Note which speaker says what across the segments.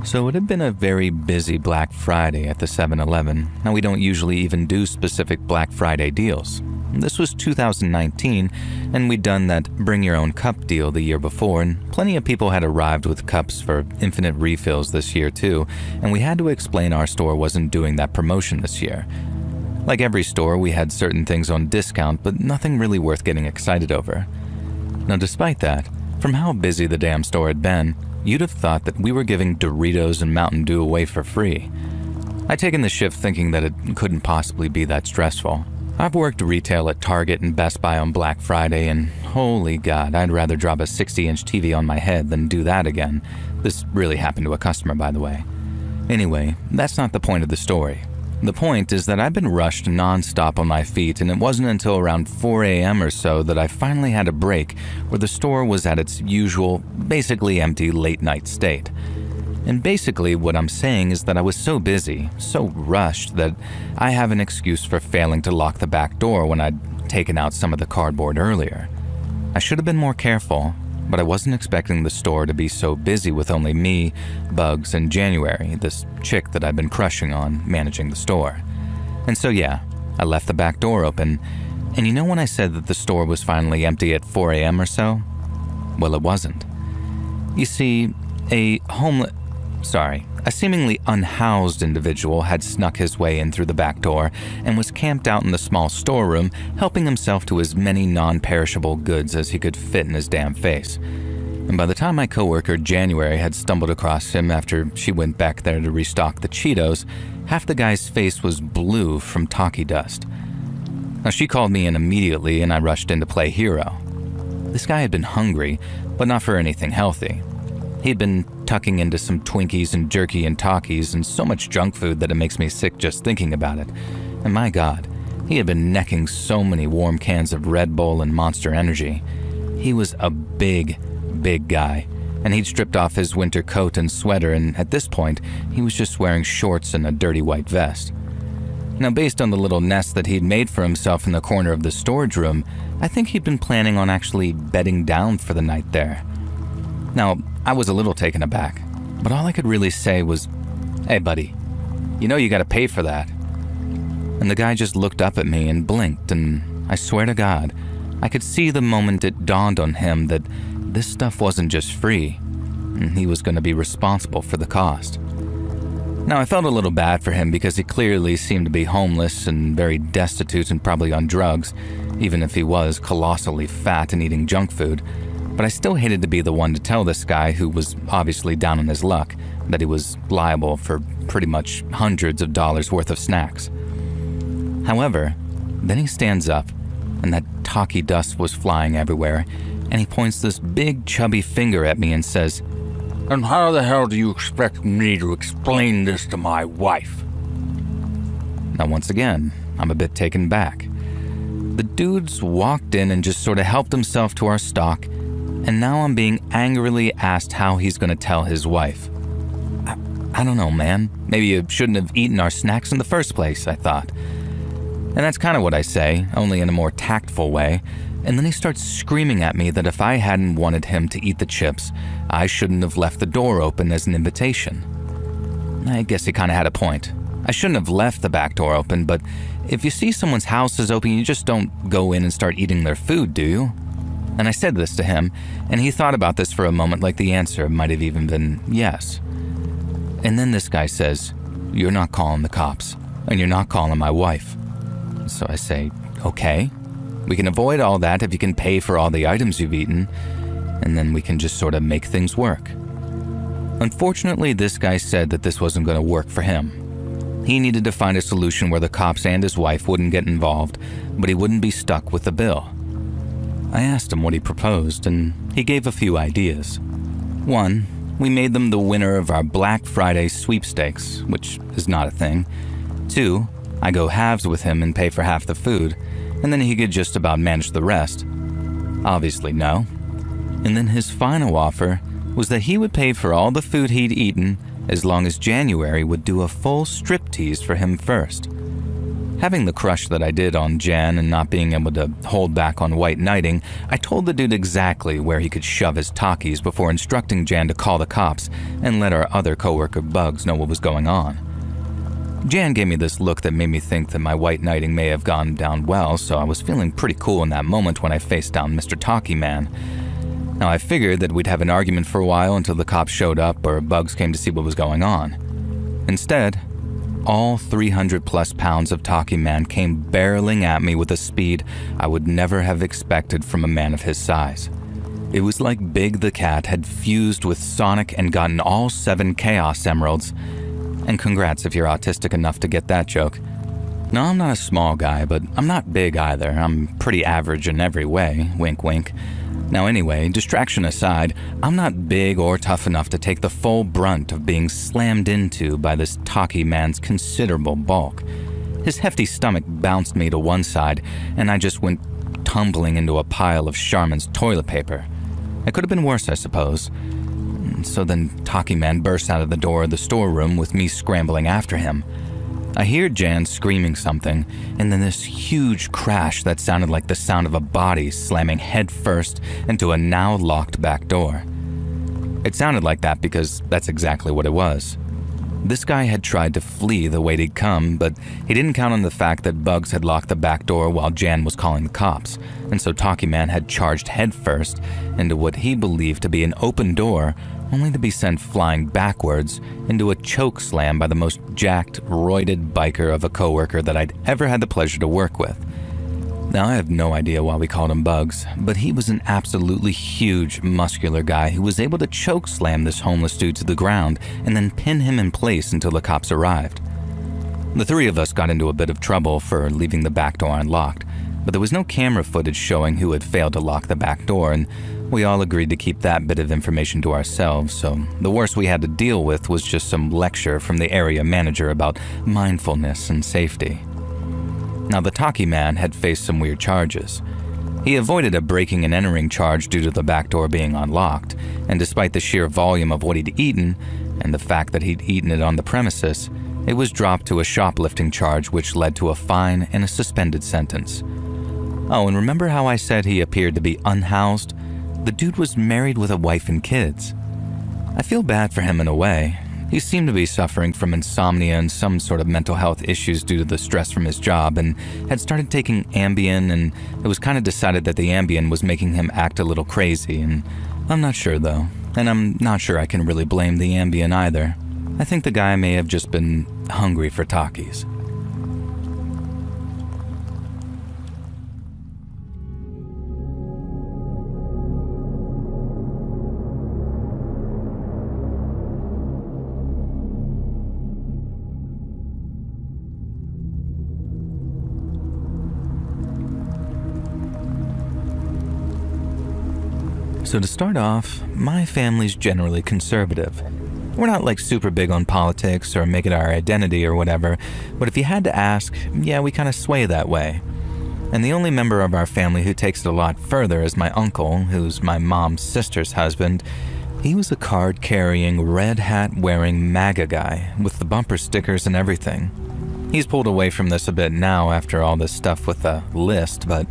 Speaker 1: So it had been a very busy Black Friday at the 7-Eleven. Now, we don't usually even do specific Black Friday deals. This was 2019, and we'd done that bring your own cup deal the year before, and plenty of people had arrived with cups for infinite refills this year too, and we had to explain our store wasn't doing that promotion this year. Like every store, we had certain things on discount, but nothing really worth getting excited over. Now, despite that, from how busy the damn store had been, you'd have thought that we were giving Doritos and Mountain Dew away for free. I'd taken the shift thinking that it couldn't possibly be that stressful. I've worked retail at Target and Best Buy on Black Friday, and holy God, I'd rather drop a 60-inch TV on my head than do that again. This really happened to a customer, by the way. Anyway, that's not the point of the story. The point is that I've been rushed non-stop on my feet, and it wasn't until around 4 a.m. or so that I finally had a break where the store was at its usual, basically empty late-night state. And basically what I'm saying is that I was so busy, so rushed, that I have an excuse for failing to lock the back door when I'd taken out some of the cardboard earlier. I should have been more careful, but I wasn't expecting the store to be so busy with only me, Bugs, and January, this chick that I've been crushing on, managing the store. And so yeah, I left the back door open, and you know when I said that the store was finally empty at 4 a.m. or so? Well, it wasn't. You see, a seemingly unhoused individual had snuck his way in through the back door and was camped out in the small storeroom, helping himself to as many non-perishable goods as he could fit in his damn face. And by the time my coworker January had stumbled across him after she went back there to restock the Cheetos, half the guy's face was blue from talkie dust. Now, she called me in immediately and I rushed in to play hero. This guy had been hungry, but not for anything healthy. He'd been tucking into some Twinkies and jerky and Takis and so much junk food that it makes me sick just thinking about it. And my God, he had been necking so many warm cans of Red Bull and Monster Energy. He was a big guy, and he'd stripped off his winter coat and sweater, and at this point, he was just wearing shorts and a dirty white vest. Now, based on the little nest that he'd made for himself in the corner of the storage room, I think he'd been planning on actually bedding down for the night there. Now, I was a little taken aback, but all I could really say was, "Hey buddy, you know you gotta pay for that." And the guy just looked up at me and blinked, and I swear to God, I could see the moment it dawned on him that this stuff wasn't just free, and he was gonna be responsible for the cost. Now, I felt a little bad for him because he clearly seemed to be homeless and very destitute and probably on drugs, even if he was colossally fat and eating junk food. But I still hated to be the one to tell this guy, who was obviously down on his luck, that he was liable for pretty much hundreds of dollars worth of snacks. However, then he stands up, and that talkie dust was flying everywhere, and he points this big chubby finger at me and says, "And how the hell do you expect me to explain this to my wife?" Now, once again, I'm a bit taken back. The dude's walked in and just sort of helped himself to our stock, and now I'm being angrily asked how he's going to tell his wife. I don't know, man. Maybe you shouldn't have eaten our snacks in the first place, I thought. And that's kind of what I say, only in a more tactful way. And then he starts screaming at me that if I hadn't wanted him to eat the chips, I shouldn't have left the door open as an invitation. I guess he kind of had a point. I shouldn't have left the back door open, but if you see someone's house is open, you just don't go in and start eating their food, do you? And I said this to him, and he thought about this for a moment like the answer might have even been yes. And then this guy says, "You're not calling the cops, and you're not calling my wife." So I say, "Okay, we can avoid all that if you can pay for all the items you've eaten, and then we can just sort of make things work." Unfortunately, this guy said that this wasn't going to work for him. He needed to find a solution where the cops and his wife wouldn't get involved, but he wouldn't be stuck with the bill. I asked him what he proposed, and he gave a few ideas. One, we made them the winner of our Black Friday sweepstakes, which is not a thing. Two, I go halves with him and pay for half the food, and then he could just about manage the rest. Obviously no. And then his final offer was that he would pay for all the food he'd eaten as long as January would do a full striptease for him first. Having the crush that I did on Jan and not being able to hold back on white knighting, I told the dude exactly where he could shove his talkies before instructing Jan to call the cops and let our other coworker Bugs know what was going on. Jan gave me this look that made me think that my white knighting may have gone down well, so I was feeling pretty cool in that moment when I faced down Mr. Talkie Man. Now I figured that we'd have an argument for a while until the cops showed up or Bugs came to see what was going on. Instead, all 300 plus pounds of Talkie Man came barreling at me with a speed I would never have expected from a man of his size. It was like Big the Cat had fused with Sonic and gotten all 7 Chaos Emeralds. And congrats if you're autistic enough to get that joke. No, I'm not a small guy, but I'm not big either. I'm pretty average in every way, wink wink. Now anyway, distraction aside, I'm not big or tough enough to take the full brunt of being slammed into by this Talkie Man's considerable bulk. His hefty stomach bounced me to one side, and I just went tumbling into a pile of Charmin's toilet paper. It could have been worse, I suppose. So then Talkie Man bursts out of the door of the storeroom with me scrambling after him. I hear Jan screaming something, and then this huge crash that sounded like the sound of a body slamming headfirst into a now locked back door. It sounded like that because that's exactly what it was. This guy had tried to flee the way he'd come, but he didn't count on the fact that Bugs had locked the back door while Jan was calling the cops, and so Talkie Man had charged headfirst into what he believed to be an open door, only to be sent flying backwards into a choke slam by the most jacked, roided biker of a coworker that I'd ever had the pleasure to work with. Now, I have no idea why we called him Bugs, but he was an absolutely huge, muscular guy who was able to choke slam this homeless dude to the ground and then pin him in place until the cops arrived. The 3 of us got into a bit of trouble for leaving the back door unlocked, but there was no camera footage showing who had failed to lock the back door, and we all agreed to keep that bit of information to ourselves, so the worst we had to deal with was just some lecture from the area manager about mindfulness and safety. Now, the Talkie Man had faced some weird charges. He avoided a breaking and entering charge due to the back door being unlocked, and despite the sheer volume of what he'd eaten, and the fact that he'd eaten it on the premises, it was dropped to a shoplifting charge which led to a fine and a suspended sentence. Oh, and remember how I said he appeared to be unhoused? The dude was married with a wife and kids. I feel bad for him in a way. He seemed to be suffering from insomnia and some sort of mental health issues due to the stress from his job and had started taking Ambien, and it was kind of decided that the Ambien was making him act a little crazy, and I'm not sure though. And I'm not sure I can really blame the Ambien either. I think the guy may have just been hungry for Talkies. So to start off, my family's generally conservative. We're not like super big on politics or make it our identity or whatever, but if you had to ask, yeah, we kind of sway that way. And the only member of our family who takes it a lot further is my uncle, who's my mom's sister's husband. He was a card-carrying, red hat-wearing MAGA guy with the bumper stickers and everything. He's pulled away from this a bit now after all this stuff with the list, but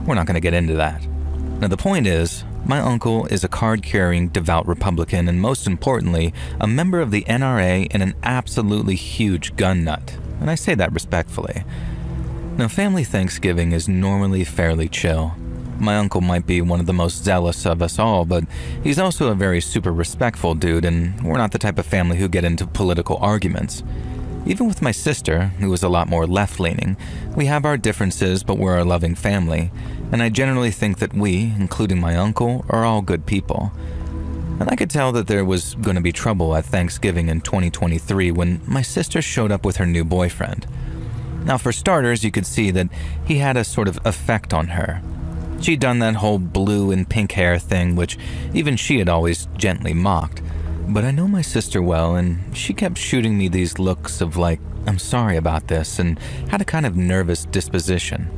Speaker 1: we're not going to get into that. Now the point is, my uncle is a card-carrying devout Republican and most importantly, a member of the NRA and an absolutely huge gun nut, and I say that respectfully. Now, family Thanksgiving is normally fairly chill. My uncle might be one of the most zealous of us all, but he's also a very super respectful dude, and we're not the type of family who get into political arguments. Even with my sister, who is a lot more left-leaning, we have our differences, but we're a loving family, and I generally think that we, including my uncle, are all good people. And I could tell that there was going to be trouble at Thanksgiving in 2023 when my sister showed up with her new boyfriend. Now, for starters, you could see that he had a sort of effect on her. She'd done that whole blue and pink hair thing, which even she had always gently mocked. But I know my sister well, and she kept shooting me these looks of like, I'm sorry about this, and had a kind of nervous disposition.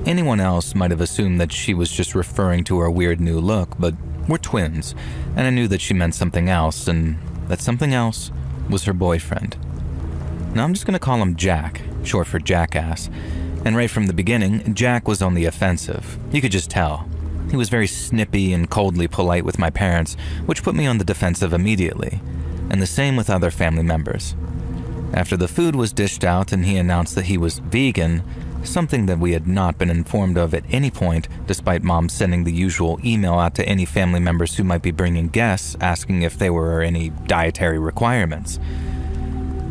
Speaker 1: Anyone else might have assumed that she was just referring to her weird new look, but we're twins, and I knew that she meant something else, and that something else was her boyfriend. Now I'm just going to call him Jack, short for jackass. And right from the beginning, Jack was on the offensive. You could just tell. He was very snippy and coldly polite with my parents, which put me on the defensive immediately, and the same with other family members. After the food was dished out and he announced that he was vegan, something that we had not been informed of at any point, despite Mom sending the usual email out to any family members who might be bringing guests asking if there were any dietary requirements.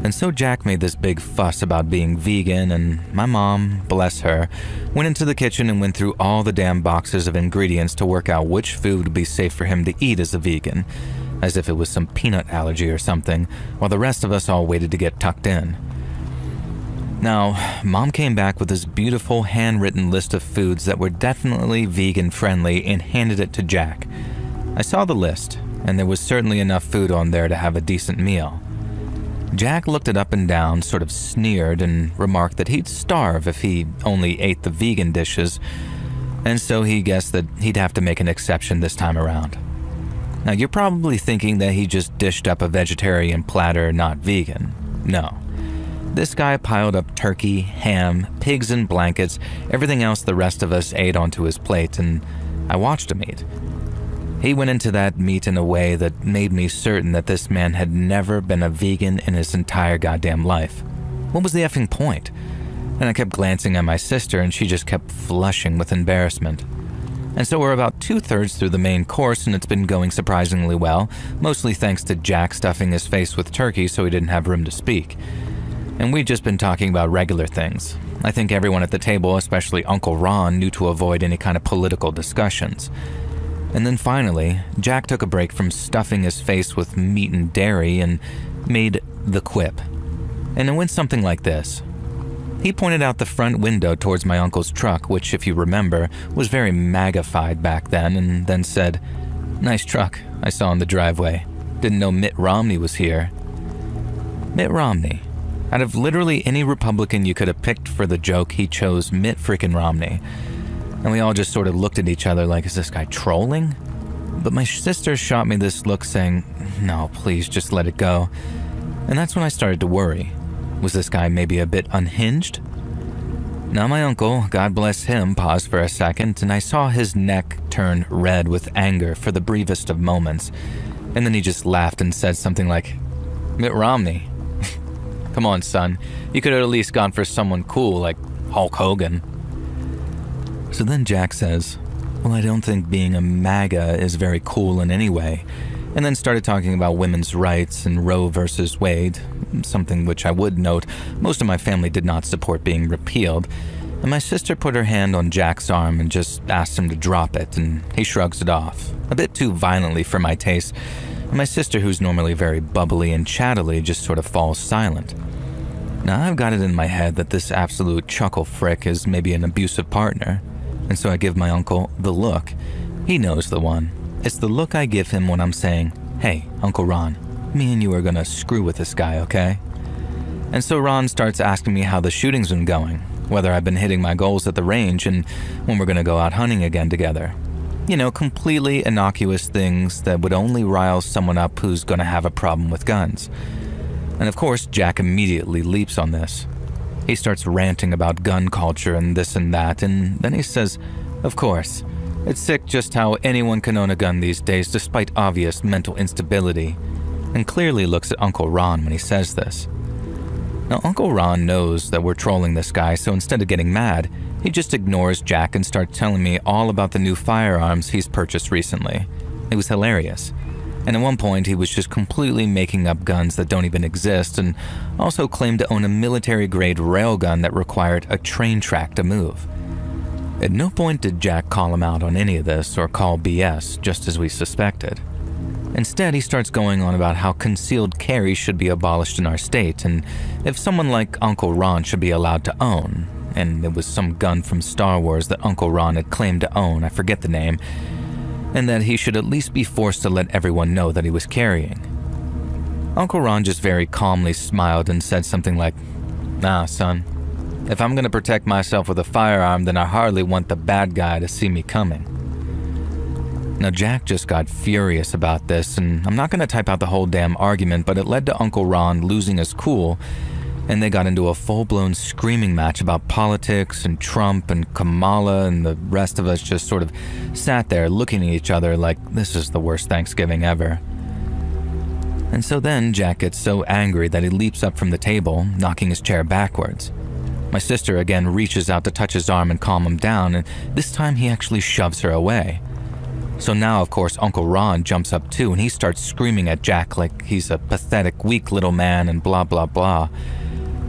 Speaker 1: And so Jack made this big fuss about being vegan, and my mom, bless her, went into the kitchen and went through all the damn boxes of ingredients to work out which food would be safe for him to eat as a vegan, as if it was some peanut allergy or something, while the rest of us all waited to get tucked in. Now, Mom came back with this beautiful handwritten list of foods that were definitely vegan-friendly and handed it to Jack. I saw the list, and there was certainly enough food on there to have a decent meal. Jack looked it up and down, sort of sneered, and remarked that he'd starve if he only ate the vegan dishes, and so he guessed that he'd have to make an exception this time around. Now, you're probably thinking that he just dished up a vegetarian platter, not vegan. No. This guy piled up turkey, ham, pigs in blankets, everything else the rest of us ate onto his plate, and I watched him eat. He went into that meat in a way that made me certain that this man had never been a vegan in his entire goddamn life. What was the effing point? And I kept glancing at my sister, and she just kept flushing with embarrassment. And so we're about 2/3 through the main course, and it's been going surprisingly well, mostly thanks to Jack stuffing his face with turkey so he didn't have room to speak. And we'd just been talking about regular things. I think everyone at the table, especially Uncle Ron, knew to avoid any kind of political discussions. And then finally, Jack took a break from stuffing his face with meat and dairy and made the quip. And it went something like this. He pointed out the front window towards my uncle's truck, which, if you remember, was very magnified back then, and then said, "Nice truck I saw in the driveway. Didn't know Mitt Romney was here." Mitt Romney. Out of literally any Republican you could have picked for the joke, he chose Mitt freaking Romney. And we all just sort of looked at each other like, is this guy trolling? But my sister shot me this look saying, no, please just let it go. And that's when I started to worry. Was this guy maybe a bit unhinged? Now my uncle, God bless him, paused for a second, and I saw his neck turn red with anger for the briefest of moments. And then he just laughed and said something like, Mitt Romney. Come on, son. You could have at least gone for someone cool like Hulk Hogan. So then Jack says, well, I don't think being a MAGA is very cool in any way, and then started talking about women's rights and Roe versus Wade, something which I would note most of my family did not support being repealed, and my sister put her hand on Jack's arm and just asked him to drop it, and he shrugs it off, a bit too violently for my taste, and my sister, who's normally very bubbly and chattily, just sort of falls silent. Now I've got it in my head that this absolute chuckle frick is maybe an abusive partner. And so I give my uncle the look. He knows the one. It's the look I give him when I'm saying, hey, Uncle Ron, me and you are gonna screw with this guy, okay? And so Ron starts asking me how the shooting's been going, whether I've been hitting my goals at the range, and when we're gonna go out hunting again together. You know, completely innocuous things that would only rile someone up who's gonna have a problem with guns. And of course, Jack immediately leaps on this. He starts ranting about gun culture and this and that, and then he says, of course, it's sick just how anyone can own a gun these days despite obvious mental instability, and clearly looks at Uncle Ron when he says this. Now, Uncle Ron knows that we're trolling this guy, so instead of getting mad, he just ignores Jack and starts telling me all about the new firearms he's purchased recently. It was hilarious. And at one point, he was just completely making up guns that don't even exist, and also claimed to own a military-grade railgun that required a train track to move. At no point did Jack call him out on any of this or call BS, just as we suspected. Instead, he starts going on about how concealed carry should be abolished in our state, and if someone like Uncle Ron should be allowed to own, and it was some gun from Star Wars that Uncle Ron had claimed to own, I forget the name, and that he should at least be forced to let everyone know that he was carrying. Uncle Ron just very calmly smiled and said something like, nah, son, if I'm gonna protect myself with a firearm, then I hardly want the bad guy to see me coming. Now Jack just got furious about this, and I'm not gonna type out the whole damn argument, but it led to Uncle Ron losing his cool and they got into a full-blown screaming match about politics and Trump and Kamala, and the rest of us just sort of sat there looking at each other like this is the worst Thanksgiving ever. And so then Jack gets so angry that he leaps up from the table, knocking his chair backwards. My sister again reaches out to touch his arm and calm him down, and this time he actually shoves her away. So now, of course, Uncle Ron jumps up too, and he starts screaming at Jack like he's a pathetic, weak little man and blah, blah, blah.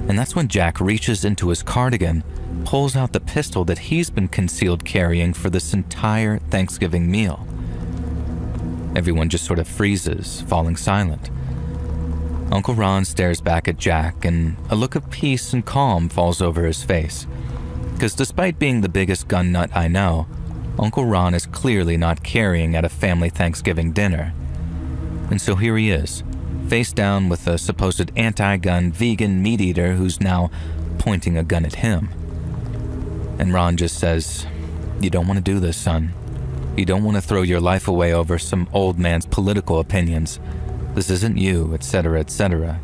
Speaker 1: And that's when Jack reaches into his cardigan, pulls out the pistol that he's been concealed carrying for this entire Thanksgiving meal. Everyone just sort of freezes, falling silent. Uncle Ron stares back at Jack, and a look of peace and calm falls over his face. Because despite being the biggest gun nut I know, Uncle Ron is clearly not carrying at a family Thanksgiving dinner. And so here he is, face down with a supposed anti-gun vegan meat eater who's now pointing a gun at him. And Ron just says, "You don't want to do this, son. You don't want to throw your life away over some old man's political opinions. This isn't you, etc., etc."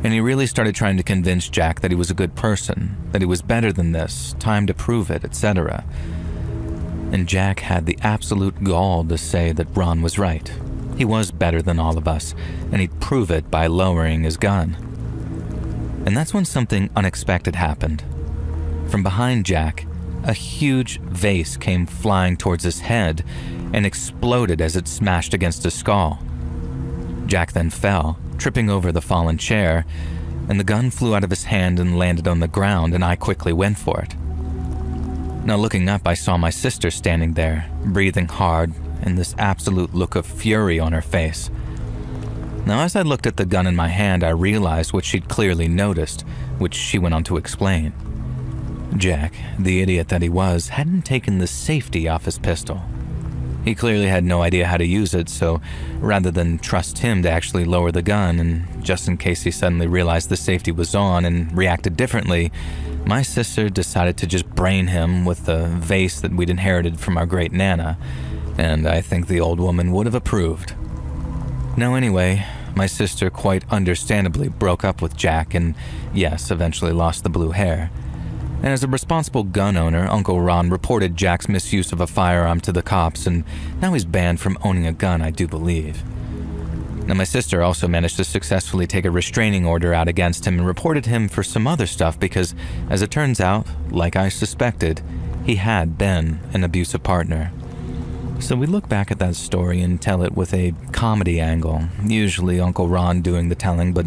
Speaker 1: And he really started trying to convince Jack that he was a good person, that he was better than this, time to prove it, etc. And Jack had the absolute gall to say that Ron was right. He was better than all of us, and he'd prove it by lowering his gun. And that's when something unexpected happened. From behind Jack, a huge vase came flying towards his head and exploded as it smashed against his skull. Jack then fell, tripping over the fallen chair, and the gun flew out of his hand and landed on the ground, and I quickly went for it. Now looking up, I saw my sister standing there, breathing hard, and this absolute look of fury on her face. Now as I looked at the gun in my hand, I realized what she'd clearly noticed, which she went on to explain. Jack, the idiot that he was, hadn't taken the safety off his pistol. He clearly had no idea how to use it, so rather than trust him to actually lower the gun, and just in case he suddenly realized the safety was on and reacted differently, my sister decided to just brain him with the vase that we'd inherited from our great Nana, and I think the old woman would have approved. Now anyway, my sister quite understandably broke up with Jack and, yes, eventually lost the blue hair. And as a responsible gun owner, Uncle Ron reported Jack's misuse of a firearm to the cops, and now he's banned from owning a gun, I do believe. Now my sister also managed to successfully take a restraining order out against him and reported him for some other stuff because, as it turns out, like I suspected, he had been an abusive partner. So we look back at that story and tell it with a comedy angle, usually Uncle Ron doing the telling, but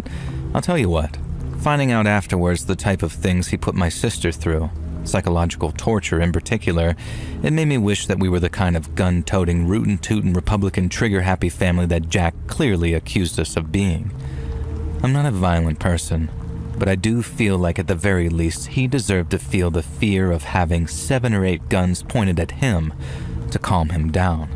Speaker 1: I'll tell you what, finding out afterwards the type of things he put my sister through, psychological torture in particular, it made me wish that we were the kind of gun-toting, rootin'-tootin' Republican trigger-happy family that Jack clearly accused us of being. I'm not a violent person, but I do feel like at the very least he deserved to feel the fear of having 7 or 8 guns pointed at him to calm him down.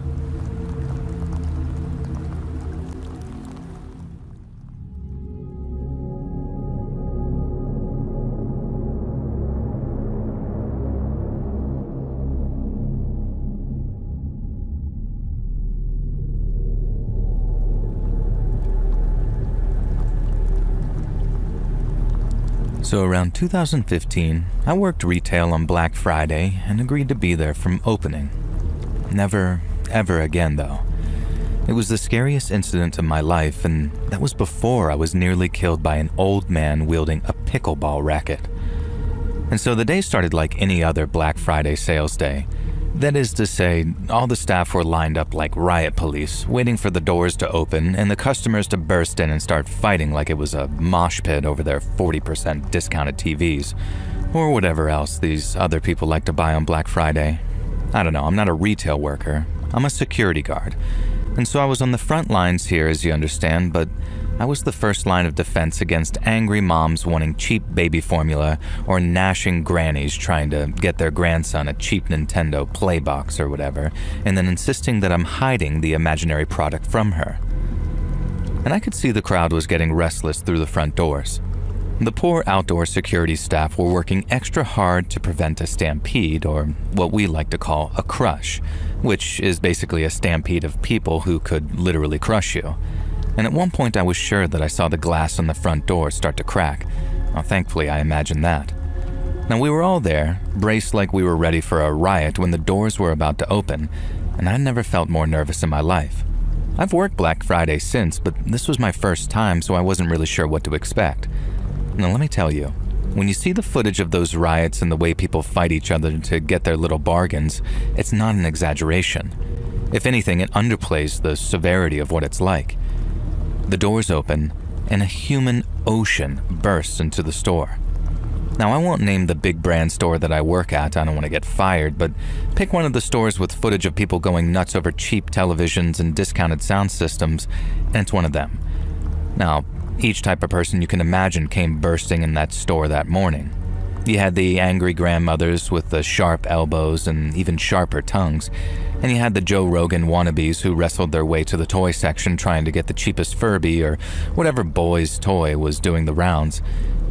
Speaker 1: So around 2015, I worked retail on Black Friday and agreed to be there from opening. Never, ever again, though. It was the scariest incident of my life, and that was before I was nearly killed by an old man wielding a pickleball racket. And so the day started like any other Black Friday sales day. That is to say, all the staff were lined up like riot police, waiting for the doors to open and the customers to burst in and start fighting like it was a mosh pit over their 40% discounted TVs, or whatever else these other people like to buy on Black Friday. I don't know, I'm not a retail worker, I'm a security guard. And so I was on the front lines here, as you understand, but I was the first line of defense against angry moms wanting cheap baby formula or gnashing grannies trying to get their grandson a cheap Nintendo Playbox or whatever, and then insisting that I'm hiding the imaginary product from her. And I could see the crowd was getting restless through the front doors. The poor outdoor security staff were working extra hard to prevent a stampede, or what we like to call a crush, which is basically a stampede of people who could literally crush you. And at one point I was sure that I saw the glass on the front door start to crack, Well, thankfully, I imagined that. Now, we were all there, braced like we were ready for a riot when the doors were about to open, and I'd never felt more nervous in my life. I've worked Black Friday since, but this was my first time, so I wasn't really sure what to expect. Now, let me tell you, when you see the footage of those riots and the way people fight each other to get their little bargains, it's not an exaggeration. If anything, it underplays the severity of what it's like. The doors open, and a human ocean bursts into the store. Now, I won't name the big brand store that I work at, I don't want to get fired, but pick one of the stores with footage of people going nuts over cheap televisions and discounted sound systems, and it's one of them. Now, each type of person you can imagine came bursting in that store that morning. You had the angry grandmothers with the sharp elbows and even sharper tongues, and you had the Joe Rogan wannabes who wrestled their way to the toy section trying to get the cheapest Furby or whatever boy's toy was doing the rounds.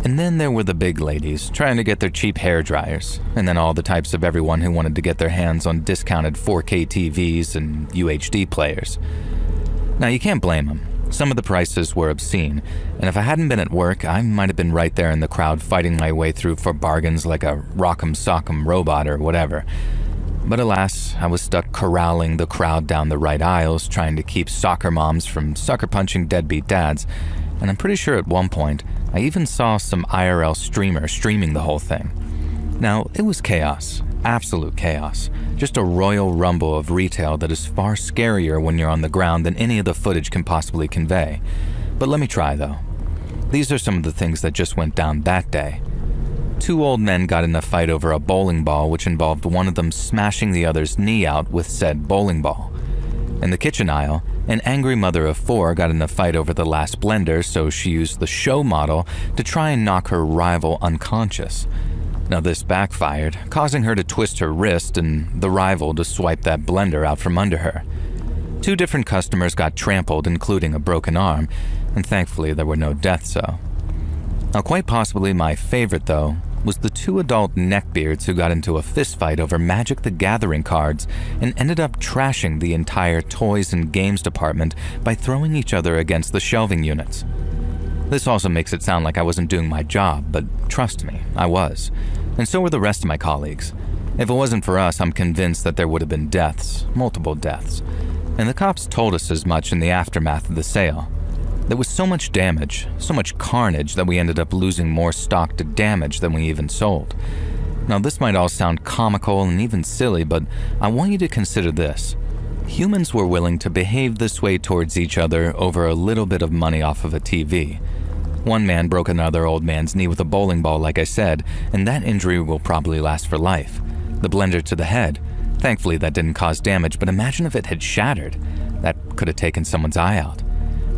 Speaker 1: And then there were the big ladies trying to get their cheap hair dryers, and then all the types of everyone who wanted to get their hands on discounted 4K TVs and UHD players. Now, you can't blame them. Some of the prices were obscene, and if I hadn't been at work, I might have been right there in the crowd fighting my way through for bargains like a rock'em sock'em robot or whatever. But alas, I was stuck corralling the crowd down the right aisles, trying to keep soccer moms from sucker-punching deadbeat dads, and I'm pretty sure at one point, I even saw some IRL streamer streaming the whole thing. Now, it was chaos. Absolute chaos. Just a royal rumble of retail that is far scarier when you're on the ground than any of the footage can possibly convey. But let me try, though. These are some of the things that just went down that day. 2 old men got in a fight over a bowling ball, which involved one of them smashing the other's knee out with said bowling ball. In the kitchen aisle, an angry mother of 4 got in a fight over the last blender, so she used the show model to try and knock her rival unconscious. Now, this backfired, causing her to twist her wrist and the rival to swipe that blender out from under her. 2 different customers got trampled, including a broken arm, and thankfully there were no deaths, though. Now, quite possibly my favorite, though, was the 2 adult neckbeards who got into a fistfight over Magic the Gathering cards and ended up trashing the entire toys and games department by throwing each other against the shelving units. This also makes it sound like I wasn't doing my job, but trust me, I was. And so were the rest of my colleagues. If it wasn't for us, I'm convinced that there would have been deaths, multiple deaths. And the cops told us as much in the aftermath of the sale. There was so much damage, so much carnage that we ended up losing more stock to damage than we even sold. Now, this might all sound comical and even silly, but I want you to consider this. Humans were willing to behave this way towards each other over a little bit of money off of a TV. One man broke another old man's knee with a bowling ball, like I said, and that injury will probably last for life. The blender to the head. Thankfully, that didn't cause damage, but imagine if it had shattered. That could have taken someone's eye out.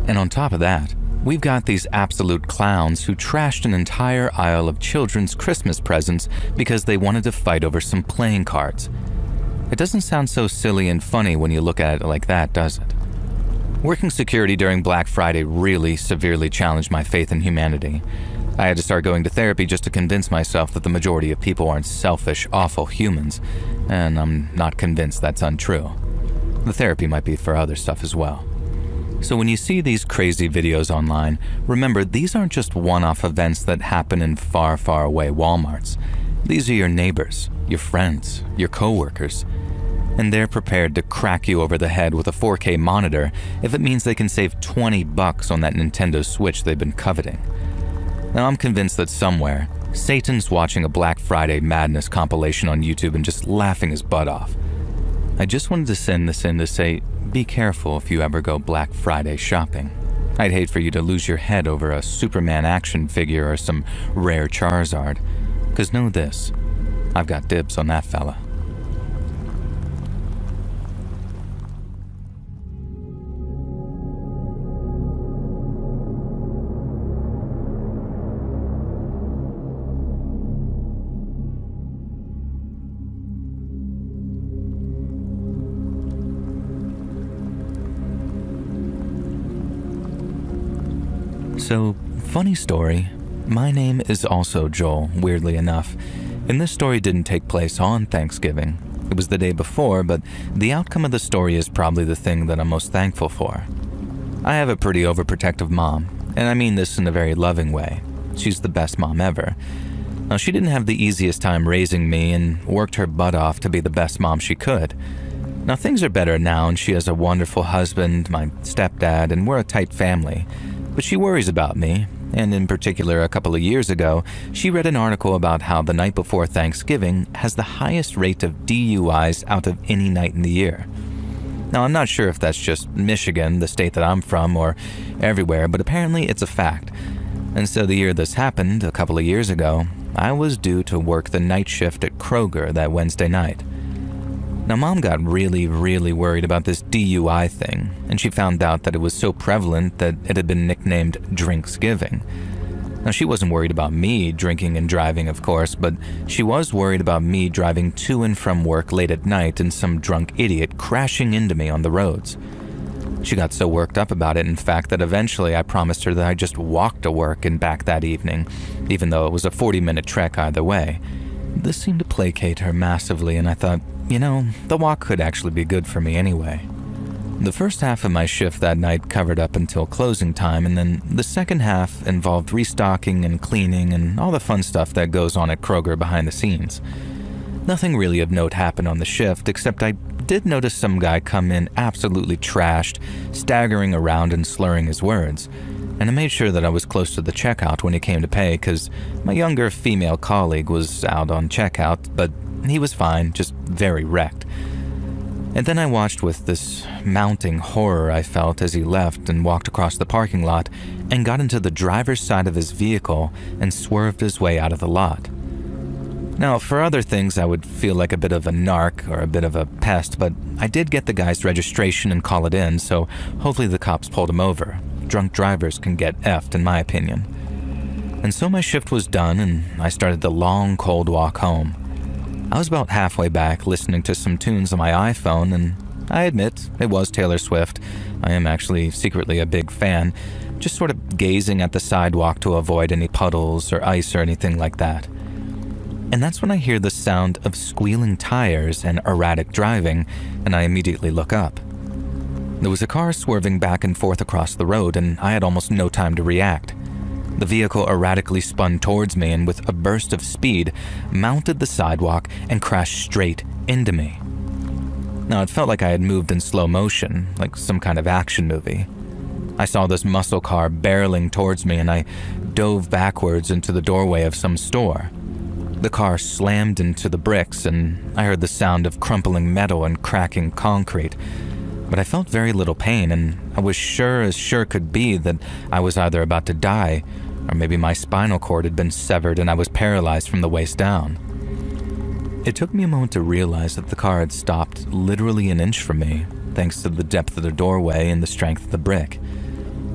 Speaker 1: And on top of that, we've got these absolute clowns who trashed an entire aisle of children's Christmas presents because they wanted to fight over some playing cards. It doesn't sound so silly and funny when you look at it like that, does it? Working security during Black Friday really severely challenged my faith in humanity. I had to start going to therapy just to convince myself that the majority of people aren't selfish, awful humans, and I'm not convinced that's untrue. The therapy might be for other stuff as well. So when you see these crazy videos online, remember these aren't just one-off events that happen in far, far away Walmarts. These are your neighbors, your friends, your coworkers. And they're prepared to crack you over the head with a 4K monitor if it means they can save $20 on that Nintendo Switch they've been coveting. Now, I'm convinced that somewhere, Satan's watching a Black Friday Madness compilation on YouTube and just laughing his butt off. I just wanted to send this in to say, be careful if you ever go Black Friday shopping. I'd hate for you to lose your head over a Superman action figure or some rare Charizard. 'Cause know this, I've got dibs on that fella. So, funny story, my name is also Joel, weirdly enough, and this story didn't take place on Thanksgiving. It was the day before, but the outcome of the story is probably the thing that I'm most thankful for. I have a pretty overprotective mom, and I mean this in a very loving way. she's the best mom ever. Now, she didn't have the easiest time raising me and worked her butt off to be the best mom she could. Now, things are better now, and she has a wonderful husband, my stepdad, and we're a tight family. But she worries about me, and in particular, a couple of years ago, she read an article about how the night before Thanksgiving has the highest rate of DUIs out of any night in the year. Now, I'm not sure if that's just Michigan, the state that I'm from, or everywhere, but apparently it's a fact. And so the year this happened, a couple of years ago, I was due to work the night shift at Kroger that Wednesday night. Now, Mom got really worried about this DUI thing, and she found out that it was so prevalent that it had been nicknamed Drinksgiving. Now, she wasn't worried about me drinking and driving, of course, but she was worried about me driving to and from work late at night and some drunk idiot crashing into me on the roads. She got so worked up about it, in fact, that eventually I promised her that I just walked to work and back that evening, even though it was a 40-minute trek either way. This seemed to placate her massively, and I thought, the walk could actually be good for me anyway. The first half of my shift that night covered up until closing time, and then the second half involved restocking and cleaning and all the fun stuff that goes on at Kroger behind the scenes. Nothing really of note happened on the shift, except I did notice some guy come in absolutely trashed, staggering around and slurring his words. And I made sure that I was close to the checkout when he came to pay because my younger female colleague was out on checkout, but he was fine, just very wrecked. And then I watched with this mounting horror I felt as he left and walked across the parking lot and got into the driver's side of his vehicle and swerved his way out of the lot. Now, for other things, I would feel like a bit of a narc or a bit of a pest, but I did get the guy's registration and call it in, so hopefully the cops pulled him over. Drunk drivers can get effed, in my opinion. And so my shift was done, and I started the long, cold walk home. I was about halfway back listening to some tunes on my iPhone, and I admit it was Taylor Swift. I am actually secretly a big fan, just sort of gazing at the sidewalk to avoid any puddles or ice or anything like that. And that's when I hear the sound of squealing tires and erratic driving, and I immediately look up. There was a car swerving back and forth across the road, and I had almost no time to react. The vehicle erratically spun towards me and with a burst of speed, mounted the sidewalk and crashed straight into me. Now, it felt like I had moved in slow motion, like some kind of action movie. I saw this muscle car barreling towards me, and I dove backwards into the doorway of some store. The car slammed into the bricks, and I heard the sound of crumpling metal and cracking concrete. But I felt very little pain, and I was sure as sure could be that I was either about to die, or maybe my spinal cord had been severed and I was paralyzed from the waist down. It took me a moment to realize that the car had stopped literally an inch from me, thanks to the depth of the doorway and the strength of the brick.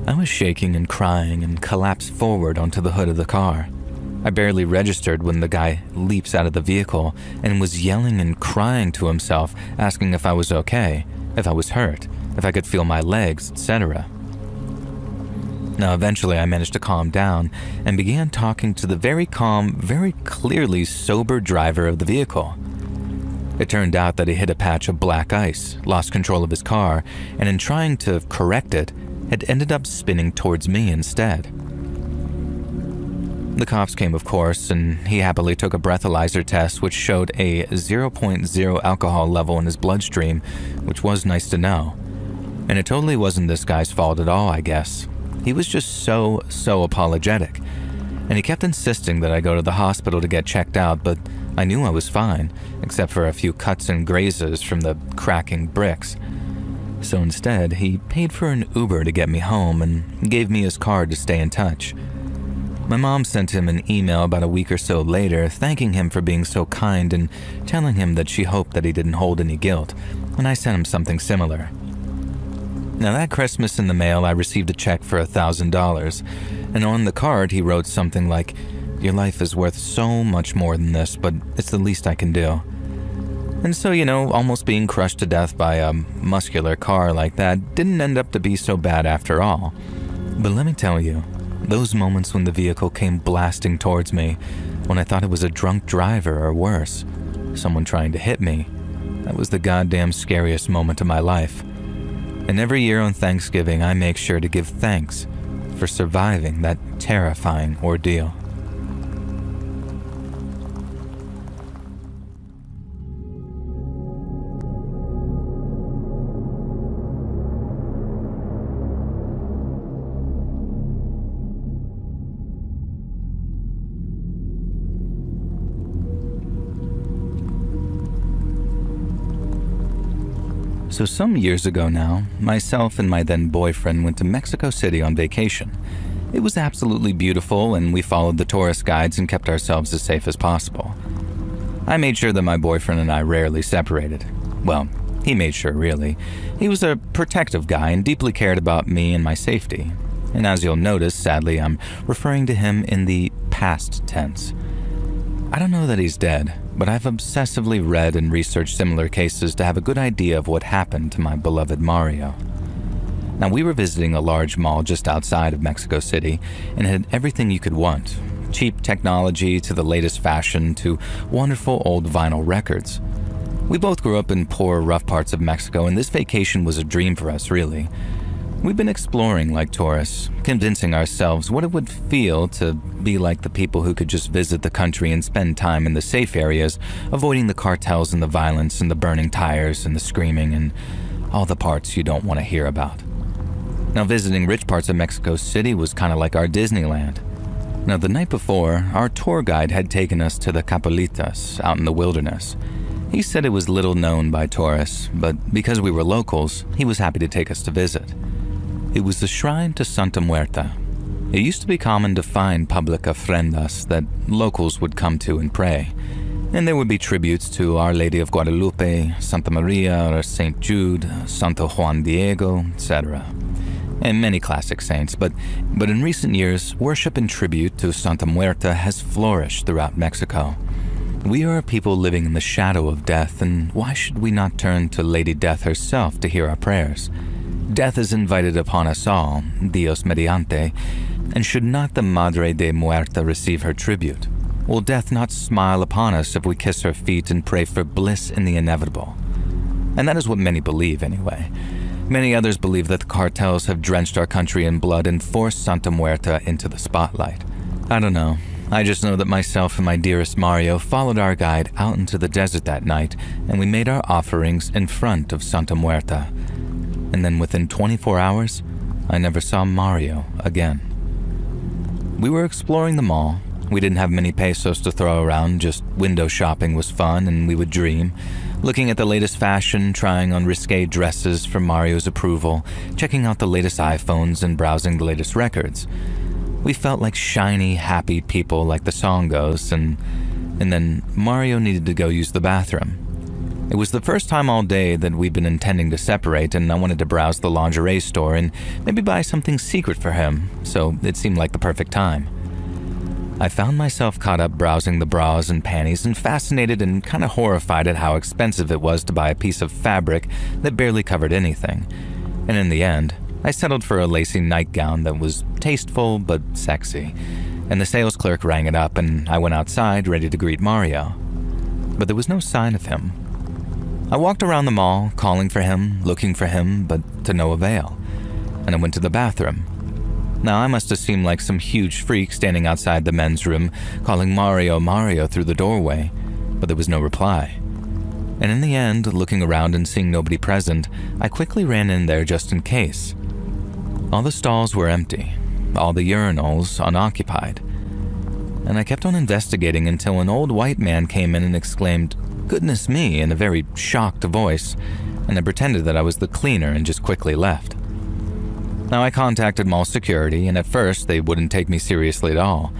Speaker 1: I was shaking and crying and collapsed forward onto the hood of the car. I barely registered when the guy leaps out of the vehicle and was yelling and crying to himself, asking if I was okay, if I was hurt, if I could feel my legs, etc. Now, eventually I managed to calm down and began talking to the very calm, very clearly sober driver of the vehicle. It turned out that he hit a patch of black ice, lost control of his car, and in trying to correct it, had ended up spinning towards me instead. The cops came, of course, and he happily took a breathalyzer test which showed a 0.0 alcohol level in his bloodstream, which was nice to know. And it totally wasn't this guy's fault at all, I guess. He was just so apologetic. And he kept insisting that I go to the hospital to get checked out, but I knew I was fine, except for a few cuts and grazes from the cracking bricks. So instead, he paid for an Uber to get me home and gave me his card to stay in touch. My mom sent him an email about a week or so later, thanking him for being so kind and telling him that she hoped that he didn't hold any guilt, and I sent him something similar. Now, that Christmas in the mail, I received a check for $1,000, and on the card he wrote something like, "Your life is worth so much more than this, but it's the least I can do." And so, almost being crushed to death by a muscular car like that didn't end up to be so bad after all. But let me tell you, those moments when the vehicle came blasting towards me, when I thought it was a drunk driver or worse, someone trying to hit me, that was the goddamn scariest moment of my life. And every year on Thanksgiving, I make sure to give thanks for surviving that terrifying ordeal. So some years ago now, myself and my then boyfriend went to Mexico City on vacation. It was absolutely beautiful, and we followed the tourist guides and kept ourselves as safe as possible. I made sure that my boyfriend and I rarely separated. Well, he made sure, really. He was a protective guy and deeply cared about me and my safety. And as you'll notice, sadly, I'm referring to him in the past tense. I don't know that he's dead, but I've obsessively read and researched similar cases to have a good idea of what happened to my beloved Mario. Now, we were visiting a large mall just outside of Mexico City and had everything you could want. Cheap technology to the latest fashion to wonderful old vinyl records. We both grew up in poor, rough parts of Mexico, and this vacation was a dream for us, really. We've been exploring like tourists, convincing ourselves what it would feel to be like the people who could just visit the country and spend time in the safe areas, avoiding the cartels and the violence and the burning tires and the screaming and all the parts you don't want to hear about. Now, visiting rich parts of Mexico City was kind of like our Disneyland. Now, the night before, our tour guide had taken us to the Capelitas out in the wilderness. He said it was little known by tourists, but because we were locals, he was happy to take us to visit. It was the shrine to Santa Muerta. It used to be common to find public ofrendas that locals would come to and pray. And there would be tributes to Our Lady of Guadalupe, Santa Maria or St. Jude, Santo Juan Diego, etc. And many classic saints, but in recent years, worship and tribute to Santa Muerta has flourished throughout Mexico. We are a people living in the shadow of death, and why should we not turn to Lady Death herself to hear our prayers? Death is invited upon us all, Dios mediante, and should not the Madre de Muerta receive her tribute? Will death not smile upon us if we kiss her feet and pray for bliss in the inevitable? And that is what many believe, anyway. Many others believe that the cartels have drenched our country in blood and forced Santa Muerta into the spotlight. I don't know. I just know that myself and my dearest Mario followed our guide out into the desert that night, and we made our offerings in front of Santa Muerta. And then within 24 hours, I never saw Mario again. We were exploring the mall. We didn't have many pesos to throw around, just window shopping was fun and we would dream. Looking at the latest fashion, trying on risque dresses for Mario's approval, checking out the latest iPhones and browsing the latest records. We felt like shiny, happy people like the song goes, and then Mario needed to go use the bathroom. It was the first time all day that we'd been intending to separate, and I wanted to browse the lingerie store and maybe buy something secret for him, so it seemed like the perfect time. I found myself caught up browsing the bras and panties and fascinated and kind of horrified at how expensive it was to buy a piece of fabric that barely covered anything. And in the end, I settled for a lacy nightgown that was tasteful but sexy, and the sales clerk rang it up and I went outside ready to greet Mario. But there was no sign of him. I walked around the mall, calling for him, looking for him, but to no avail. And I went to the bathroom. Now, I must have seemed like some huge freak standing outside the men's room, calling Mario, Mario through the doorway, but there was no reply. And in the end, looking around and seeing nobody present, I quickly ran in there just in case. All the stalls were empty, all the urinals unoccupied. And I kept on investigating until an old white man came in and exclaimed, "Goodness me," in a very shocked voice, and I pretended that I was the cleaner and just quickly left. Now, I contacted mall security, and at first they wouldn't take me seriously at all,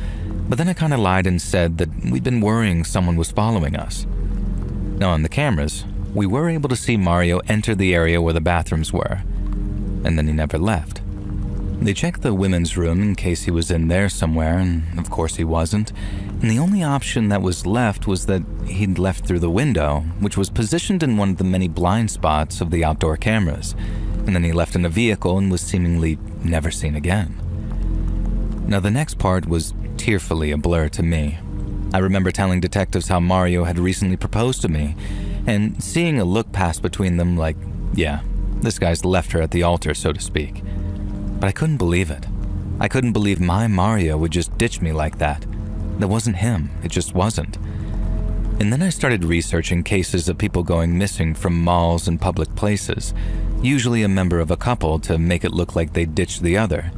Speaker 1: but then I kind of lied and said that we'd been worrying someone was following us. Now, on the cameras, we were able to see Mario enter the area where the bathrooms were, and then he never left. They checked the women's room in case he was in there somewhere, and of course he wasn't. And the only option that was left was that he'd left through the window, which was positioned in one of the many blind spots of the outdoor cameras. And then he left in a vehicle and was seemingly never seen again. Now, the next part was tearfully a blur to me. I remember telling detectives how Mario had recently proposed to me, and seeing a look pass between them like, yeah, this guy's left her at the altar, so to speak. But I couldn't believe it. I couldn't believe my Mario would just ditch me like that. That wasn't him, it just wasn't. And then I started researching cases of people going missing from malls and public places, usually a member of a couple, to make it look like they ditched the other.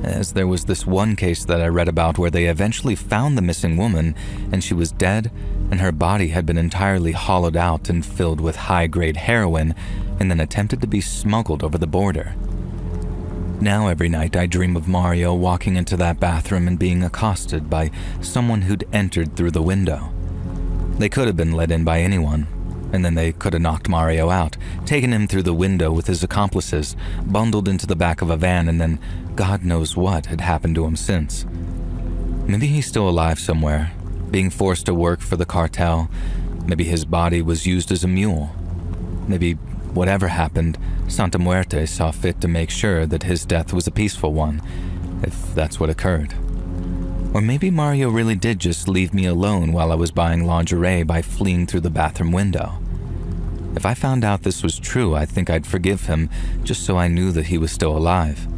Speaker 1: As there was this one case that I read about where they eventually found the missing woman, and she was dead, and her body had been entirely hollowed out and filled with high-grade heroin, and then attempted to be smuggled over the border. Now every night I dream of Mario walking into that bathroom and being accosted by someone who'd entered through the window. They could have been let in by anyone, and then they could have knocked Mario out, taken him through the window with his accomplices, bundled into the back of a van, and then God knows what had happened to him since. Maybe he's still alive somewhere, being forced to work for the cartel. Maybe his body was used as a mule. Maybe whatever happened, Santa Muerte saw fit to make sure that his death was a peaceful one, if that's what occurred. Or maybe Mario really did just leave me alone while I was buying lingerie by fleeing through the bathroom window. If I found out this was true, I think I'd forgive him just so I knew that he was still alive.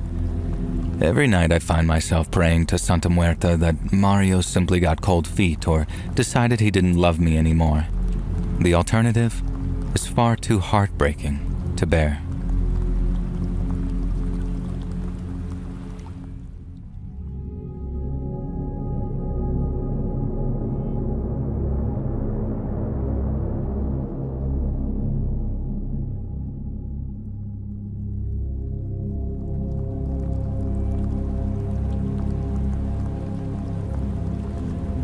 Speaker 1: Every night I find myself praying to Santa Muerte that Mario simply got cold feet or decided he didn't love me anymore. The alternative is far too heartbreaking to bear.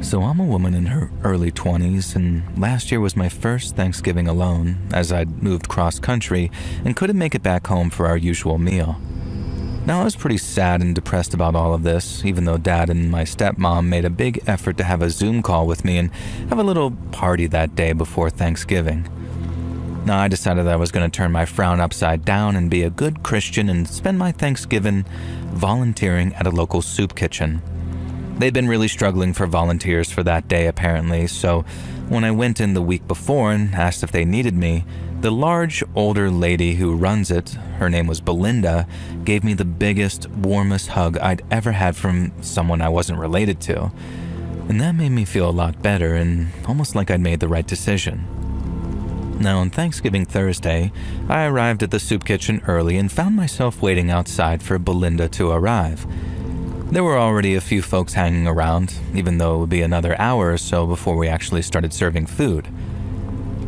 Speaker 1: So I'm a woman in her early 20s, and last year was my first Thanksgiving alone, as I'd moved cross-country and couldn't make it back home for our usual meal. Now I was pretty sad and depressed about all of this, even though Dad and my stepmom made a big effort to have a Zoom call with me and have a little party that day before Thanksgiving. Now I decided that I was going to turn my frown upside down and be a good Christian and spend my Thanksgiving volunteering at a local soup kitchen. They'd been really struggling for volunteers for that day apparently, so when I went in the week before and asked if they needed me, the large, older lady who runs it, her name was Belinda, gave me the biggest, warmest hug I'd ever had from someone I wasn't related to. And that made me feel a lot better and almost like I'd made the right decision. Now on Thanksgiving Thursday, I arrived at the soup kitchen early and found myself waiting outside for Belinda to arrive. There were already a few folks hanging around, even though it would be another hour or so before we actually started serving food.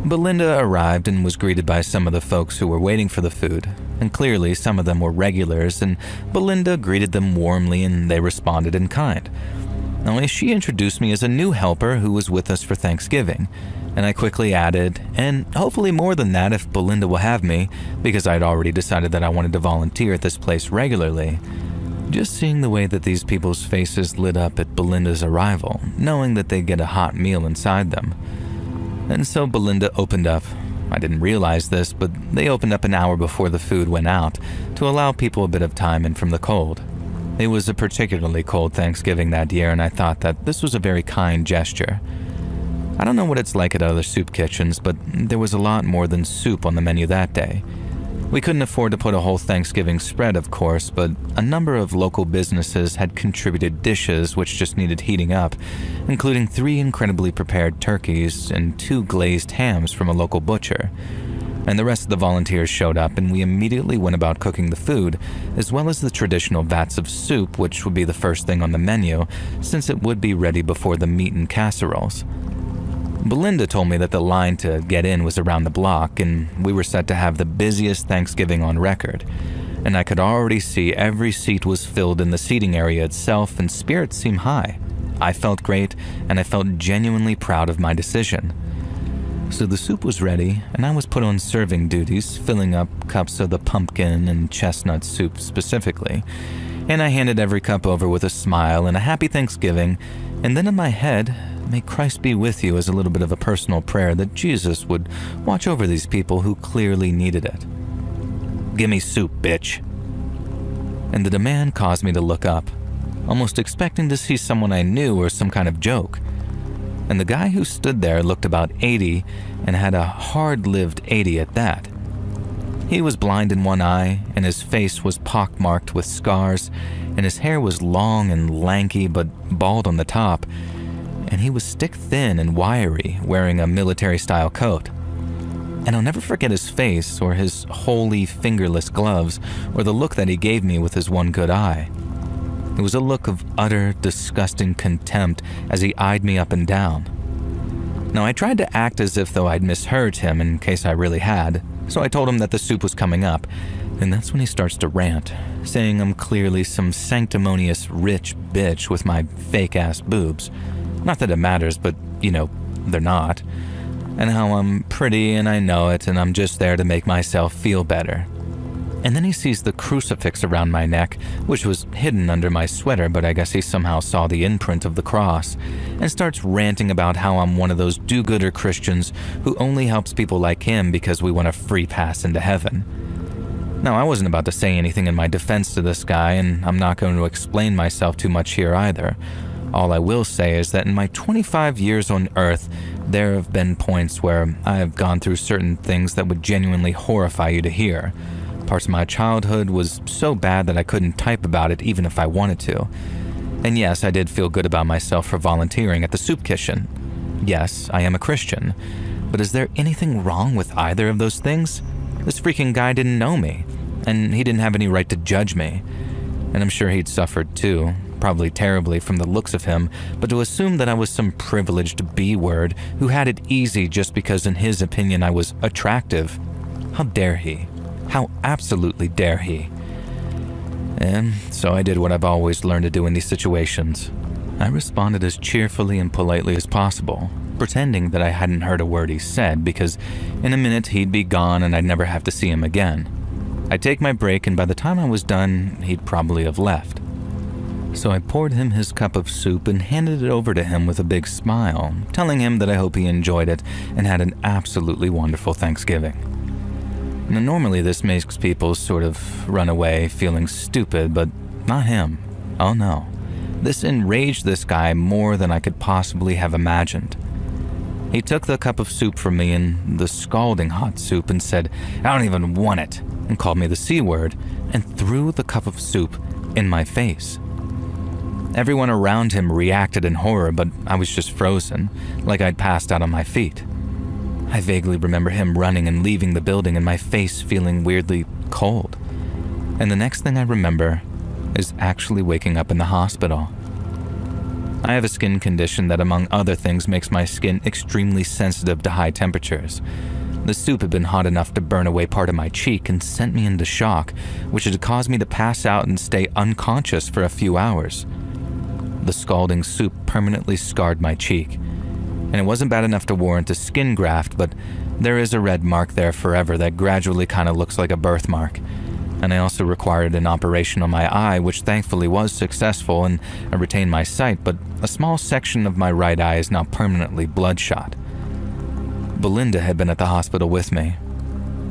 Speaker 1: Belinda arrived and was greeted by some of the folks who were waiting for the food, and clearly some of them were regulars, and Belinda greeted them warmly and they responded in kind. Only she introduced me as a new helper who was with us for Thanksgiving, and I quickly added, and hopefully more than that if Belinda will have me, because I'd already decided that I wanted to volunteer at this place regularly. Just seeing the way that these people's faces lit up at Belinda's arrival, knowing that they'd get a hot meal inside them. And so Belinda opened up. I didn't realize this, but they opened up an hour before the food went out to allow people a bit of time in from the cold. It was a particularly cold Thanksgiving that year, and I thought that this was a very kind gesture. I don't know what it's like at other soup kitchens, but there was a lot more than soup on the menu that day. We couldn't afford to put a whole Thanksgiving spread, of course, but a number of local businesses had contributed dishes which just needed heating up, including 3 incredibly prepared turkeys and 2 glazed hams from a local butcher. And the rest of the volunteers showed up, and we immediately went about cooking the food, as well as the traditional vats of soup, which would be the first thing on the menu, since it would be ready before the meat and casseroles. Belinda told me that the line to get in was around the block, and we were set to have the busiest Thanksgiving on record. And I could already see every seat was filled in the seating area itself, and spirits seemed high. I felt great, and I felt genuinely proud of my decision. So the soup was ready, and I was put on serving duties, filling up cups of the pumpkin and chestnut soup specifically. And I handed every cup over with a smile and a happy Thanksgiving, and then in my head, may Christ be with you as a little bit of a personal prayer that Jesus would watch over these people who clearly needed it. "Gimme soup, bitch." And the demand caused me to look up, almost expecting to see someone I knew or some kind of joke. And the guy who stood there looked about 80 and had a hard-lived 80 at that. He was blind in one eye, and his face was pockmarked with scars, and his hair was long and lanky but bald on the top, and he was stick-thin and wiry, wearing a military-style coat. And I'll never forget his face, or his wholly fingerless gloves, or the look that he gave me with his one good eye. It was a look of utter, disgusting contempt as he eyed me up and down. Now, I tried to act as if though I'd misheard him in case I really had, so I told him that the soup was coming up, and that's when he starts to rant, saying I'm clearly some sanctimonious rich bitch with my fake-ass boobs. Not that it matters, but, they're not. And how I'm pretty and I know it, and I'm just there to make myself feel better. And then he sees the crucifix around my neck, which was hidden under my sweater, but I guess he somehow saw the imprint of the cross, and starts ranting about how I'm one of those do-gooder Christians who only helps people like him because we want a free pass into heaven. Now, I wasn't about to say anything in my defense to this guy, and I'm not going to explain myself too much here either. All I will say is that in my 25 years on Earth, there have been points where I have gone through certain things that would genuinely horrify you to hear. Parts of my childhood was so bad that I couldn't type about it even if I wanted to. And yes, I did feel good about myself for volunteering at the soup kitchen. Yes, I am a Christian. But is there anything wrong with either of those things? This freaking guy didn't know me, and he didn't have any right to judge me. And I'm sure he'd suffered too, probably terribly from the looks of him, but to assume that I was some privileged B-word who had it easy just because in his opinion I was attractive, how dare he? How absolutely dare he? And so I did what I've always learned to do in these situations. I responded as cheerfully and politely as possible, pretending that I hadn't heard a word he said because in a minute he'd be gone and I'd never have to see him again. I'd take my break and by the time I was done, he'd probably have left. So I poured him his cup of soup and handed it over to him with a big smile, telling him that I hope he enjoyed it and had an absolutely wonderful Thanksgiving. Now, normally this makes people sort of run away feeling stupid, but not him. Oh no. This enraged this guy more than I could possibly have imagined. He took the cup of soup from me and the scalding hot soup and said, "I don't even want it," and called me the C word and threw the cup of soup in my face. Everyone around him reacted in horror, but I was just frozen, like I'd passed out on my feet. I vaguely remember him running and leaving the building and my face feeling weirdly cold. And the next thing I remember is actually waking up in the hospital. I have a skin condition that, among other things, makes my skin extremely sensitive to high temperatures. The soup had been hot enough to burn away part of my cheek and sent me into shock, which had caused me to pass out and stay unconscious for a few hours. The scalding soup permanently scarred my cheek. And it wasn't bad enough to warrant a skin graft, but there is a red mark there forever that gradually kind of looks like a birthmark. And I also required an operation on my eye, which thankfully was successful, and I retained my sight, but a small section of my right eye is now permanently bloodshot. Belinda had been at the hospital with me.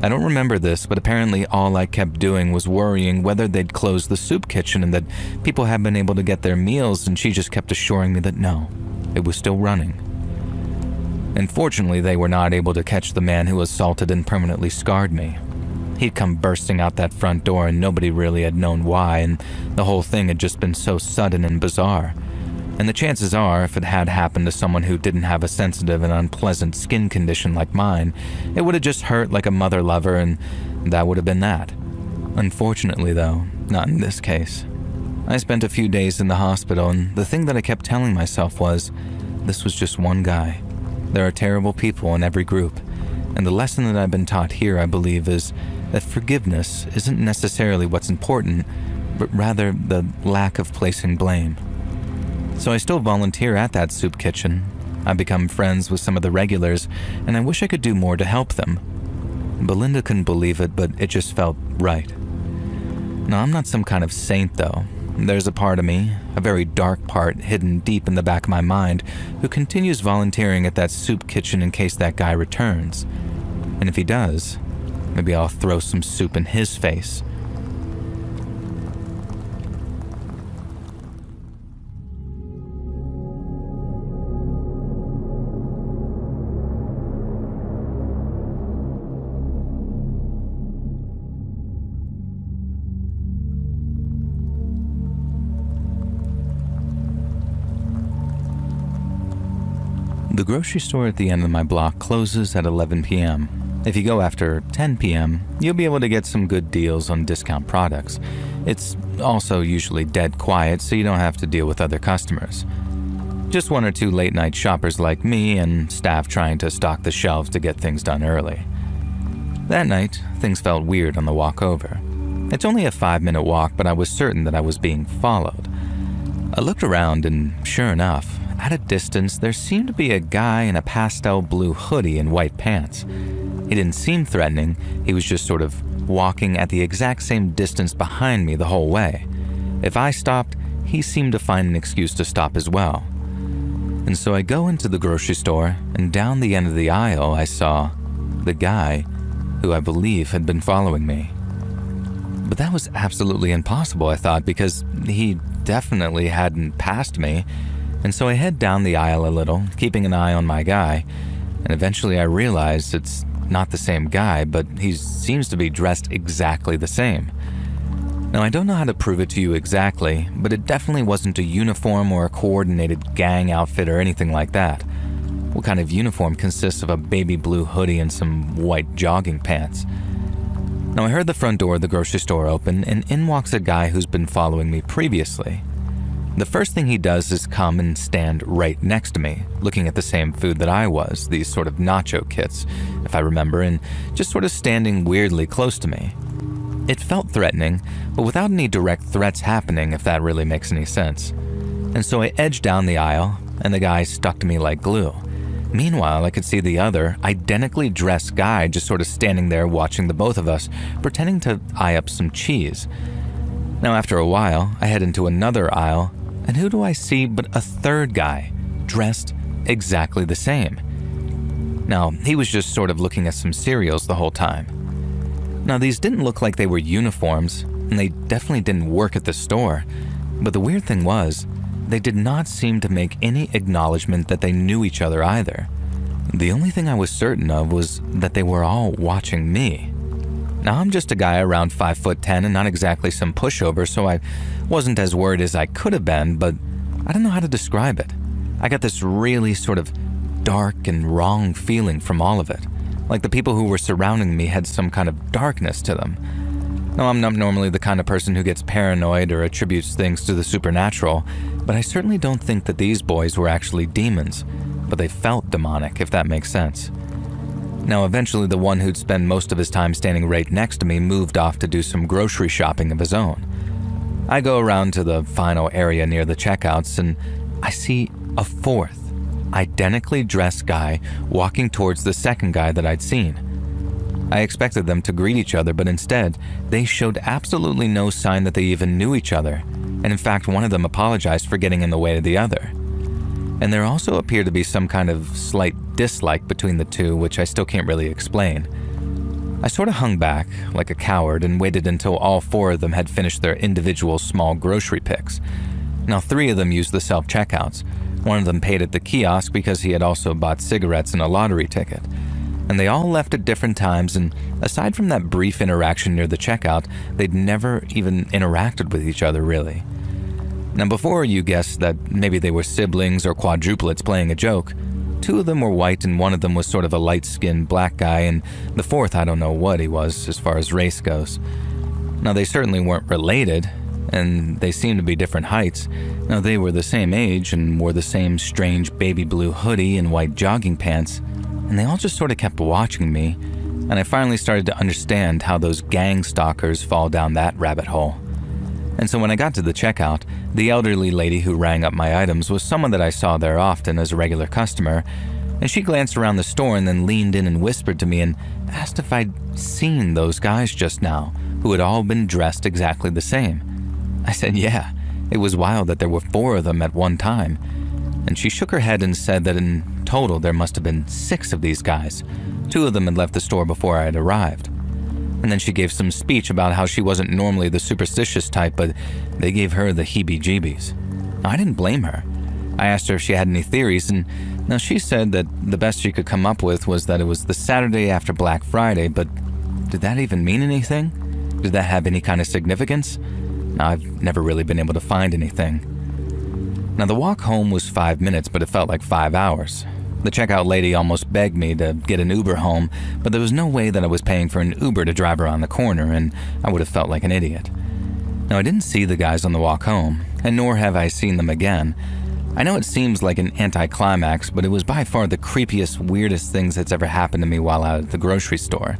Speaker 1: I don't remember this, but apparently all I kept doing was worrying whether they'd closed the soup kitchen and that people had been able to get their meals, and she just kept assuring me that no, it was still running. Unfortunately, they were not able to catch the man who assaulted and permanently scarred me. He'd come bursting out that front door and nobody really had known why, and the whole thing had just been so sudden and bizarre. And the chances are, if it had happened to someone who didn't have a sensitive and unpleasant skin condition like mine, it would have just hurt like a mother lover, and that would have been that. Unfortunately, though, not in this case. I spent a few days in the hospital, and the thing that I kept telling myself was, this was just one guy. There are terrible people in every group, and the lesson that I've been taught here, I believe, is that forgiveness isn't necessarily what's important, but rather the lack of placing blame. So I still volunteer at that soup kitchen. I've become friends with some of the regulars, and I wish I could do more to help them. Belinda couldn't believe it, but it just felt right. Now, I'm not some kind of saint, though. There's a part of me, a very dark part hidden deep in the back of my mind, who continues volunteering at that soup kitchen in case that guy returns. And if he does, maybe I'll throw some soup in his face. The grocery store at the end of my block closes at 11 p.m. If you go after 10 p.m., you'll be able to get some good deals on discount products. It's also usually dead quiet, so you don't have to deal with other customers. Just one or two late-night shoppers like me and staff trying to stock the shelves to get things done early. That night, things felt weird on the walk over. It's only a 5-minute walk, but I was certain that I was being followed. I looked around and, sure enough, at a distance there seemed to be a guy in a pastel blue hoodie and white pants. He didn't seem threatening, he was just sort of walking at the exact same distance behind me the whole way. If I stopped, he seemed to find an excuse to stop as well. And so I go into the grocery store, and down the end of the aisle I saw the guy who I believe had been following me. But that was absolutely impossible, I thought, because he definitely hadn't passed me. And so I head down the aisle a little, keeping an eye on my guy, and eventually I realize it's not the same guy, but he seems to be dressed exactly the same. Now, I don't know how to prove it to you exactly, but it definitely wasn't a uniform or a coordinated gang outfit or anything like that. What kind of uniform consists of a baby blue hoodie and some white jogging pants? Now, I heard the front door of the grocery store open, and in walks a guy who's been following me previously. The first thing he does is come and stand right next to me, looking at the same food that I was, these sort of nacho kits, if I remember, and just sort of standing weirdly close to me. It felt threatening, but without any direct threats happening, if that really makes any sense. And so I edged down the aisle, and the guy stuck to me like glue. Meanwhile, I could see the other, identically dressed guy just sort of standing there watching the both of us, pretending to eye up some cheese. Now, after a while, I head into another aisle, and who do I see but a third guy, dressed exactly the same. Now, he was just sort of looking at some cereals the whole time. Now, these didn't look like they were uniforms, and they definitely didn't work at the store, but the weird thing was, they did not seem to make any acknowledgement that they knew each other either. The only thing I was certain of was that they were all watching me. Now, I'm just a guy around 5'10" and not exactly some pushover, so I wasn't as worried as I could have been, but I don't know how to describe it. I got this really sort of dark and wrong feeling from all of it, like the people who were surrounding me had some kind of darkness to them. Now, I'm not normally the kind of person who gets paranoid or attributes things to the supernatural, but I certainly don't think that these boys were actually demons, but they felt demonic, if that makes sense. Now, eventually the one who'd spend most of his time standing right next to me moved off to do some grocery shopping of his own. I go around to the final area near the checkouts, and I see a fourth, identically dressed guy walking towards the second guy that I'd seen. I expected them to greet each other, but instead, they showed absolutely no sign that they even knew each other, and in fact, one of them apologized for getting in the way of the other. And there also appeared to be some kind of slight dislike between the two, which I still can't really explain. I sort of hung back, like a coward, and waited until all four of them had finished their individual small grocery picks. Now, 3 of them used the self-checkouts. One of them paid at the kiosk because he had also bought cigarettes and a lottery ticket. And they all left at different times, and aside from that brief interaction near the checkout, they'd never even interacted with each other, really. Now, before you guessed that maybe they were siblings or quadruplets playing a joke, 2 of them were white and one of them was sort of a light-skinned black guy, and the fourth, I don't know what he was as far as race goes. Now, they certainly weren't related, and they seemed to be different heights. Now, they were the same age and wore the same strange baby blue hoodie and white jogging pants, and they all just sort of kept watching me, and I finally started to understand how those gang stalkers fall down that rabbit hole. And so when I got to the checkout, the elderly lady who rang up my items was someone that I saw there often as a regular customer, and she glanced around the store and then leaned in and whispered to me and asked if I'd seen those guys just now, who had all been dressed exactly the same. I said yeah, it was wild that there were 4 of them at one time, and she shook her head and said that in total there must have been 6 of these guys. 2 of them had left the store before I had arrived. And then she gave some speech about how she wasn't normally the superstitious type, but they gave her the heebie-jeebies. Now, I didn't blame her. I asked her if she had any theories, and now she said that the best she could come up with was that it was the Saturday after Black Friday, but did that even mean anything? Did that have any kind of significance? Now, I've never really been able to find anything. Now, the walk home was 5 minutes, but it felt like 5 hours. The checkout lady almost begged me to get an Uber home, but there was no way that I was paying for an Uber to drive around the corner, and I would have felt like an idiot. Now, I didn't see the guys on the walk home, and nor have I seen them again. I know it seems like an anticlimax, but it was by far the creepiest, weirdest things that's ever happened to me while out at the grocery store.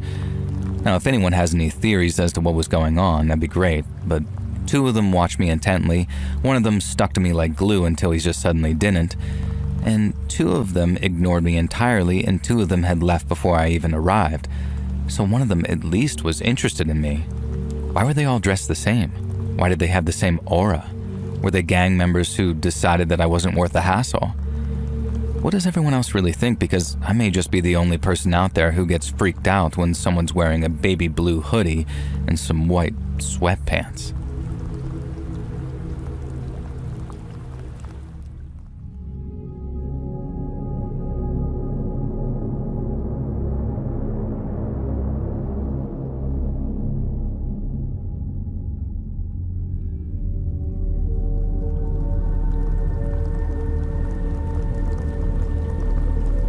Speaker 1: Now, if anyone has any theories as to what was going on, that'd be great, but 2 of them watched me intently, 1 of them stuck to me like glue until he just suddenly didn't, and 2 of them ignored me entirely, and 2 of them had left before I even arrived. So 1 of them at least was interested in me. Why were they all dressed the same? Why did they have the same aura? Were they gang members who decided that I wasn't worth the hassle? What does everyone else really think? Because I may just be the only person out there who gets freaked out when someone's wearing a baby blue hoodie and some white sweatpants.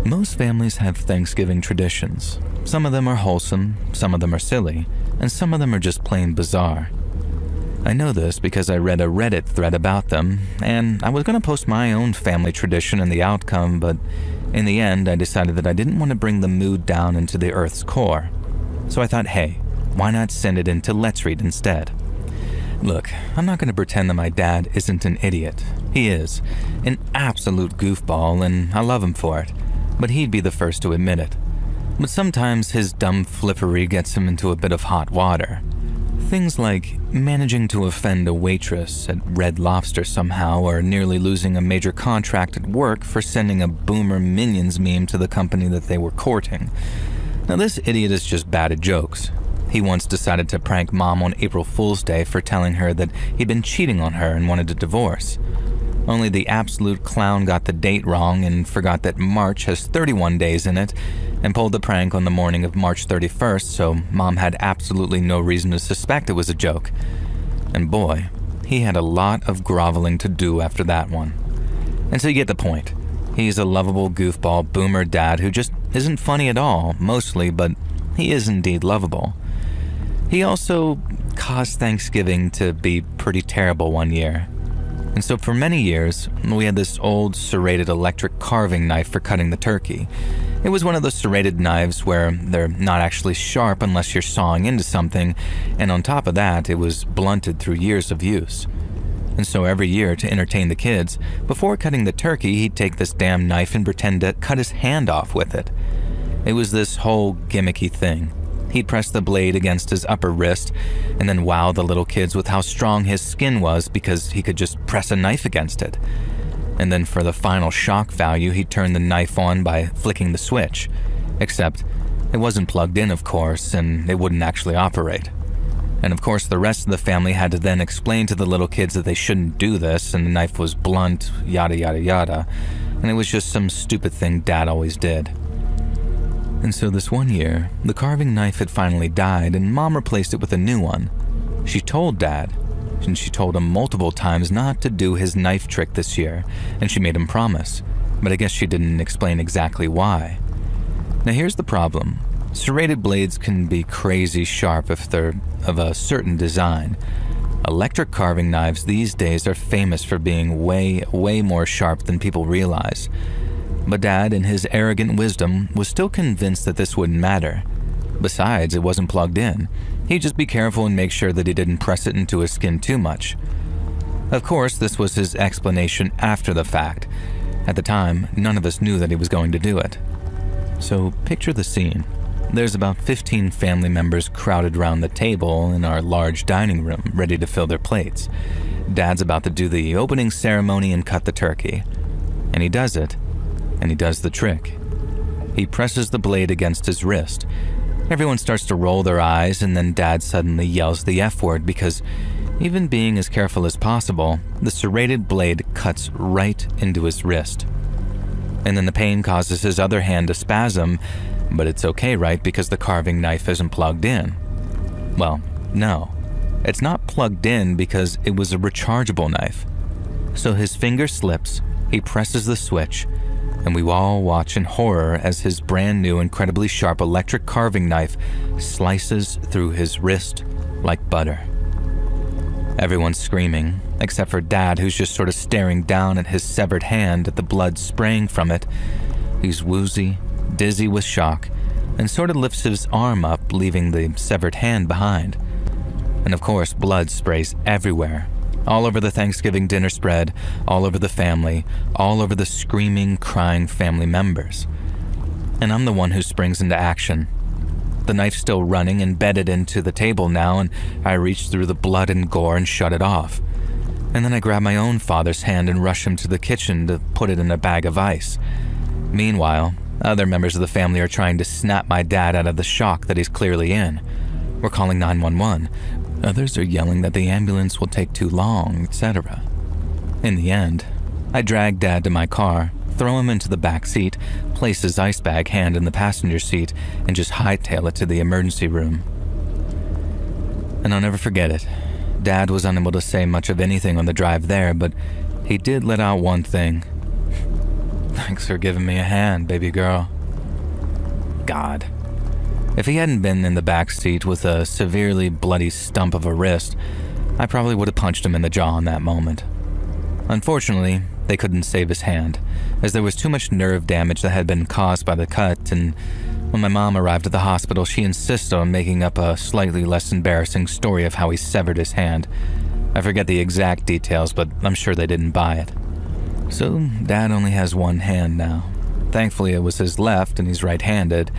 Speaker 1: Most families have Thanksgiving traditions. Some of them are wholesome, some of them are silly, and some of them are just plain bizarre. I know this because I read a Reddit thread about them, and I was going to post my own family tradition and the outcome, but in the end I decided that I didn't want to bring the mood down into the Earth's core. So I thought, hey, why not send it into Let's Read instead? Look, I'm not going to pretend that my dad isn't an idiot. He is. An absolute goofball, and I love him for it. But he'd be the first to admit it. But sometimes his dumb flippery gets him into a bit of hot water. Things like managing to offend a waitress at Red Lobster somehow, or nearly losing a major contract at work for sending a boomer Minions meme to the company that they were courting. Now, this idiot is just bad at jokes. He once decided to prank Mom on April Fool's Day for telling her that he'd been cheating on her and wanted a divorce. Only the absolute clown got the date wrong and forgot that March has 31 days in it, and pulled the prank on the morning of March 31st, so Mom had absolutely no reason to suspect it was a joke. And boy, he had a lot of groveling to do after that one. And so you get the point. He's a lovable goofball boomer dad who just isn't funny at all, mostly, but he is indeed lovable. He also caused Thanksgiving to be pretty terrible one year. And so for many years, we had this old serrated electric carving knife for cutting the turkey. It was one of those serrated knives where they're not actually sharp unless you're sawing into something, and on top of that, it was blunted through years of use. And so every year, to entertain the kids, before cutting the turkey, he'd take this damn knife and pretend to cut his hand off with it. It was this whole gimmicky thing. He'd press the blade against his upper wrist and then wow the little kids with how strong his skin was because he could just press a knife against it. And then for the final shock value, he'd turn the knife on by flicking the switch. Except it wasn't plugged in, of course, and it wouldn't actually operate. And of course, the rest of the family had to then explain to the little kids that they shouldn't do this and the knife was blunt, yada yada yada. And it was just some stupid thing Dad always did. And so this one year, the carving knife had finally died and Mom replaced it with a new one. She told Dad, and she told him multiple times not to do his knife trick this year, and she made him promise, but I guess she didn't explain exactly why. Now here's the problem. Serrated blades can be crazy sharp if they're of a certain design. Electric carving knives these days are famous for being way, way more sharp than people realize. But Dad, in his arrogant wisdom, was still convinced that this wouldn't matter. Besides, it wasn't plugged in. He'd just be careful and make sure that he didn't press it into his skin too much. Of course, this was his explanation after the fact. At the time, none of us knew that he was going to do it. So picture the scene. There's about 15 family members crowded around the table in our large dining room, ready to fill their plates. Dad's about to do the opening ceremony and cut the turkey. And he does it. And he does the trick. He presses the blade against his wrist. Everyone starts to roll their eyes, and then Dad suddenly yells the F word because, even being as careful as possible, the serrated blade cuts right into his wrist. And then the pain causes his other hand to spasm, but it's okay, right, because the carving knife isn't plugged in. Well, no. It's not plugged in because it was a rechargeable knife. So his finger slips, he presses the switch, and we all watch in horror as his brand new, incredibly sharp electric carving knife slices through his wrist like butter. Everyone's screaming, except for Dad, who's just sort of staring down at his severed hand at the blood spraying from it. He's woozy, dizzy with shock, and sort of lifts his arm up, leaving the severed hand behind. And of course, blood sprays everywhere. All over the Thanksgiving dinner spread, all over the family, all over the screaming, crying family members. And I'm the one who springs into action. The knife's still running, embedded into the table now, and I reach through the blood and gore and shut it off. And then I grab my own father's hand and rush him to the kitchen to put it in a bag of ice. Meanwhile, other members of the family are trying to snap my dad out of the shock that he's clearly in. We're calling 911. Others are yelling that the ambulance will take too long, etc. In the end, I drag Dad to my car, throw him into the back seat, place his ice bag hand in the passenger seat, and just hightail it to the emergency room. And I'll never forget it. Dad was unable to say much of anything on the drive there, but he did let out one thing. "Thanks for giving me a hand, baby girl." God. If he hadn't been in the back seat with a severely bloody stump of a wrist, I probably would have punched him in the jaw in that moment. Unfortunately, they couldn't save his hand, as there was too much nerve damage that had been caused by the cut, and when my mom arrived at the hospital, she insisted on making up a slightly less embarrassing story of how he severed his hand. I forget the exact details, but I'm sure they didn't buy it. So, Dad only has one hand now. Thankfully, it was his left, and he's right-handed,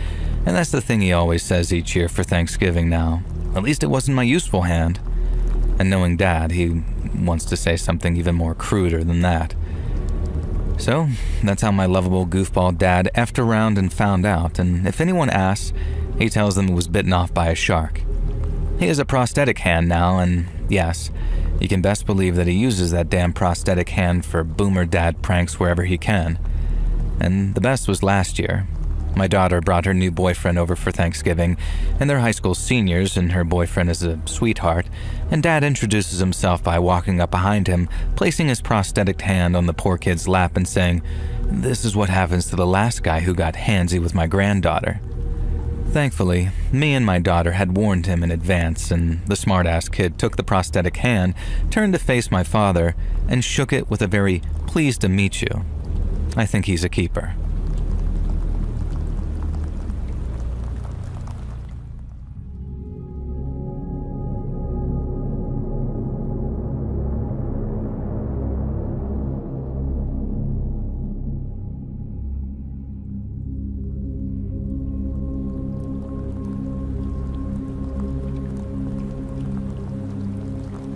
Speaker 1: and that's the thing he always says each year for Thanksgiving now. At least it wasn't my useful hand. And knowing Dad, he wants to say something even more cruder than that. So, that's how my lovable goofball dad effed around and found out, and if anyone asks, he tells them it was bitten off by a shark. He has a prosthetic hand now, and yes, you can best believe that he uses that damn prosthetic hand for boomer dad pranks wherever he can. And the best was last year. My daughter brought her new boyfriend over for Thanksgiving, and they're high school seniors, and her boyfriend is a sweetheart, and Dad introduces himself by walking up behind him, placing his prosthetic hand on the poor kid's lap and saying, "This is what happens to the last guy who got handsy with my granddaughter." Thankfully, me and my daughter had warned him in advance, and the smart-ass kid took the prosthetic hand, turned to face my father, and shook it with a very "pleased to meet you." I think he's a keeper.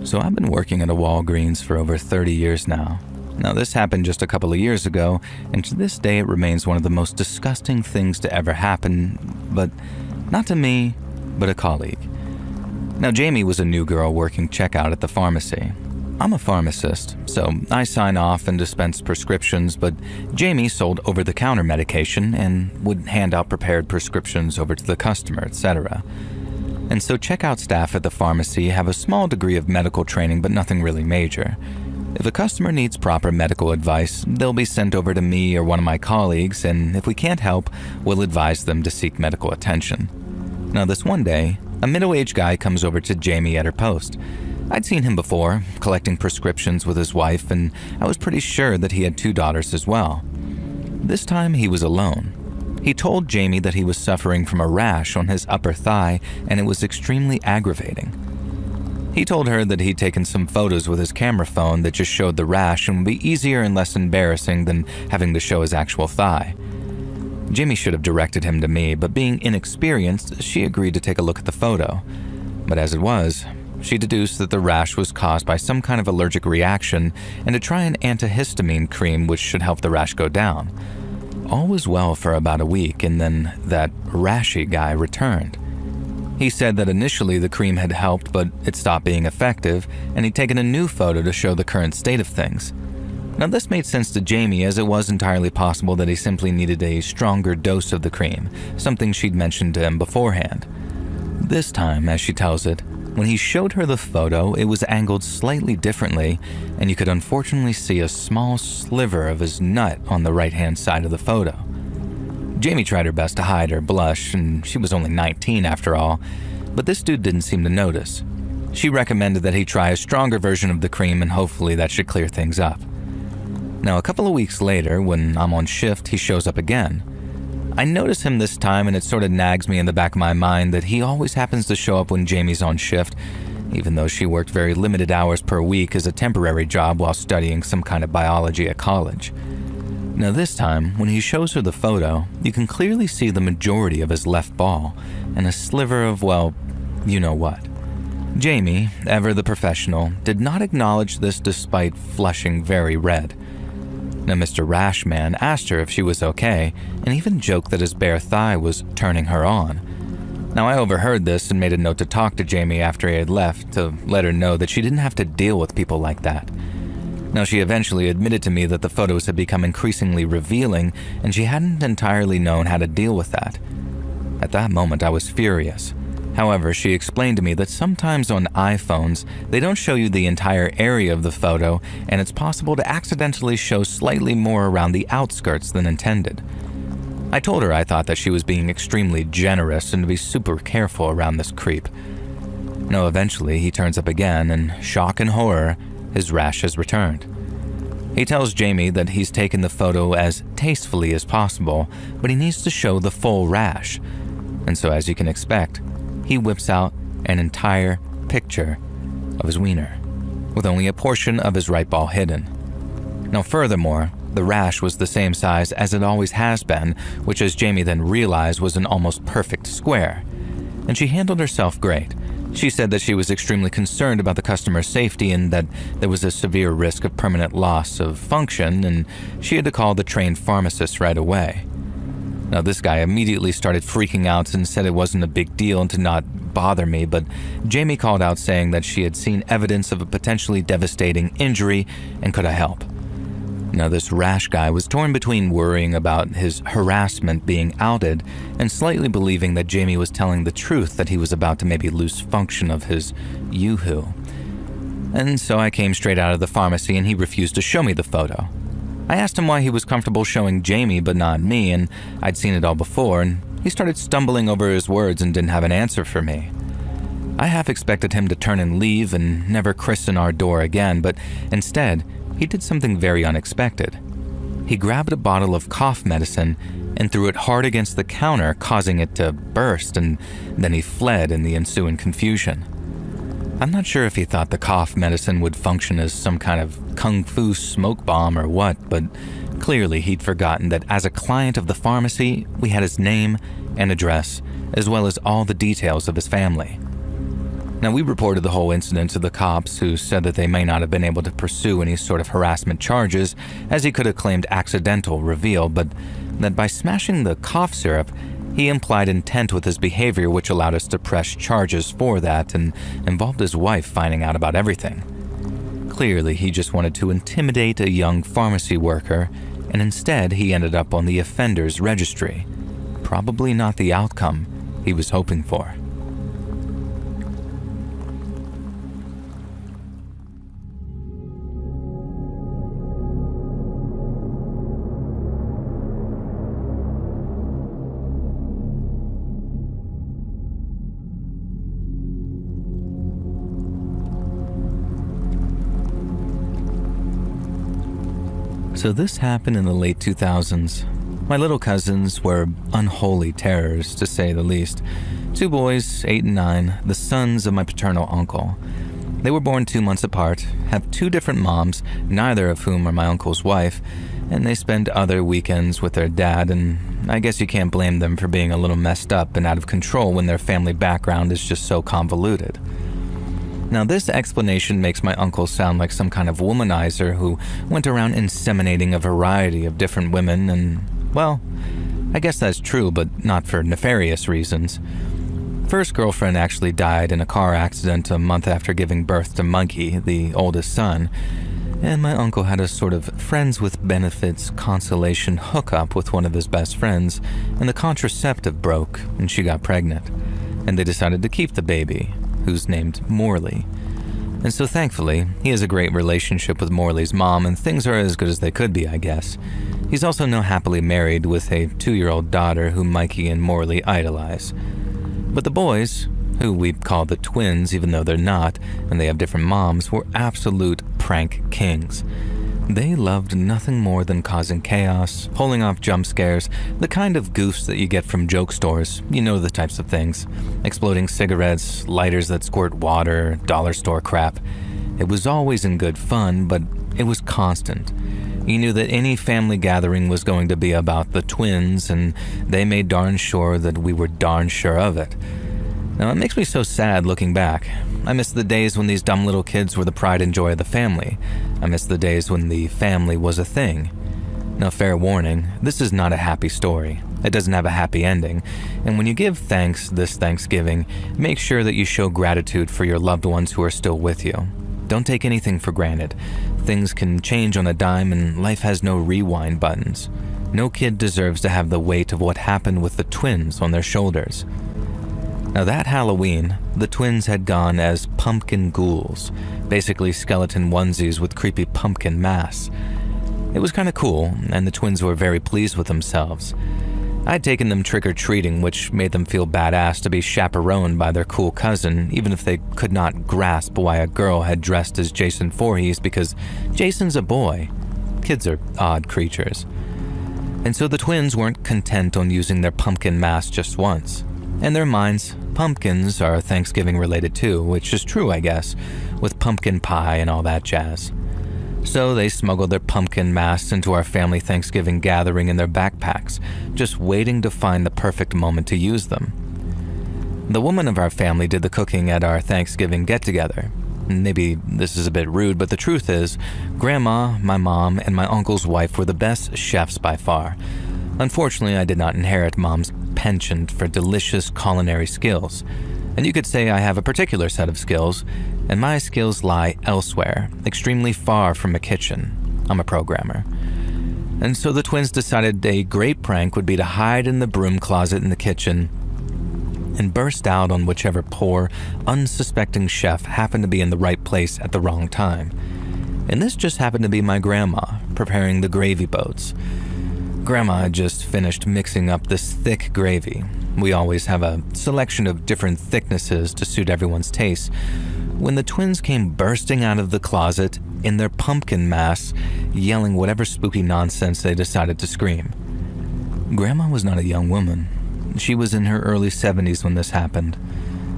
Speaker 1: So I've been working at a Walgreens for over 30 years now. Now this happened just a couple of years ago, and to this day it remains one of the most disgusting things to ever happen, but not to me, but a colleague. Now Jamie was a new girl working checkout at the pharmacy. I'm a pharmacist, so I sign off and dispense prescriptions, but Jamie sold over-the-counter medication and would hand out prepared prescriptions over to the customer, etc. And so checkout staff at the pharmacy have a small degree of medical training, but nothing really major. If a customer needs proper medical advice, they'll be sent over to me or one of my colleagues, and if we can't help, we'll advise them to seek medical attention. Now this one day, a middle-aged guy comes over to Jamie at her post. I'd seen him before, collecting prescriptions with his wife, and I was pretty sure that he had 2 daughters as well. This time he was alone. He told Jamie that he was suffering from a rash on his upper thigh, and it was extremely aggravating. He told her that he'd taken some photos with his camera phone that just showed the rash and would be easier and less embarrassing than having to show his actual thigh. Jamie should have directed him to me, but being inexperienced, she agreed to take a look at the photo. But as it was, she deduced that the rash was caused by some kind of allergic reaction and to try an antihistamine cream which should help the rash go down. All was well for about a week, and then that rashy guy returned. He said that initially the cream had helped, but it stopped being effective, and he'd taken a new photo to show the current state of things. Now this made sense to Jamie, as it was entirely possible that he simply needed a stronger dose of the cream, something she'd mentioned to him beforehand. This time, as she tells it, When he showed her the photo, it was angled slightly differently, and you could unfortunately see a small sliver of his nut on the right-hand side of the photo. Jamie tried her best to hide her blush, and she was only 19 after all, but this dude didn't seem to notice. She recommended that he try a stronger version of the cream, and hopefully that should clear things up. Now, a couple of weeks later, when I'm on shift, he shows up again. I notice him this time, and it sort of nags me in the back of my mind that he always happens to show up when Jamie's on shift, even though she worked very limited hours per week as a temporary job while studying some kind of biology at college. Now this time, when he shows her the photo, you can clearly see the majority of his left ball, and a sliver of, well, you know what. Jamie, ever the professional, did not acknowledge this despite flushing very red. Now, Mr. Rashman asked her if she was okay, and even joked that his bare thigh was turning her on. Now, I overheard this and made a note to talk to Jamie after he had left to let her know that she didn't have to deal with people like that. Now, she eventually admitted to me that the photos had become increasingly revealing, and she hadn't entirely known how to deal with that. At that moment, I was furious. However, she explained to me that sometimes on iPhones, they don't show you the entire area of the photo, and it's possible to accidentally show slightly more around the outskirts than intended. I told her I thought that she was being extremely generous and to be super careful around this creep. No, eventually he turns up again, and shock and horror, his rash has returned. He tells Jamie that he's taken the photo as tastefully as possible, but he needs to show the full rash. And so, as you can expect, he whips out an entire picture of his wiener, with only a portion of his right ball hidden. Now, furthermore, the rash was the same size as it always has been, which, as Jamie then realized, was an almost perfect square. And she handled herself great. She said that she was extremely concerned about the customer's safety and that there was a severe risk of permanent loss of function, and she had to call the trained pharmacist right away. Now, this guy immediately started freaking out and said it wasn't a big deal and to not bother me, but Jamie called out saying that she had seen evidence of a potentially devastating injury and could I help. Now, this rash guy was torn between worrying about his harassment being outed and slightly believing that Jamie was telling the truth that he was about to maybe lose function of his yoo-hoo. And so I came straight out of the pharmacy and he refused to show me the photo. I asked him why he was comfortable showing Jamie but not me, and I'd seen it all before, and he started stumbling over his words and didn't have an answer for me. I half expected him to turn and leave and never christen our door again, but instead, he did something very unexpected. He grabbed a bottle of cough medicine and threw it hard against the counter, causing it to burst, and then he fled in the ensuing confusion. I'm not sure if he thought the cough medicine would function as some kind of kung fu smoke bomb or what, but clearly he'd forgotten that as a client of the pharmacy, we had his name and address, as well as all the details of his family. Now, we reported the whole incident to the cops, who said that they may not have been able to pursue any sort of harassment charges, as he could have claimed accidental reveal, but that by smashing the cough syrup, he implied intent with his behavior, which allowed us to press charges for that and involved his wife finding out about everything. Clearly, he just wanted to intimidate a young pharmacy worker, and instead he ended up on the offenders registry. Probably not the outcome he was hoping for. So this happened in the late 2000s. My little cousins were unholy terrors, to say the least. 2 boys, 8 and 9, the sons of my paternal uncle. They were born 2 months apart, have 2 different moms, neither of whom are my uncle's wife, and they spend other weekends with their dad, and I guess you can't blame them for being a little messed up and out of control when their family background is just so convoluted. Now, this explanation makes my uncle sound like some kind of womanizer who went around inseminating a variety of different women, and, well, I guess that's true, but not for nefarious reasons. First girlfriend actually died in a car accident a month after giving birth to Monkey, the oldest son, and my uncle had a sort of friends with benefits consolation hookup with one of his best friends, and the contraceptive broke and she got pregnant, and they decided to keep the baby. who's named Morley. And so thankfully, he has a great relationship with Morley's mom, and things are as good as they could be, I guess. He's also now happily married with a 2-year-old daughter who Mikey and Morley idolize. But the boys, who we call the twins even though they're not, and they have different moms, were absolute prank kings. They loved nothing more than causing chaos, pulling off jump scares, the kind of goofs that you get from joke stores, you know the types of things. Exploding cigarettes, lighters that squirt water, dollar store crap. It was always in good fun, but it was constant. You knew that any family gathering was going to be about the twins, and they made darn sure that we were darn sure of it. Now, it makes me so sad looking back. I miss the days when these dumb little kids were the pride and joy of the family. I miss the days when the family was a thing. Now, fair warning, this is not a happy story. It doesn't have a happy ending. And when you give thanks this Thanksgiving, make sure that you show gratitude for your loved ones who are still with you. Don't take anything for granted. Things can change on a dime, and life has no rewind buttons. No kid deserves to have the weight of what happened with the twins on their shoulders. Now, that Halloween, the twins had gone as pumpkin ghouls, basically skeleton onesies with creepy pumpkin masks. It was kind of cool, and the twins were very pleased with themselves. I'd taken them trick-or-treating, which made them feel badass to be chaperoned by their cool cousin, even if they could not grasp why a girl had dressed as Jason Voorhees, because Jason's a boy. Kids are odd creatures. And so the twins weren't content on using their pumpkin masks just once. In their minds, pumpkins are Thanksgiving related too, which is true, I guess, with pumpkin pie and all that jazz. So they smuggled their pumpkin masks into our family Thanksgiving gathering in their backpacks, just waiting to find the perfect moment to use them. The woman of our family did the cooking at our Thanksgiving get-together. Maybe this is a bit rude, but the truth is, Grandma, my mom, and my uncle's wife were the best chefs by far. Unfortunately, I did not inherit Mom's penchant for delicious culinary skills. And you could say I have a particular set of skills, and my skills lie elsewhere, extremely far from a kitchen. I'm a programmer. And so the twins decided a great prank would be to hide in the broom closet in the kitchen and burst out on whichever poor, unsuspecting chef happened to be in the right place at the wrong time. And this just happened to be my grandma, preparing the gravy boats. Grandma had just finished mixing up this thick gravy. We always have a selection of different thicknesses to suit everyone's taste. When the twins came bursting out of the closet in their pumpkin masks, yelling whatever spooky nonsense they decided to scream. Grandma was not a young woman. She was in her early 70s when this happened.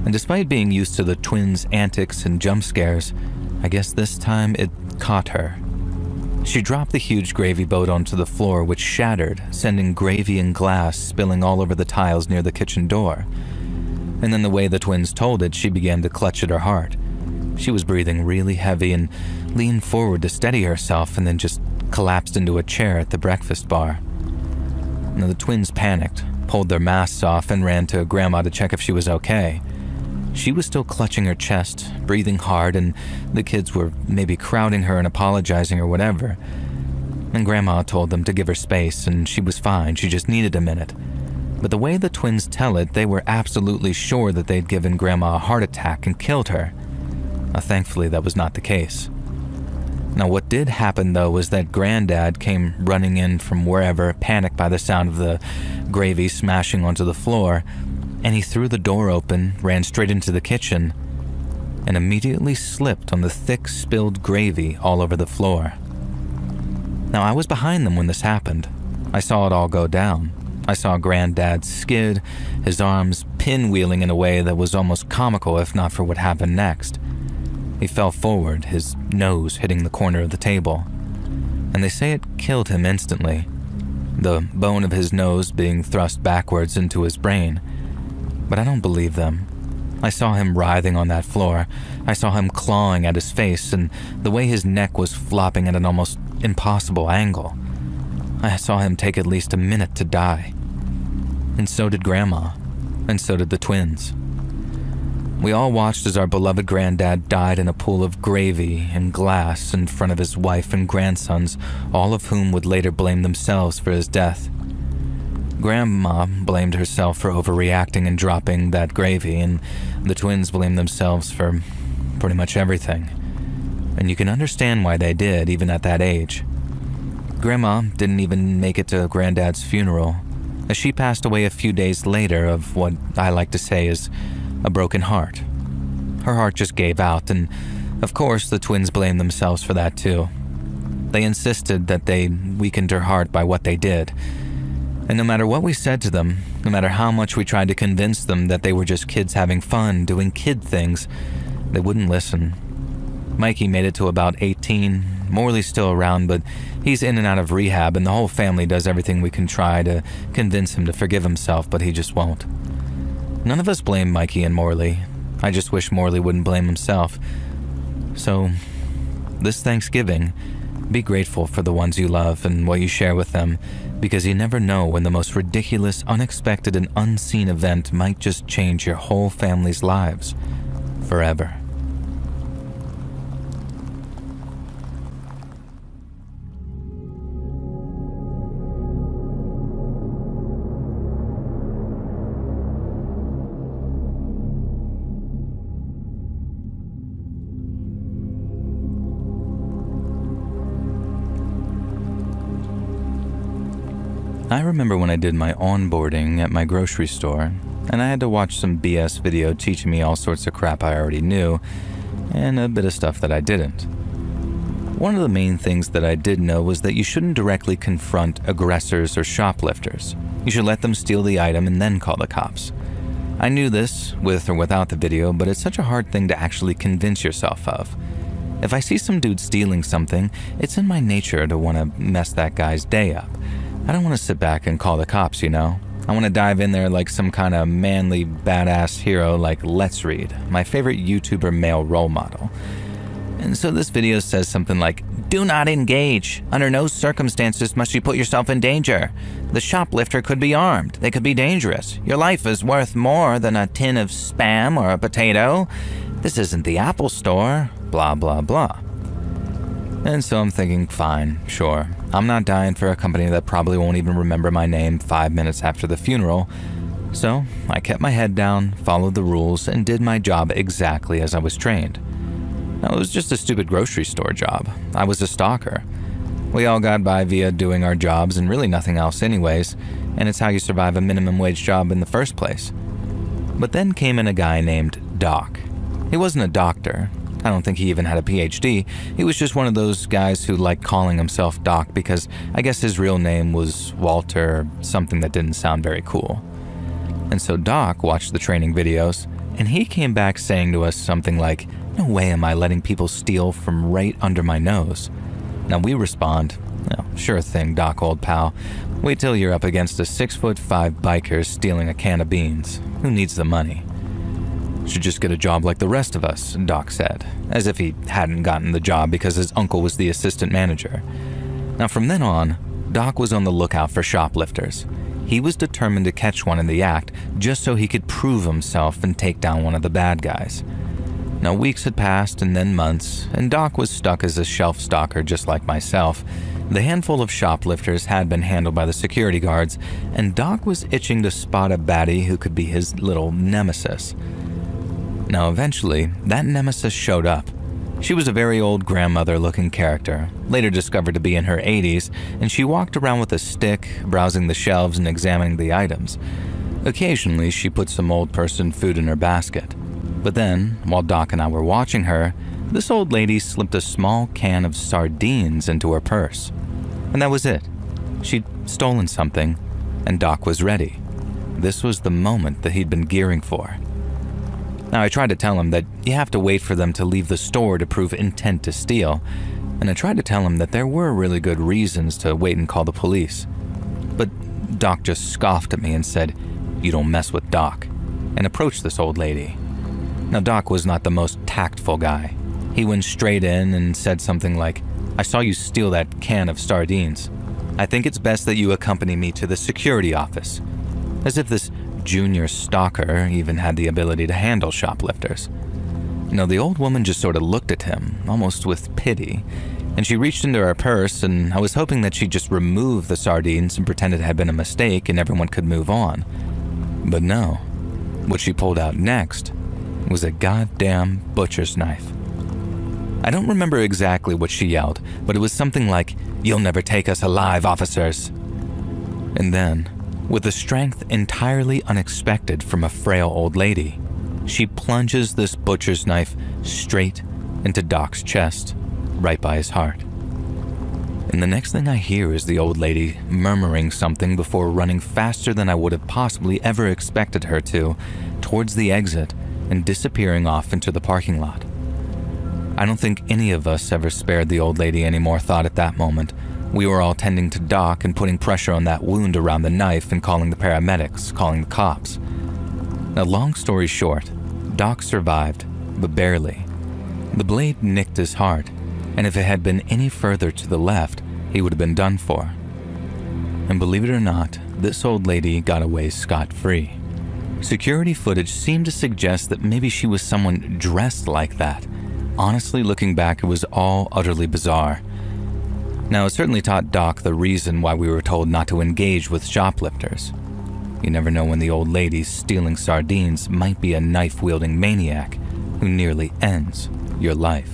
Speaker 1: And despite being used to the twins' antics and jump scares, I guess this time it caught her. She dropped the huge gravy boat onto the floor, which shattered, sending gravy and glass spilling all over the tiles near the kitchen door. And then the way the twins told it, she began to clutch at her heart. She was breathing really heavy and leaned forward to steady herself and then just collapsed into a chair at the breakfast bar. Now the twins panicked, pulled their masks off, and ran to Grandma to check if she was okay. She was still clutching her chest, breathing hard, and the kids were maybe crowding her and apologizing or whatever. And Grandma told them to give her space, and she was fine, she just needed a minute. But the way the twins tell it, they were absolutely sure that they'd given Grandma a heart attack and killed her. Thankfully, that was not the case. Now, what did happen, though, was that Granddad came running in from wherever, panicked by the sound of the gravy smashing onto the floor, and he threw the door open, ran straight into the kitchen, and immediately slipped on the thick spilled gravy all over the floor. Now, I was behind them when this happened. I saw it all go down. I saw Granddad skid, his arms pinwheeling in a way that was almost comical if not for what happened next. He fell forward, his nose hitting the corner of the table, and they say it killed him instantly, the bone of his nose being thrust backwards into his brain. But I don't believe them. I saw him writhing on that floor. I saw him clawing at his face, and the way his neck was flopping at an almost impossible angle. I saw him take at least a minute to die. And so did Grandma, and so did the twins. We all watched as our beloved Granddad died in a pool of gravy and glass in front of his wife and grandsons, all of whom would later blame themselves for his death. Grandma blamed herself for overreacting and dropping that gravy, and the twins blamed themselves for pretty much everything. And you can understand why they did, even at that age. Grandma didn't even make it to Granddad's funeral, as she passed away a few days later of what I like to say is a broken heart. Her heart just gave out, and of course the twins blamed themselves for that too. They insisted that they weakened her heart by what they did. And no matter what we said to them, no matter how much we tried to convince them that they were just kids having fun, doing kid things, they wouldn't listen. Mikey made it to about 18. Morley's still around, but he's in and out of rehab, and the whole family does everything we can try to convince him to forgive himself, but he just won't. None of us blame Mikey and Morley. I just wish Morley wouldn't blame himself. So, this Thanksgiving, be grateful for the ones you love and what you share with them, because you never know when the most ridiculous, unexpected, and unseen event might just change your whole family's lives forever. I remember when I did my onboarding at my grocery store, and I had to watch some BS video teaching me all sorts of crap I already knew, and a bit of stuff that I didn't. One of the main things that I did know was that you shouldn't directly confront aggressors or shoplifters. You should let them steal the item and then call the cops. I knew this, with or without the video, but it's such a hard thing to actually convince yourself of. If I see some dude stealing something, it's in my nature to want to mess that guy's day up. I don't want to sit back and call the cops, you know? I want to dive in there like some kind of manly, badass hero like Let's Read, my favorite YouTuber male role model. And so this video says something like, "Do not engage. Under no circumstances must you put yourself in danger. The shoplifter could be armed. They could be dangerous. Your life is worth more than a tin of Spam or a potato. This isn't the Apple Store. Blah, blah, blah." And so I'm thinking, fine, sure. I'm not dying for a company that probably won't even remember my name 5 minutes after the funeral. So I kept my head down, followed the rules, and did my job exactly as I was trained. Now, it was just a stupid grocery store job. I was a stalker. We all got by via doing our jobs and really nothing else anyways, and it's how you survive a minimum wage job in the first place. But then came in a guy named Doc. He wasn't a doctor. I don't think he even had a PhD. He was just one of those guys who liked calling himself Doc because I guess his real name was Walter, something that didn't sound very cool. And so Doc watched the training videos, and he came back saying to us something like, "No way am I letting people steal from right under my nose." Now we respond, "Oh, sure thing, Doc, old pal. Wait till you're up against a 6'5" biker stealing a can of beans. Who needs the money?" "Should just get a job like the rest of us," Doc said, as if he hadn't gotten the job because his uncle was the assistant manager. Now from then on, Doc was on the lookout for shoplifters. He was determined to catch one in the act just so he could prove himself and take down one of the bad guys. Now weeks had passed and then months, and Doc was stuck as a shelf stalker just like myself. The handful of shoplifters had been handled by the security guards, and Doc was itching to spot a baddie who could be his little nemesis. Now eventually, that nemesis showed up. She was a very old grandmother-looking character, later discovered to be in her 80s, and she walked around with a stick, browsing the shelves and examining the items. Occasionally, she put some old person food in her basket. But then, while Doc and I were watching her, this old lady slipped a small can of sardines into her purse. And that was it. She'd stolen something, and Doc was ready. This was the moment that he'd been gearing for. Now, I tried to tell him that you have to wait for them to leave the store to prove intent to steal, and I tried to tell him that there were really good reasons to wait and call the police. But Doc just scoffed at me and said, "You don't mess with Doc," and approached this old lady. Now, Doc was not the most tactful guy. He went straight in and said something like, "I saw you steal that can of sardines. I think it's best that you accompany me to the security office," as if this junior stalker even had the ability to handle shoplifters. The old woman just sort of looked at him, almost with pity, and she reached into her purse, and I was hoping that she'd just remove the sardines and pretend it had been a mistake and everyone could move on. But no, what she pulled out next was a goddamn butcher's knife. I don't remember exactly what she yelled, but it was something like, "You'll never take us alive, officers." And then, with a strength entirely unexpected from a frail old lady, she plunges this butcher's knife straight into Doc's chest, right by his heart. And the next thing I hear is the old lady murmuring something before running faster than I would have possibly ever expected her to, towards the exit and disappearing off into the parking lot. I don't think any of us ever spared the old lady any more thought at that moment. We were all tending to Doc and putting pressure on that wound around the knife and calling the paramedics, calling the cops. Now, long story short, Doc survived, but barely. The blade nicked his heart, and if it had been any further to the left, he would have been done for. And believe it or not, this old lady got away scot-free. Security footage seemed to suggest that maybe she was someone dressed like that. Honestly, looking back, it was all utterly bizarre. Now, it certainly taught Doc the reason why we were told not to engage with shoplifters. You never know when the old lady stealing sardines might be a knife-wielding maniac who nearly ends your life.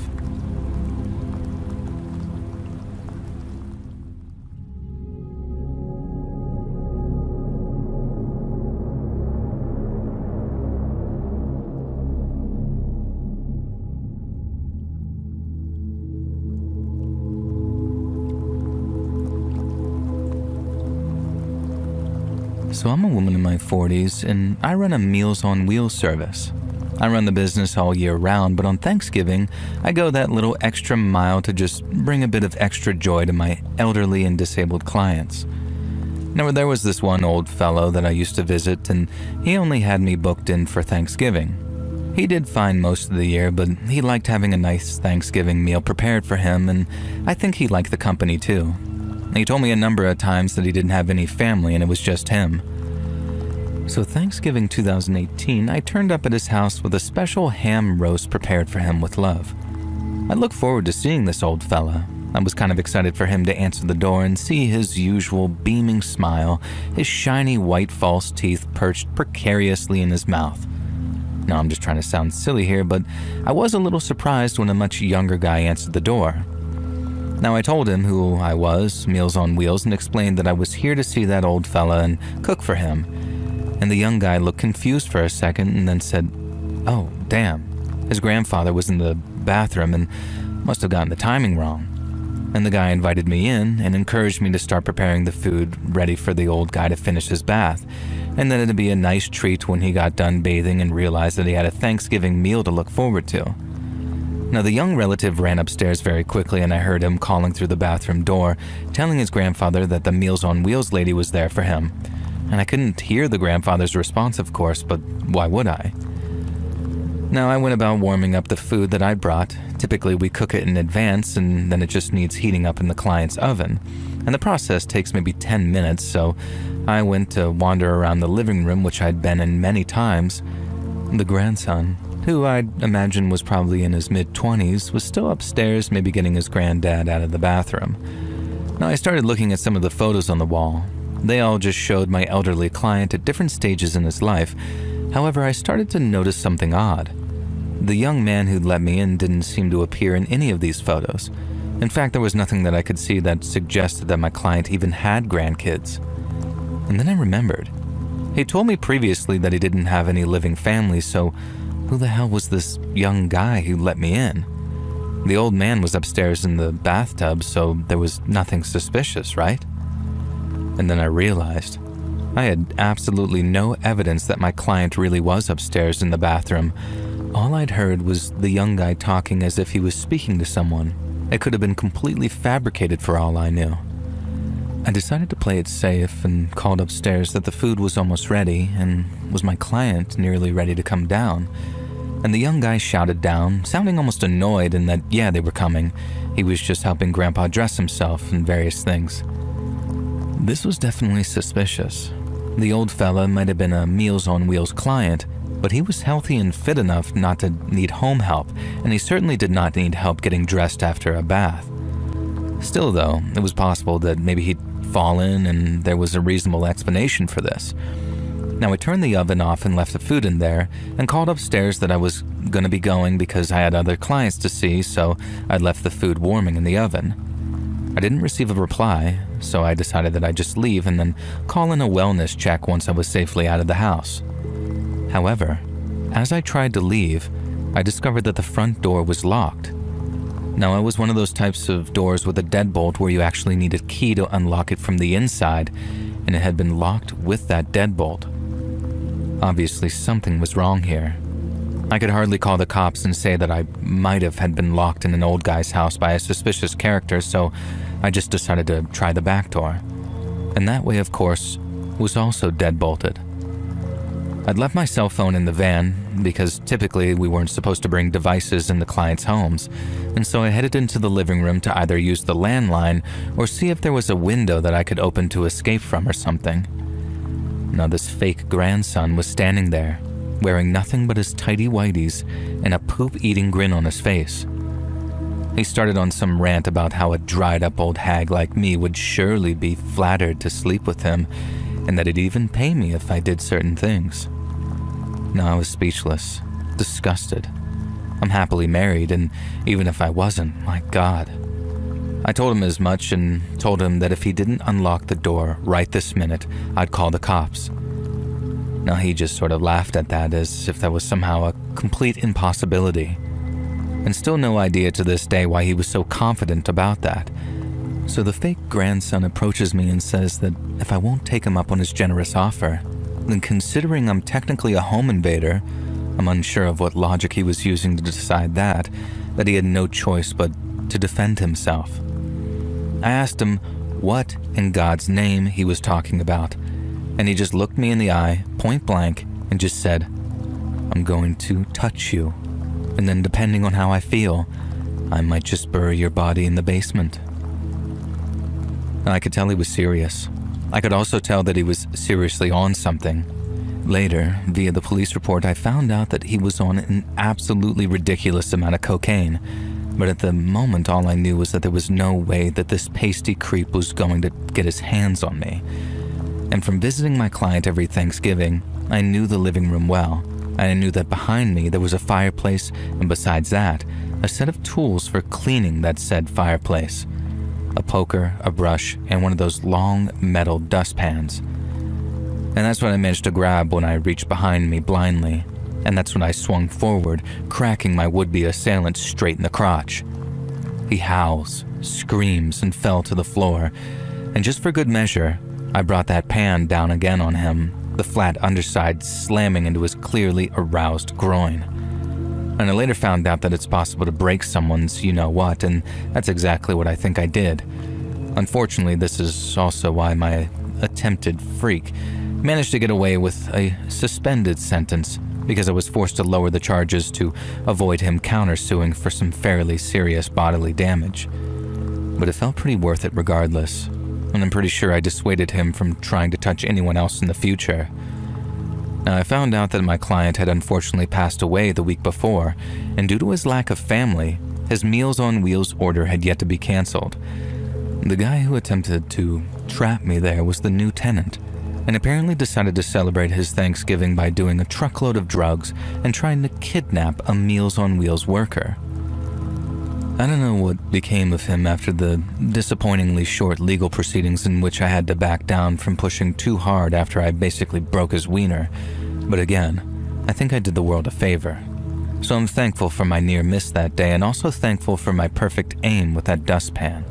Speaker 1: So I'm a woman in my 40s, and I run a Meals on Wheels service. I run the business all year round, but on Thanksgiving, I go that little extra mile to just bring a bit of extra joy to my elderly and disabled clients. Now, there was this one old fellow that I used to visit, and he only had me booked in for Thanksgiving. He did fine most of the year, but he liked having a nice Thanksgiving meal prepared for him, and I think he liked the company too. He told me a number of times that he didn't have any family and it was just him. So Thanksgiving 2018, I turned up at his house with a special ham roast prepared for him with love. I looked forward to seeing this old fella. I was kind of excited for him to answer the door and see his usual beaming smile, his shiny white false teeth perched precariously in his mouth. Now, I'm just trying to sound silly here, but I was a little surprised when a much younger guy answered the door. Now, I told him who I was, Meals on Wheels, and explained that I was here to see that old fella and cook for him. And the young guy looked confused for a second and then said, "Oh, damn, his grandfather was in the bathroom and must have gotten the timing wrong." And the guy invited me in and encouraged me to start preparing the food ready for the old guy to finish his bath, and that it'd be a nice treat when he got done bathing and realized that he had a Thanksgiving meal to look forward to. Now, the young relative ran upstairs very quickly, and I heard him calling through the bathroom door, telling his grandfather that the Meals on Wheels lady was there for him. And I couldn't hear the grandfather's response, of course, but why would I? Now, I went about warming up the food that I brought. Typically, we cook it in advance, and then it just needs heating up in the client's oven. And the process takes maybe 10 minutes, so I went to wander around the living room, which I'd been in many times. The grandson, who I'd imagine was probably in his mid-20s, was still upstairs, maybe getting his granddad out of the bathroom. Now, I started looking at some of the photos on the wall. They all just showed my elderly client at different stages in his life. However, I started to notice something odd. The young man who'd let me in didn't seem to appear in any of these photos. In fact, there was nothing that I could see that suggested that my client even had grandkids. And then I remembered. He told me previously that he didn't have any living family, so who the hell was this young guy who let me in? The old man was upstairs in the bathtub, so there was nothing suspicious, right? And then I realized I had absolutely no evidence that my client really was upstairs in the bathroom. All I'd heard was the young guy talking as if he was speaking to someone. It could have been completely fabricated for all I knew. I decided to play it safe and called upstairs that the food was almost ready and was my client nearly ready to come down. And the young guy shouted down, sounding almost annoyed in that, yeah, they were coming. He was just helping Grandpa dress himself and various things. This was definitely suspicious. The old fella might have been a Meals on Wheels client, but he was healthy and fit enough not to need home help, and he certainly did not need help getting dressed after a bath. Still though, it was possible that maybe he'd fallen and there was a reasonable explanation for this. Now I turned the oven off and left the food in there and called upstairs that I was going to be going because I had other clients to see, so I'd left the food warming in the oven. I didn't receive a reply, so I decided that I'd just leave and then call in a wellness check once I was safely out of the house. However, as I tried to leave, I discovered that the front door was locked. Now, it was one of those types of doors with a deadbolt where you actually need a key to unlock it from the inside, and it had been locked with that deadbolt. Obviously, something was wrong here. I could hardly call the cops and say that I might have had been locked in an old guy's house by a suspicious character, so I just decided to try the back door. And that way, of course, was also deadbolted. I'd left my cell phone in the van because typically we weren't supposed to bring devices in the clients' homes, and so I headed into the living room to either use the landline or see if there was a window that I could open to escape from or something. Now this fake grandson was standing there, wearing nothing but his tidy whities and a poop-eating grin on his face. He started on some rant about how a dried-up old hag like me would surely be flattered to sleep with him, and that he'd even pay me if I did certain things. Now I was speechless, disgusted. I'm happily married, and even if I wasn't, my God. I told him as much and told him that if he didn't unlock the door right this minute, I'd call the cops. Now he just sort of laughed at that as if that was somehow a complete impossibility. And still no idea to this day why he was so confident about that. So the fake grandson approaches me and says that if I won't take him up on his generous offer, then considering I'm technically a home invader, I'm unsure of what logic he was using to decide that he had no choice but to defend himself. I asked him what in God's name he was talking about, and he just looked me in the eye, point blank, and just said, "I'm going to touch you, and then depending on how I feel, I might just bury your body in the basement." I could tell he was serious. I could also tell that he was seriously on something. Later, via the police report, I found out that he was on an absolutely ridiculous amount of cocaine, but at the moment all I knew was that there was no way that this pasty creep was going to get his hands on me. And from visiting my client every Thanksgiving, I knew the living room well. I knew that behind me there was a fireplace, and besides that, a set of tools for cleaning that said fireplace. A poker, a brush, and one of those long metal dustpans. And that's what I managed to grab when I reached behind me blindly, and that's when I swung forward, cracking my would-be assailant straight in the crotch. He howls, screams, and fell to the floor, and just for good measure, I brought that pan down again on him, the flat underside slamming into his clearly aroused groin. And I later found out that it's possible to break someone's you-know-what, and that's exactly what I think I did. Unfortunately, this is also why my attempted freak managed to get away with a suspended sentence, because I was forced to lower the charges to avoid him countersuing for some fairly serious bodily damage. But it felt pretty worth it regardless, and I'm pretty sure I dissuaded him from trying to touch anyone else in the future. Now, I found out that my client had unfortunately passed away the week before, and due to his lack of family, his Meals on Wheels order had yet to be canceled. The guy who attempted to trap me there was the new tenant, and apparently decided to celebrate his Thanksgiving by doing a truckload of drugs and trying to kidnap a Meals on Wheels worker. I don't know what became of him after the disappointingly short legal proceedings in which I had to back down from pushing too hard after I basically broke his wiener, but again, I think I did the world a favor. So I'm thankful for my near miss that day, and also thankful for my perfect aim with that dustpan.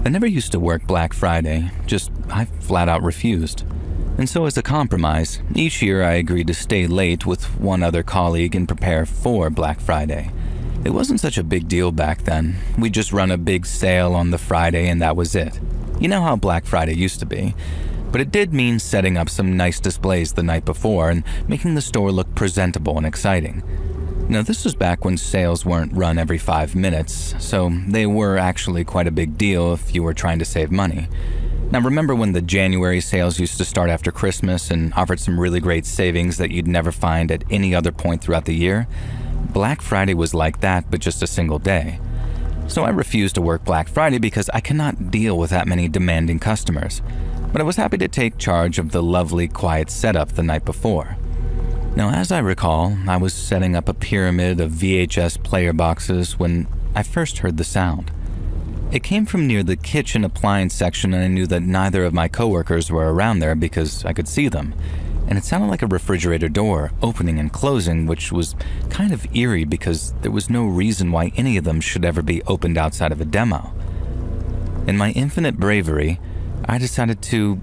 Speaker 1: I never used to work Black Friday, just I flat out refused. And so as a compromise, each year I agreed to stay late with one other colleague and prepare for Black Friday. It wasn't such a big deal back then. We'd just run a big sale on the Friday and that was it. You know how Black Friday used to be. But it did mean setting up some nice displays the night before and making the store look presentable and exciting. Now, this was back when sales weren't run every 5 minutes, so they were actually quite a big deal if you were trying to save money. Now, remember when the January sales used to start after Christmas and offered some really great savings that you'd never find at any other point throughout the year? Black Friday was like that, but just a single day. So I refused to work Black Friday because I cannot deal with that many demanding customers. But I was happy to take charge of the lovely, quiet setup the night before. Now, as I recall, I was setting up a pyramid of VHS player boxes when I first heard the sound. It came from near the kitchen appliance section, and I knew that neither of my coworkers were around there because I could see them. And it sounded like a refrigerator door opening and closing, which was kind of eerie because there was no reason why any of them should ever be opened outside of a demo. In my infinite bravery, I decided to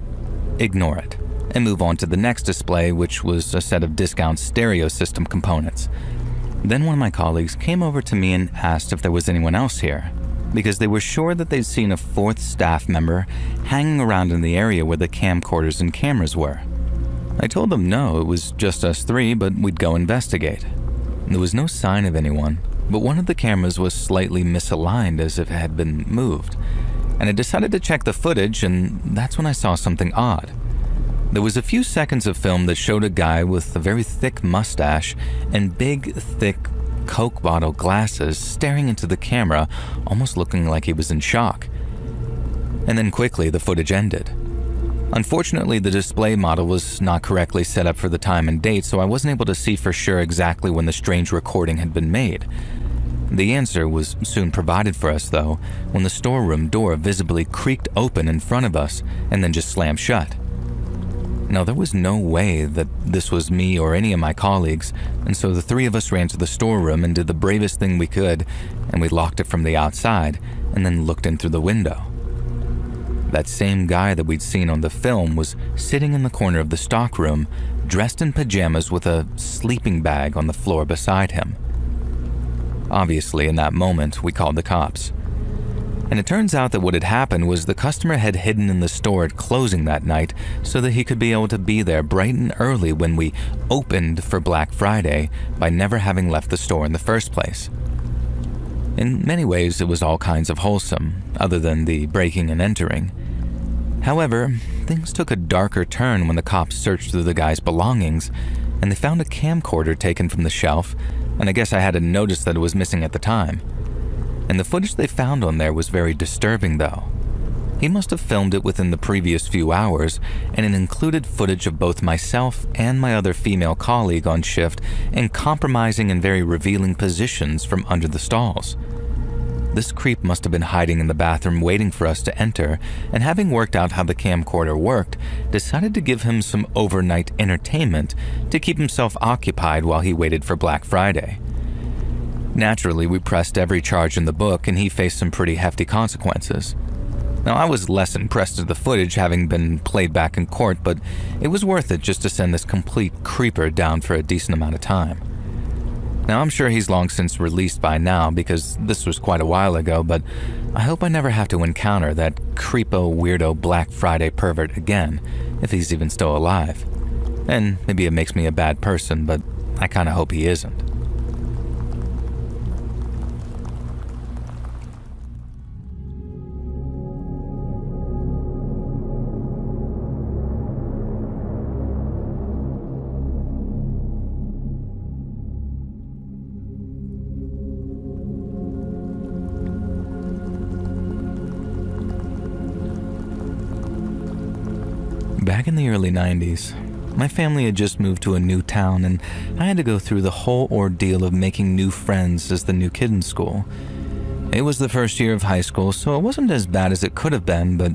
Speaker 1: ignore it and move on to the next display, which was a set of discount stereo system components. Then one of my colleagues came over to me and asked if there was anyone else here, because they were sure that they'd seen a fourth staff member hanging around in the area where the camcorders and cameras were. I told them no, it was just us three, but we'd go investigate. There was no sign of anyone, but one of the cameras was slightly misaligned as if it had been moved, and I decided to check the footage, and that's when I saw something odd. There was a few seconds of film that showed a guy with a very thick mustache and big, thick Coke bottle glasses staring into the camera, almost looking like he was in shock. And then quickly the footage ended. Unfortunately, the display model was not correctly set up for the time and date, so I wasn't able to see for sure exactly when the strange recording had been made. The answer was soon provided for us, though, when the storeroom door visibly creaked open in front of us and then just slammed shut. Now, there was no way that this was me or any of my colleagues, and so the three of us ran to the storeroom and did the bravest thing we could, and we locked it from the outside and then looked in through the window. That same guy that we'd seen on the film was sitting in the corner of the stockroom, dressed in pajamas with a sleeping bag on the floor beside him. Obviously, in that moment, we called the cops. And it turns out that what had happened was the customer had hidden in the store at closing that night so that he could be able to be there bright and early when we opened for Black Friday by never having left the store in the first place. In many ways, it was all kinds of wholesome, other than the breaking and entering. However, things took a darker turn when the cops searched through the guy's belongings, and they found a camcorder taken from the shelf, and I guess I hadn't noticed that it was missing at the time. And the footage they found on there was very disturbing, though. He must have filmed it within the previous few hours, and it included footage of both myself and my other female colleague on shift in compromising and very revealing positions from under the stalls. This creep must have been hiding in the bathroom waiting for us to enter, and having worked out how the camcorder worked, decided to give him some overnight entertainment to keep himself occupied while he waited for Black Friday. Naturally, we pressed every charge in the book, and he faced some pretty hefty consequences. Now, I was less impressed with the footage having been played back in court, but it was worth it just to send this complete creeper down for a decent amount of time. Now, I'm sure he's long since released by now because this was quite a while ago, but I hope I never have to encounter that creepo weirdo Black Friday pervert again, if he's even still alive. And maybe it makes me a bad person, but I kinda hope he isn't. Back in the early 90s, my family had just moved to a new town, and I had to go through the whole ordeal of making new friends as the new kid in school. It was the first year of high school, so it wasn't as bad as it could have been, but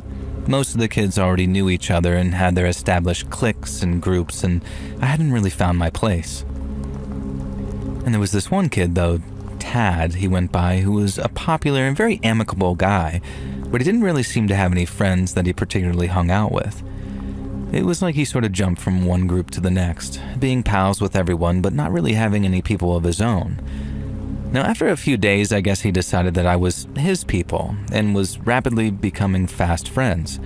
Speaker 1: most of the kids already knew each other and had their established cliques and groups, and I hadn't really found my place. And there was this one kid, though, Tad, he went by, who was a popular and very amicable guy, but he didn't really seem to have any friends that he particularly hung out with. It was like he sort of jumped from one group to the next, being pals with everyone but not really having any people of his own. Now, after a few days, I guess he decided that I was his people and was rapidly becoming fast friends.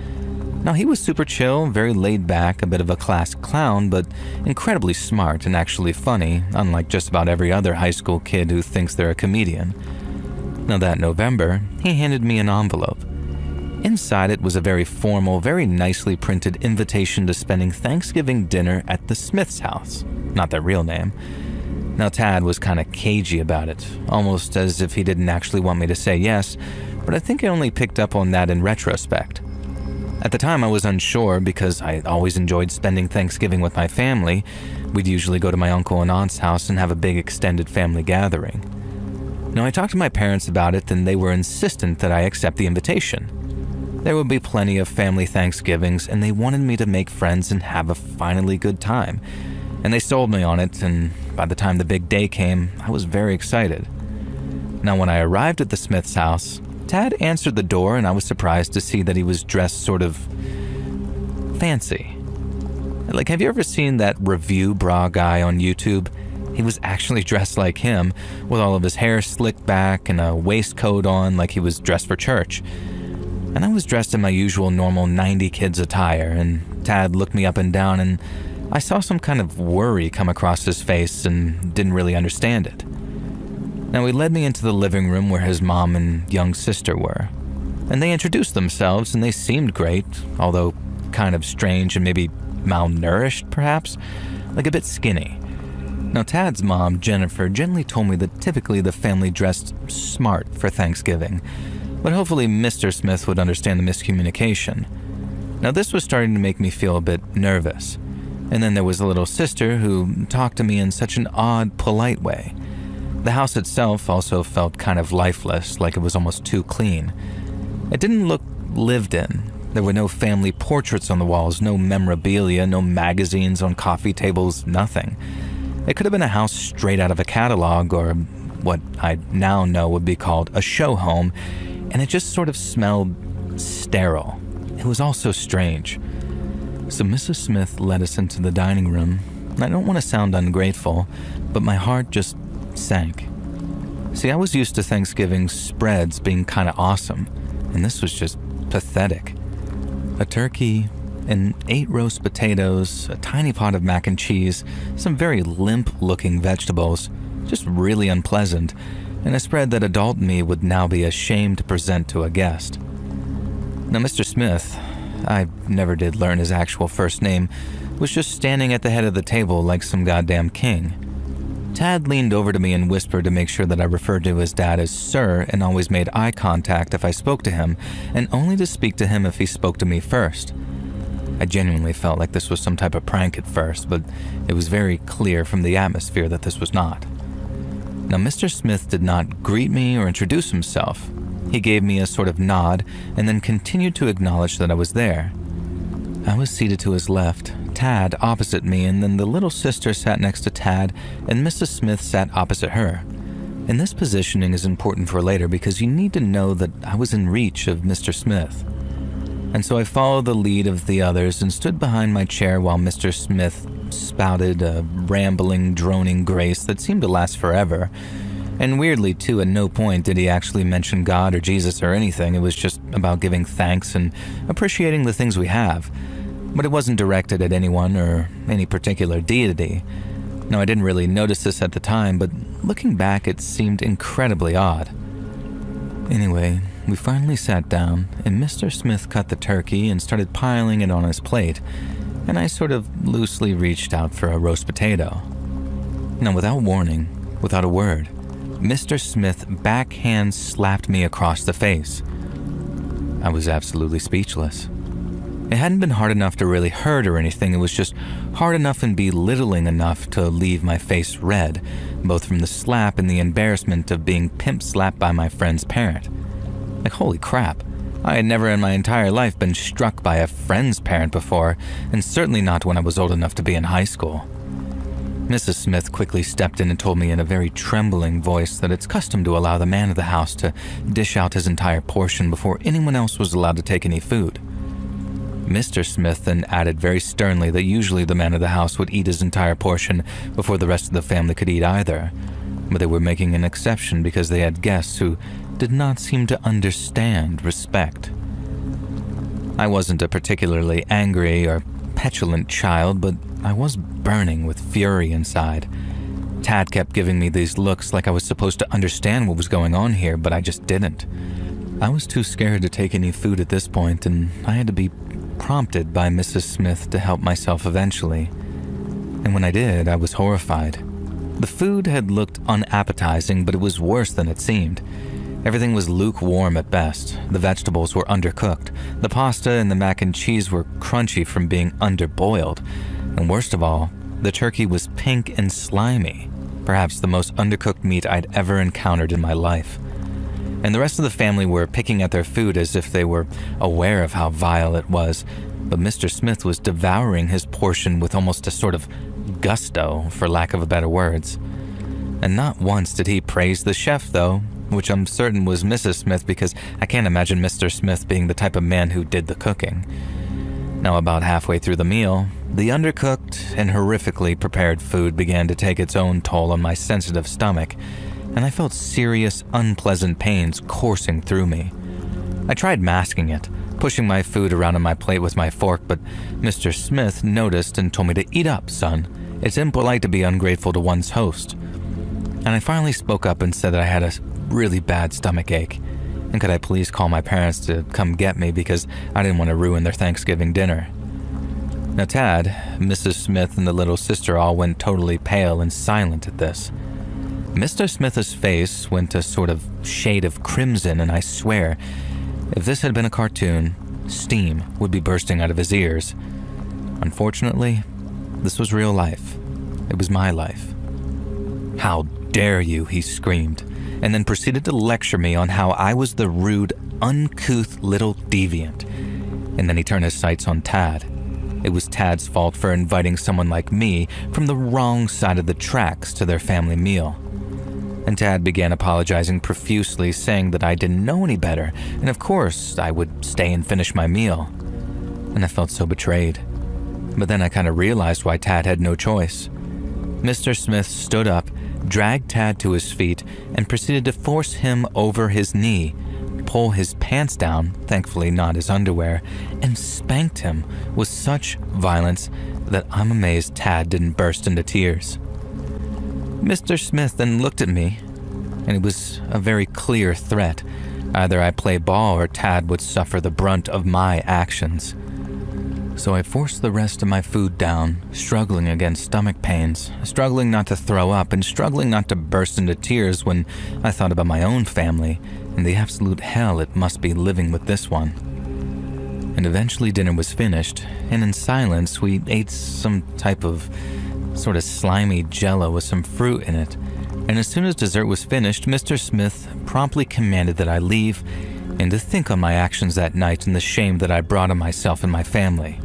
Speaker 1: Now, he was super chill, very laid back, a bit of a class clown, but incredibly smart and actually funny, unlike just about every other high school kid who thinks they're a comedian. Now, that November, he handed me an envelope. Inside it was a very formal, very nicely printed invitation to spending Thanksgiving dinner at the Smith's house, not their real name. Now, Tad was kind of cagey about it, almost as if he didn't actually want me to say yes, but I think I only picked up on that in retrospect. At the time, I was unsure because I always enjoyed spending Thanksgiving with my family. We'd usually go to my uncle and aunt's house and have a big extended family gathering. Now, I talked to my parents about it, and they were insistent that I accept the invitation. There would be plenty of family Thanksgivings, and they wanted me to make friends and have a finally good time. And they sold me on it, and by the time the big day came, I was very excited. Now, when I arrived at the Smith's house, Tad answered the door, and I was surprised to see that he was dressed sort of fancy. Like, have you ever seen that review bra guy on YouTube? He was actually dressed like him, with all of his hair slicked back and a waistcoat on like he was dressed for church. And I was dressed in my usual normal 90 kids attire, and Tad looked me up and down, and I saw some kind of worry come across his face and didn't really understand it. Now, he led me into the living room where his mom and young sister were, and they introduced themselves, and they seemed great, although kind of strange and maybe malnourished, perhaps, like a bit skinny. Now, Tad's mom, Jennifer, gently told me that typically the family dressed smart for Thanksgiving, but hopefully Mr. Smith would understand the miscommunication. Now, this was starting to make me feel a bit nervous. And then there was the little sister who talked to me in such an odd, polite way. The house itself also felt kind of lifeless, like it was almost too clean. It didn't look lived in. There were no family portraits on the walls, no memorabilia, no magazines on coffee tables, nothing. It could have been a house straight out of a catalog, or what I now know would be called a show home, and it just sort of smelled sterile. It was all so strange. So Mrs. Smith led us into the dining room. I don't want to sound ungrateful, but my heart just sank. See, I was used to Thanksgiving spreads being kind of awesome, and this was just pathetic. A turkey and 8 roast potatoes, a tiny pot of mac and cheese, some very limp-looking vegetables, just really unpleasant, and a spread that adult me would now be ashamed to present to a guest. Now, Mr. Smith, I never did learn his actual first name, was just standing at the head of the table like some goddamn king. Tad leaned over to me and whispered to make sure that I referred to his dad as sir and always made eye contact if I spoke to him, and only to speak to him if he spoke to me first. I genuinely felt like this was some type of prank at first, but it was very clear from the atmosphere that this was not. Now, Mr. Smith did not greet me or introduce himself. He gave me a sort of nod and then continued to acknowledge that I was there. I was seated to his left, Tad opposite me, and then the little sister sat next to Tad, and Mrs. Smith sat opposite her. And this positioning is important for later because you need to know that I was in reach of Mr. Smith. And so I followed the lead of the others and stood behind my chair while Mr. Smith spouted a rambling, droning grace that seemed to last forever. And weirdly, too, at no point did he actually mention God or Jesus or anything. It was just about giving thanks and appreciating the things we have. But it wasn't directed at anyone or any particular deity. Now, I didn't really notice this at the time, but looking back, it seemed incredibly odd. Anyway, we finally sat down, and Mr. Smith cut the turkey and started piling it on his plate, and I sort of loosely reached out for a roast potato. Now, without warning, without a word, Mr. Smith backhand slapped me across the face. I was absolutely speechless. It hadn't been hard enough to really hurt or anything, it was just hard enough and belittling enough to leave my face red, both from the slap and the embarrassment of being pimp-slapped by my friend's parent. Like, holy crap, I had never in my entire life been struck by a friend's parent before, and certainly not when I was old enough to be in high school. Mrs. Smith quickly stepped in and told me in a very trembling voice that it's custom to allow the man of the house to dish out his entire portion before anyone else was allowed to take any food. Mr. Smith then added very sternly that usually the man of the house would eat his entire portion before the rest of the family could eat either, but they were making an exception because they had guests who did not seem to understand respect. I wasn't a particularly angry or petulant child, but I was burning with fury inside. Tad kept giving me these looks like I was supposed to understand what was going on here, but I just didn't. I was too scared to take any food at this point, and I had to be prompted by Mrs. Smith to help myself eventually. And when I did, I was horrified. The food had looked unappetizing, but it was worse than it seemed. Everything was lukewarm at best. The vegetables were undercooked. The pasta and the mac and cheese were crunchy from being underboiled. And worst of all, the turkey was pink and slimy, perhaps the most undercooked meat I'd ever encountered in my life. And the rest of the family were picking at their food as if they were aware of how vile it was, but Mr. Smith was devouring his portion with almost a sort of gusto, for lack of better words. And not once did he praise the chef, though, which I'm certain was Mrs. Smith, because I can't imagine Mr. Smith being the type of man who did the cooking. Now, about halfway through the meal, the undercooked and horrifically prepared food began to take its own toll on my sensitive stomach, and I felt serious, unpleasant pains coursing through me. I tried masking it, pushing my food around on my plate with my fork, but Mr. Smith noticed and told me to eat up, son. It's impolite to be ungrateful to one's host. And I finally spoke up and said that I had a really bad stomach ache, and could I please call my parents to come get me because I didn't want to ruin their Thanksgiving dinner. Now Tad, Mrs. Smith, and the little sister all went totally pale and silent at this. Mr. Smith's face went a sort of shade of crimson, and I swear, if this had been a cartoon, steam would be bursting out of his ears. Unfortunately, this was real life. It was my life. "How dare you," he screamed, and then proceeded to lecture me on how I was the rude, uncouth little deviant. And then he turned his sights on Tad. It was Tad's fault for inviting someone like me from the wrong side of the tracks to their family meal. And Tad began apologizing profusely, saying that I didn't know any better, and of course I would stay and finish my meal. And I felt so betrayed. But then I kind of realized why Tad had no choice. Mr. Smith stood up, dragged Tad to his feet, and proceeded to force him over his knee, pull his pants down, thankfully not his underwear, and spanked him with such violence that I'm amazed Tad didn't burst into tears. Mr. Smith then looked at me, and it was a very clear threat. Either I play ball or Tad would suffer the brunt of my actions. So I forced the rest of my food down, struggling against stomach pains, struggling not to throw up, and struggling not to burst into tears when I thought about my own family and the absolute hell it must be living with this one. And eventually dinner was finished, and in silence we ate some type of sort of slimy jello with some fruit in it. And as soon as dessert was finished, Mr. Smith promptly commanded that I leave and to think on my actions that night and the shame that I brought on myself and my family.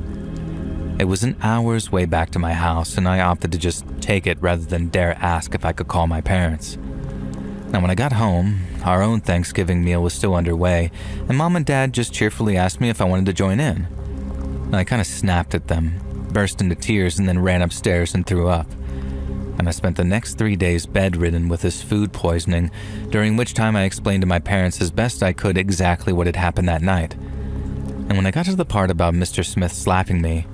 Speaker 1: It was an hour's way back to my house, and I opted to just take it rather than dare ask if I could call my parents. Now when I got home, our own Thanksgiving meal was still underway, and Mom and Dad just cheerfully asked me if I wanted to join in. I kind of snapped at them, burst into tears, and then ran upstairs and threw up. And I spent the next 3 days bedridden with this food poisoning, during which time I explained to my parents as best I could exactly what had happened that night. And when I got to the part about Mr. Smith slapping me,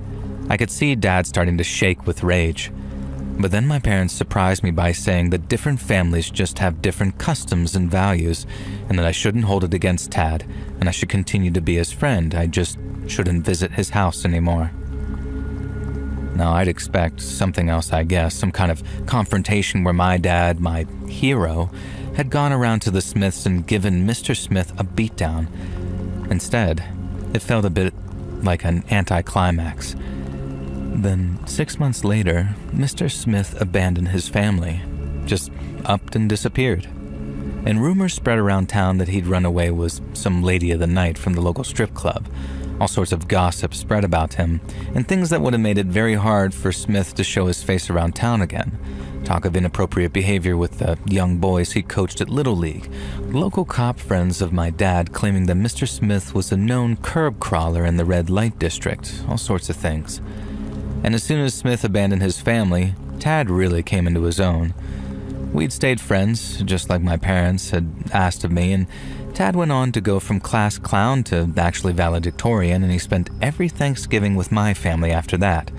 Speaker 1: I could see Dad starting to shake with rage. But then my parents surprised me by saying that different families just have different customs and values, and that I shouldn't hold it against Tad, and I should continue to be his friend. I just shouldn't visit his house anymore. Now, I'd expect something else, I guess, some kind of confrontation where my dad, my hero, had gone around to the Smiths and given Mr. Smith a beatdown. Instead, it felt a bit like an anticlimax. Then, 6 months later, Mr. Smith abandoned his family, just upped and disappeared. And rumors spread around town that he'd run away with some lady of the night from the local strip club. All sorts of gossip spread about him, and things that would have made it very hard for Smith to show his face around town again. Talk of inappropriate behavior with the young boys he coached at Little League. Local cop friends of my dad claiming that Mr. Smith was a known curb crawler in the red light district. All sorts of things. And as soon as Smith abandoned his family, Tad really came into his own. We'd stayed friends, just like my parents had asked of me, and Tad went on to go from class clown to actually valedictorian, and he spent every Thanksgiving with my family after that.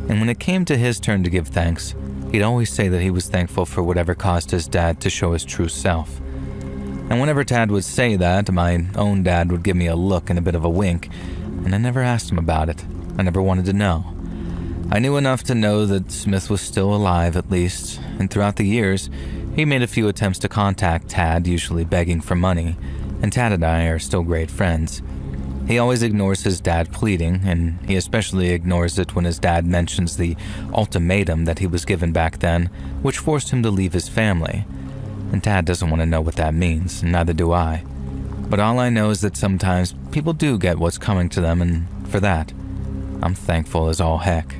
Speaker 1: And when it came to his turn to give thanks, he'd always say that he was thankful for whatever caused his dad to show his true self. And whenever Tad would say that, my own dad would give me a look and a bit of a wink, and I never asked him about it. I never wanted to know. I knew enough to know that Smith was still alive at least, and throughout the years, he made a few attempts to contact Tad, usually begging for money, and Tad and I are still great friends. He always ignores his dad pleading, and he especially ignores it when his dad mentions the ultimatum that he was given back then, which forced him to leave his family. And Tad doesn't want to know what that means, and neither do I. But all I know is that sometimes people do get what's coming to them, and for that, I'm thankful as all heck.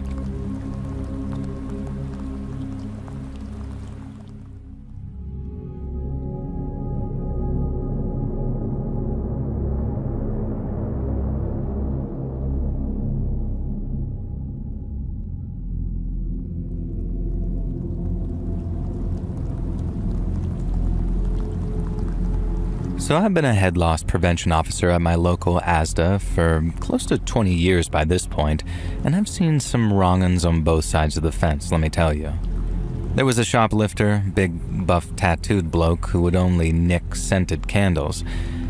Speaker 1: So I've been a head loss prevention officer at my local ASDA for close to 20 years by this point, and I've seen some wrong-uns on both sides of the fence, let me tell you. There was a shoplifter, big buff tattooed bloke who would only nick scented candles,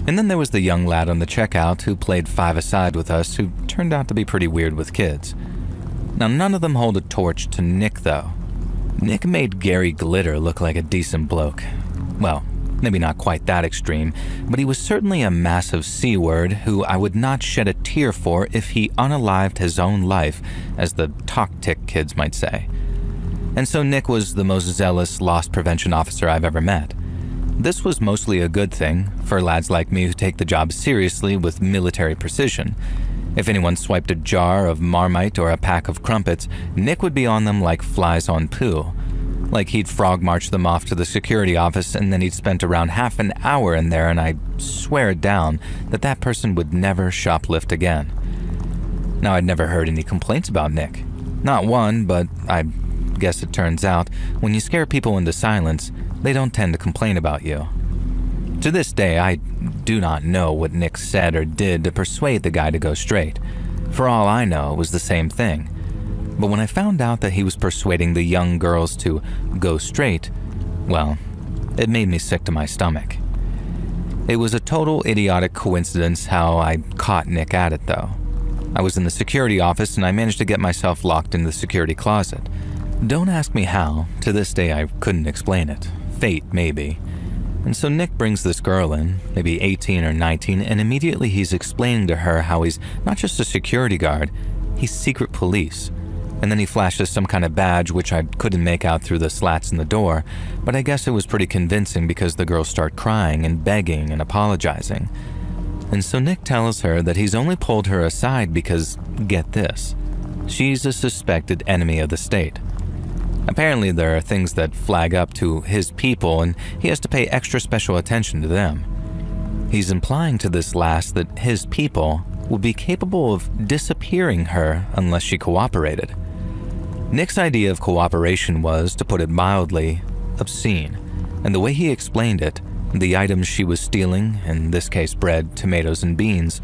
Speaker 1: and then there was the young lad on the checkout who played five-a-side with us who turned out to be pretty weird with kids. Now none of them hold a torch to Nick though. Nick made Gary Glitter look like a decent bloke. Well, maybe not quite that extreme, but he was certainly a massive C-word who I would not shed a tear for if he unalived his own life, as the talk-tick kids might say. And so Nick was the most zealous loss prevention officer I've ever met. This was mostly a good thing for lads like me who take the job seriously with military precision. If anyone swiped a jar of Marmite or a pack of crumpets, Nick would be on them like flies on poo. Like he'd frog march them off to the security office, and then he'd spent around half an hour in there, and I swear it down that that person would never shoplift again. Now, I'd never heard any complaints about Nick. Not one, but I guess it turns out when you scare people into silence, they don't tend to complain about you. To this day, I do not know what Nick said or did to persuade the guy to go straight. For all I know, it was the same thing. But when I found out that he was persuading the young girls to go straight, well, it made me sick to my stomach. It was a total idiotic coincidence how I caught Nick at it, though. I was in the security office and I managed to get myself locked in the security closet. Don't ask me how. To this day, I couldn't explain it. Fate, maybe. And so Nick brings this girl in, maybe 18 or 19, and immediately he's explaining to her how he's not just a security guard, he's secret police. And then he flashes some kind of badge which I couldn't make out through the slats in the door, but I guess it was pretty convincing because the girls start crying and begging and apologizing. And so Nick tells her that he's only pulled her aside because, get this, she's a suspected enemy of the state. Apparently there are things that flag up to his people and he has to pay extra special attention to them. He's implying to this last that his people would be capable of disappearing her unless she cooperated. Nick's idea of cooperation was, to put it mildly, obscene, and the way he explained it, the items she was stealing, in this case bread, tomatoes, and beans,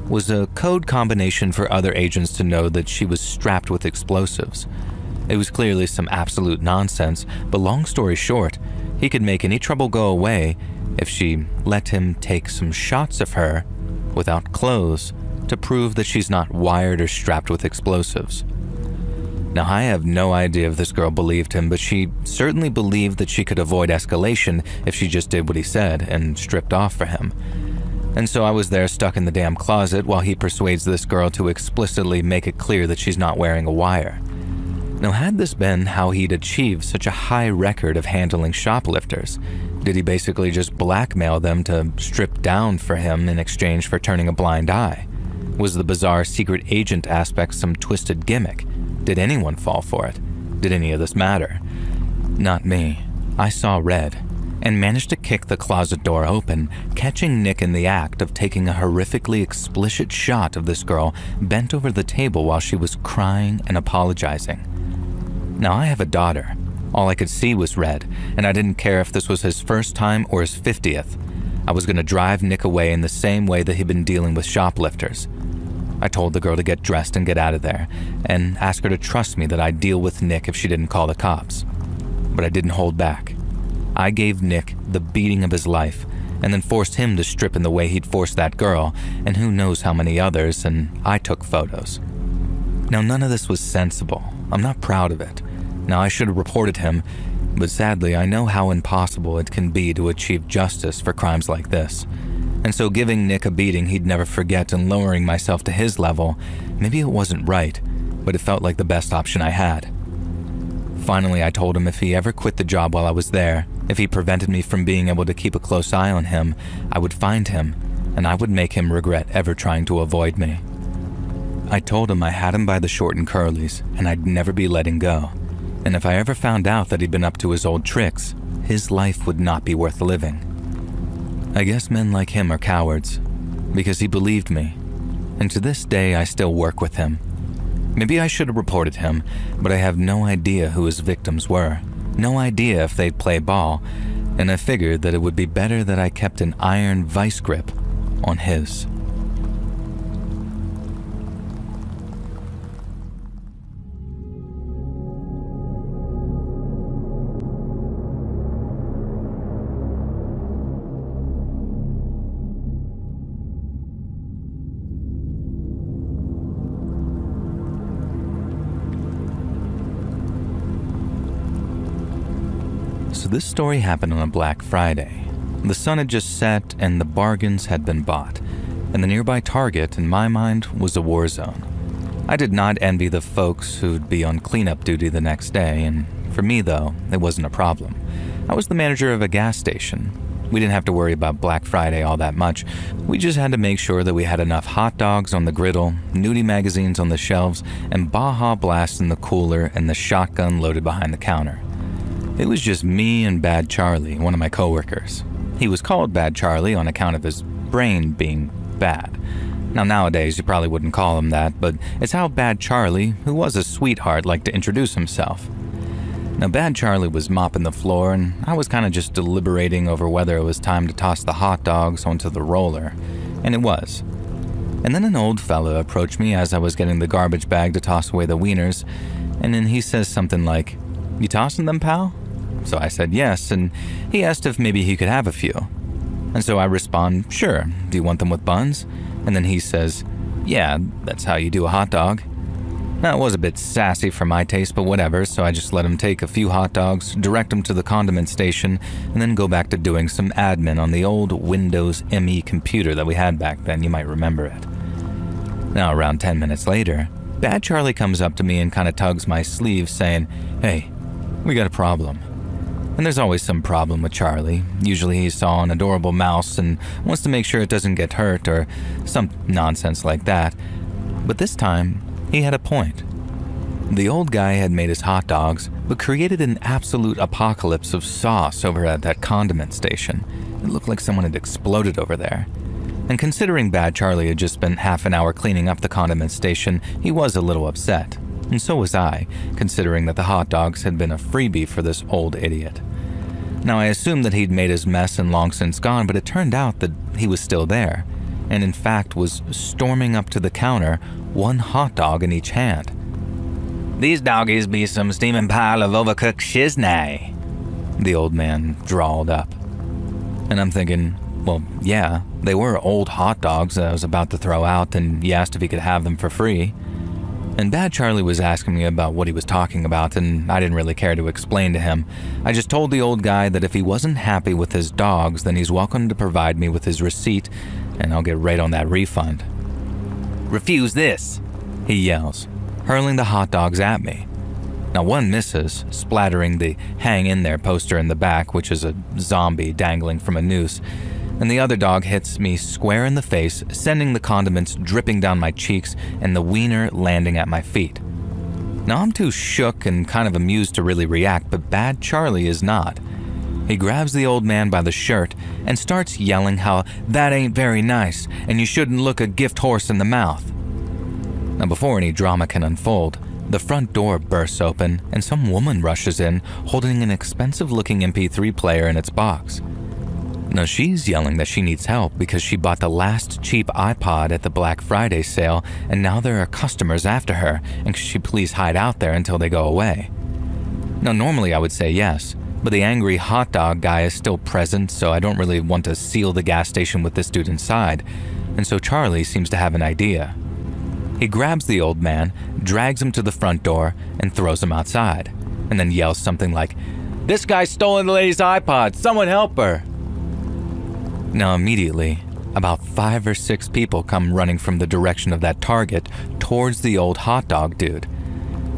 Speaker 1: was a code combination for other agents to know that she was strapped with explosives. It was clearly some absolute nonsense, but long story short, he could make any trouble go away if she let him take some shots of her, without clothes, to prove that she's not wired or strapped with explosives. Now, I have no idea if this girl believed him, but she certainly believed that she could avoid escalation if she just did what he said and stripped off for him. And so I was there stuck in the damn closet while he persuades this girl to explicitly make it clear that she's not wearing a wire. Now, had this been how he'd achieved such a high record of handling shoplifters? Did he basically just blackmail them to strip down for him in exchange for turning a blind eye? Was the bizarre secret agent aspect some twisted gimmick? Did anyone fall for it? Did any of this matter? Not me. I saw red and managed to kick the closet door open, catching Nick in the act of taking a horrifically explicit shot of this girl bent over the table while she was crying and apologizing. Now, I have a daughter, All I could see was red, and I didn't care if this was his first time or his 50th. I was going to drive Nick away in the same way that he'd been dealing with shoplifters. I told the girl to get dressed and get out of there, and ask her to trust me that I'd deal with Nick if she didn't call the cops. But I didn't hold back. I gave Nick the beating of his life, and then forced him to strip in the way he'd forced that girl, and who knows how many others, and I took photos. Now, none of this was sensible. I'm not proud of it. Now, I should have reported him, but sadly, I know how impossible it can be to achieve justice for crimes like this. And so giving Nick a beating he'd never forget and lowering myself to his level, maybe it wasn't right, but it felt like the best option I had. Finally, I told him if he ever quit the job while I was there, if he prevented me from being able to keep a close eye on him, I would find him, and I would make him regret ever trying to avoid me. I told him I had him by the short and curlies, and I'd never be letting go. And if I ever found out that he'd been up to his old tricks, his life would not be worth living. I guess men like him are cowards, because he believed me, and to this day I still work with him. Maybe I should have reported him, but I have no idea who his victims were, no idea if they'd play ball, and I figured that it would be better that I kept an iron vice grip on his. So this story happened on a Black Friday. The sun had just set and the bargains had been bought, and the nearby Target, in my mind, was a war zone. I did not envy the folks who'd be on cleanup duty the next day, and for me though, it wasn't a problem. I was the manager of a gas station. We didn't have to worry about Black Friday all that much. We just had to make sure that we had enough hot dogs on the griddle, nudie magazines on the shelves, and Baja Blast in the cooler and the shotgun loaded behind the counter. It was just me and Bad Charlie, one of my coworkers. He was called Bad Charlie on account of his brain being bad. Now nowadays you probably wouldn't call him that, but it's how Bad Charlie, who was a sweetheart, liked to introduce himself. Now Bad Charlie was mopping the floor and I was kind of just deliberating over whether it was time to toss the hot dogs onto the roller, and it was. And then an old fella approached me as I was getting the garbage bag to toss away the wieners, and then he says something like, "You tossing them, pal?" So I said yes, and he asked if maybe he could have a few. And so I respond, "Sure, do you want them with buns?" And then he says, "Yeah, that's how you do a hot dog." Now, it was a bit sassy for my taste, but whatever, so I just let him take a few hot dogs, direct them to the condiment station, and then go back to doing some admin on the old Windows ME computer that we had back then. You might remember it. Now, around 10 minutes later, Bad Charlie comes up to me and kind of tugs my sleeve, saying, "Hey, we got a problem." And there's always some problem with Charlie. Usually he saw an adorable mouse and wants to make sure it doesn't get hurt or some nonsense like that. But this time, he had a point. The old guy had made his hot dogs, but created an absolute apocalypse of sauce over at that condiment station. It looked like someone had exploded over there. And considering Bad Charlie had just spent half an hour cleaning up the condiment station, he was a little upset. And so was I, considering that the hot dogs had been a freebie for this old idiot. Now, I assumed that he'd made his mess and long since gone, but it turned out that he was still there, and in fact was storming up to the counter, one hot dog in each hand. "These doggies be some steaming pile of overcooked shiznay," the old man drawled up. And I'm thinking, well, yeah, they were old hot dogs that I was about to throw out, and he asked if he could have them for free. And Bad Charlie was asking me about what he was talking about, and I didn't really care to explain to him. I just told the old guy that if he wasn't happy with his dogs, then he's welcome to provide me with his receipt, and I'll get right on that refund. "Refuse this," he yells, hurling the hot dogs at me. Now one misses, splattering the "Hang in there" poster in the back, which is a zombie dangling from a noose, and the other dog hits me square in the face, sending the condiments dripping down my cheeks and the wiener landing at my feet. Now I'm too shook and kind of amused to really react, but Bad Charlie is not. He grabs the old man by the shirt and starts yelling how that ain't very nice and you shouldn't look a gift horse in the mouth. Now before any drama can unfold, the front door bursts open and some woman rushes in holding an expensive-looking MP3 player in its box. Now she's yelling that she needs help because she bought the last cheap iPod at the Black Friday sale and now there are customers after her and could she please hide out there until they go away. Now normally I would say yes, but the angry hot dog guy is still present, so I don't really want to seal the gas station with this dude inside, and so Charlie seems to have an idea. He grabs the old man, drags him to the front door, and throws him outside, and then yells something like, "This guy's stolen the lady's iPod, someone help her!" Now immediately, about 5 or 6 people come running from the direction of that target towards the old hot dog dude.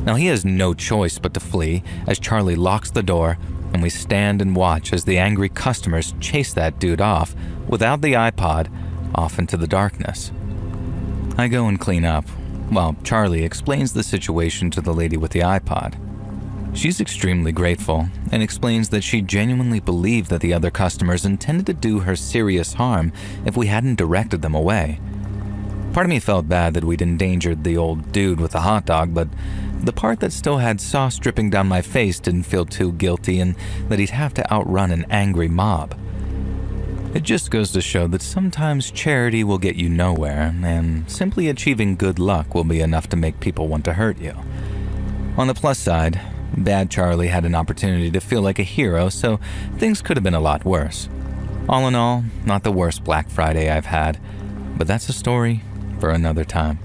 Speaker 1: Now he has no choice but to flee as Charlie locks the door and we stand and watch as the angry customers chase that dude off without the iPod off into the darkness. I go and clean up while Charlie explains the situation to the lady with the iPod. She's extremely grateful and explains that she genuinely believed that the other customers intended to do her serious harm if we hadn't directed them away. Part of me felt bad that we'd endangered the old dude with the hot dog, but the part that still had sauce dripping down my face didn't feel too guilty and that he'd have to outrun an angry mob. It just goes to show that sometimes charity will get you nowhere, and simply achieving good luck will be enough to make people want to hurt you. On the plus side, Bad Charlie had an opportunity to feel like a hero, so things could have been a lot worse. All in all, not the worst Black Friday I've had, but that's a story for another time.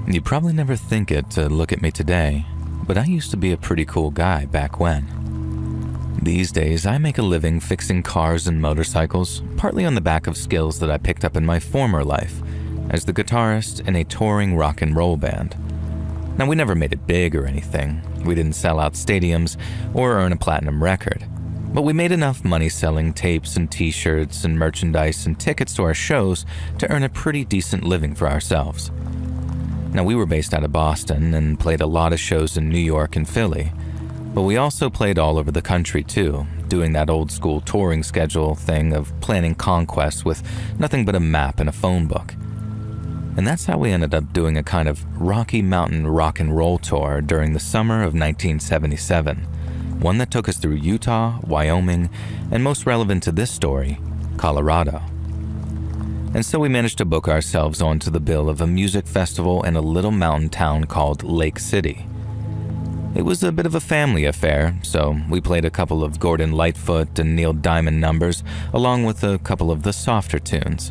Speaker 1: You probably never think it to look at me today, but I used to be a pretty cool guy back when. These days, I make a living fixing cars and motorcycles, partly on the back of skills that I picked up in my former life, as the guitarist in a touring rock and roll band. Now, we never made it big or anything. We didn't sell out stadiums or earn a platinum record, but we made enough money selling tapes and t-shirts and merchandise and tickets to our shows to earn a pretty decent living for ourselves. Now, we were based out of Boston and played a lot of shows in New York and Philly, but we also played all over the country too, doing that old school touring schedule thing of planning conquests with nothing but a map and a phone book. And that's how we ended up doing a kind of Rocky Mountain rock and roll tour during the summer of 1977, one that took us through Utah, Wyoming, and most relevant to this story, Colorado. And so we managed to book ourselves onto the bill of a music festival in a little mountain town called Lake City. It was a bit of a family affair, so we played a couple of Gordon Lightfoot and Neil Diamond numbers, along with a couple of the softer tunes.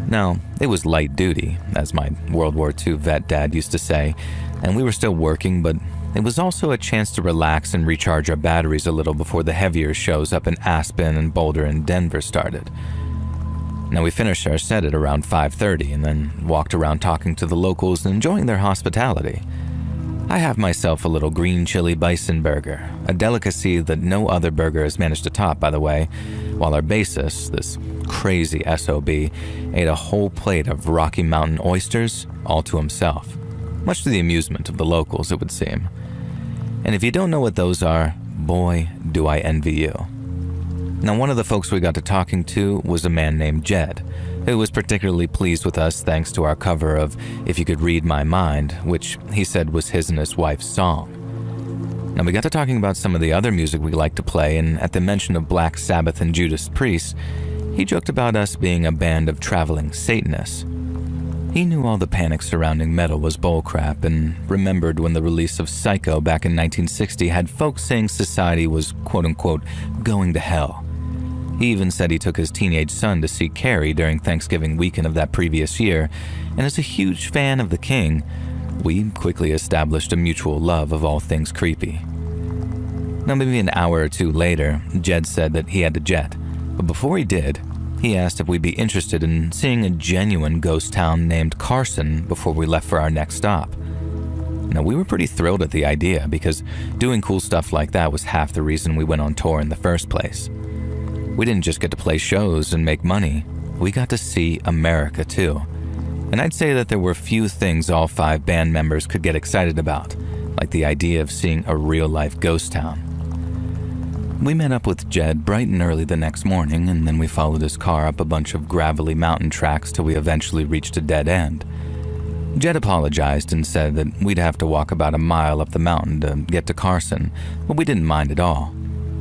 Speaker 1: Now, it was light duty, as my World War II vet dad used to say, and we were still working, but it was also a chance to relax and recharge our batteries a little before the heavier shows up in Aspen and Boulder and Denver started. Now, we finished our set at around 5:30 and then walked around talking to the locals and enjoying their hospitality. I have myself a little green chili bison burger, a delicacy that no other burger has managed to top, by the way, while our bassist, this crazy SOB, ate a whole plate of Rocky Mountain oysters all to himself, much to the amusement of the locals, it would seem. And if you don't know what those are, boy, do I envy you. Now, one of the folks we got to talking to was a man named Jed, who was particularly pleased with us thanks to our cover of If You Could Read My Mind, which he said was his and his wife's song. Now, we got to talking about some of the other music we like to play, and at the mention of Black Sabbath and Judas Priest, he joked about us being a band of traveling Satanists. He knew all the panic surrounding metal was bullcrap and remembered when the release of Psycho back in 1960 had folks saying society was quote-unquote going to hell. He even said he took his teenage son to see Carrie during Thanksgiving weekend of that previous year, and as a huge fan of The King, we quickly established a mutual love of all things creepy. Now, maybe an hour or two later, Jed said that he had to jet, but before he did, he asked if we'd be interested in seeing a genuine ghost town named Carson before we left for our next stop. Now, we were pretty thrilled at the idea because doing cool stuff like that was half the reason we went on tour in the first place. We didn't just get to play shows and make money, we got to see America too. And I'd say that there were few things all 5 band members could get excited about, like the idea of seeing a real-life ghost town. We met up with Jed bright and early the next morning, and then we followed his car up a bunch of gravelly mountain tracks till we eventually reached a dead end. Jed apologized and said that we'd have to walk about a mile up the mountain to get to Carson, but we didn't mind at all.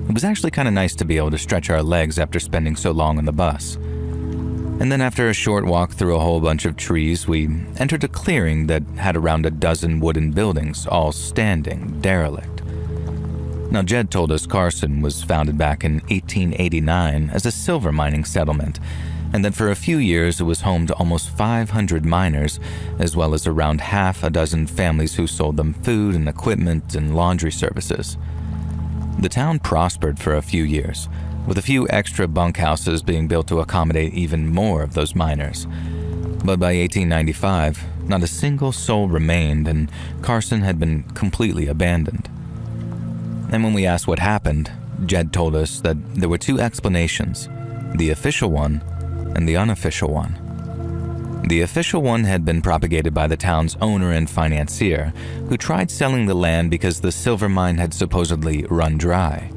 Speaker 1: It was actually kind of nice to be able to stretch our legs after spending so long on the bus. And then after a short walk through a whole bunch of trees, we entered a clearing that had around a dozen wooden buildings, all standing, derelict. Now, Jed told us Carson was founded back in 1889 as a silver mining settlement, and that for a few years it was home to almost 500 miners, as well as around half a dozen families who sold them food and equipment and laundry services. The town prospered for a few years, with a few extra bunkhouses being built to accommodate even more of those miners. But by 1895, not a single soul remained, and Carson had been completely abandoned. And when we asked what happened, Jed told us that there were 2 explanations, the official one and the unofficial one. The official one had been propagated by the town's owner and financier, who tried selling the land because the silver mine had supposedly run dry.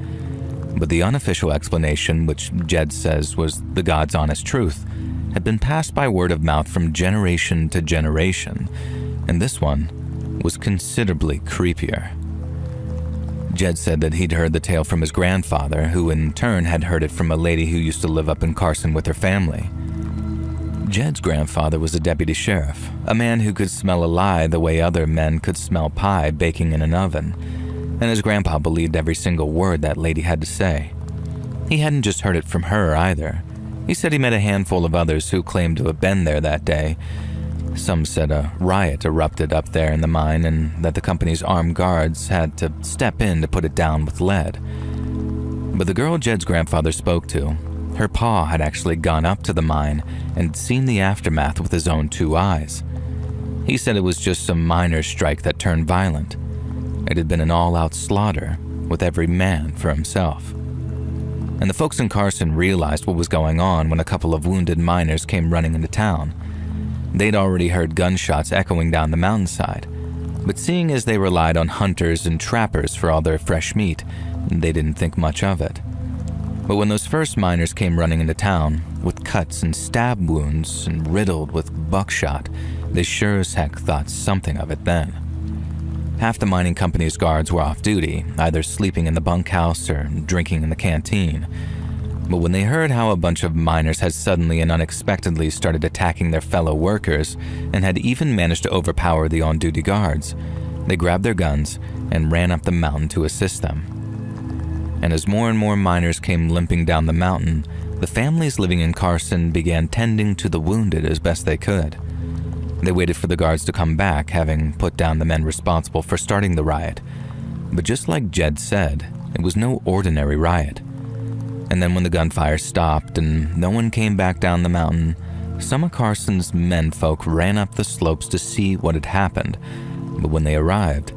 Speaker 1: But the unofficial explanation, which Jed says was the God's honest truth, had been passed by word of mouth from generation to generation, and this one was considerably creepier. Jed said that he'd heard the tale from his grandfather, who in turn had heard it from a lady who used to live up in Carson with her family. Jed's grandfather was a deputy sheriff, a man who could smell a lie the way other men could smell pie baking in an oven, and his grandpa believed every single word that lady had to say. He hadn't just heard it from her either. He said he met a handful of others who claimed to have been there that day. Some said a riot erupted up there in the mine and that the company's armed guards had to step in to put it down with lead. But the girl Jed's grandfather spoke to, her pa had actually gone up to the mine and seen the aftermath with his own 2 eyes. He said it was just some miners' strike that turned violent. It had been an all-out slaughter, with every man for himself. And the folks in Carson realized what was going on when a couple of wounded miners came running into town. They'd already heard gunshots echoing down the mountainside, but seeing as they relied on hunters and trappers for all their fresh meat, they didn't think much of it. But when those first miners came running into town, with cuts and stab wounds and riddled with buckshot, they sure as heck thought something of it then. Half the mining company's guards were off duty, either sleeping in the bunkhouse or drinking in the canteen. But when they heard how a bunch of miners had suddenly and unexpectedly started attacking their fellow workers and had even managed to overpower the on-duty guards, they grabbed their guns and ran up the mountain to assist them. And as more and more miners came limping down the mountain, the families living in Carson began tending to the wounded as best they could. They waited for the guards to come back, having put down the men responsible for starting the riot. But just like Jed said, it was no ordinary riot. And then when the gunfire stopped and no one came back down the mountain, some of Carson's menfolk ran up the slopes to see what had happened. But when they arrived,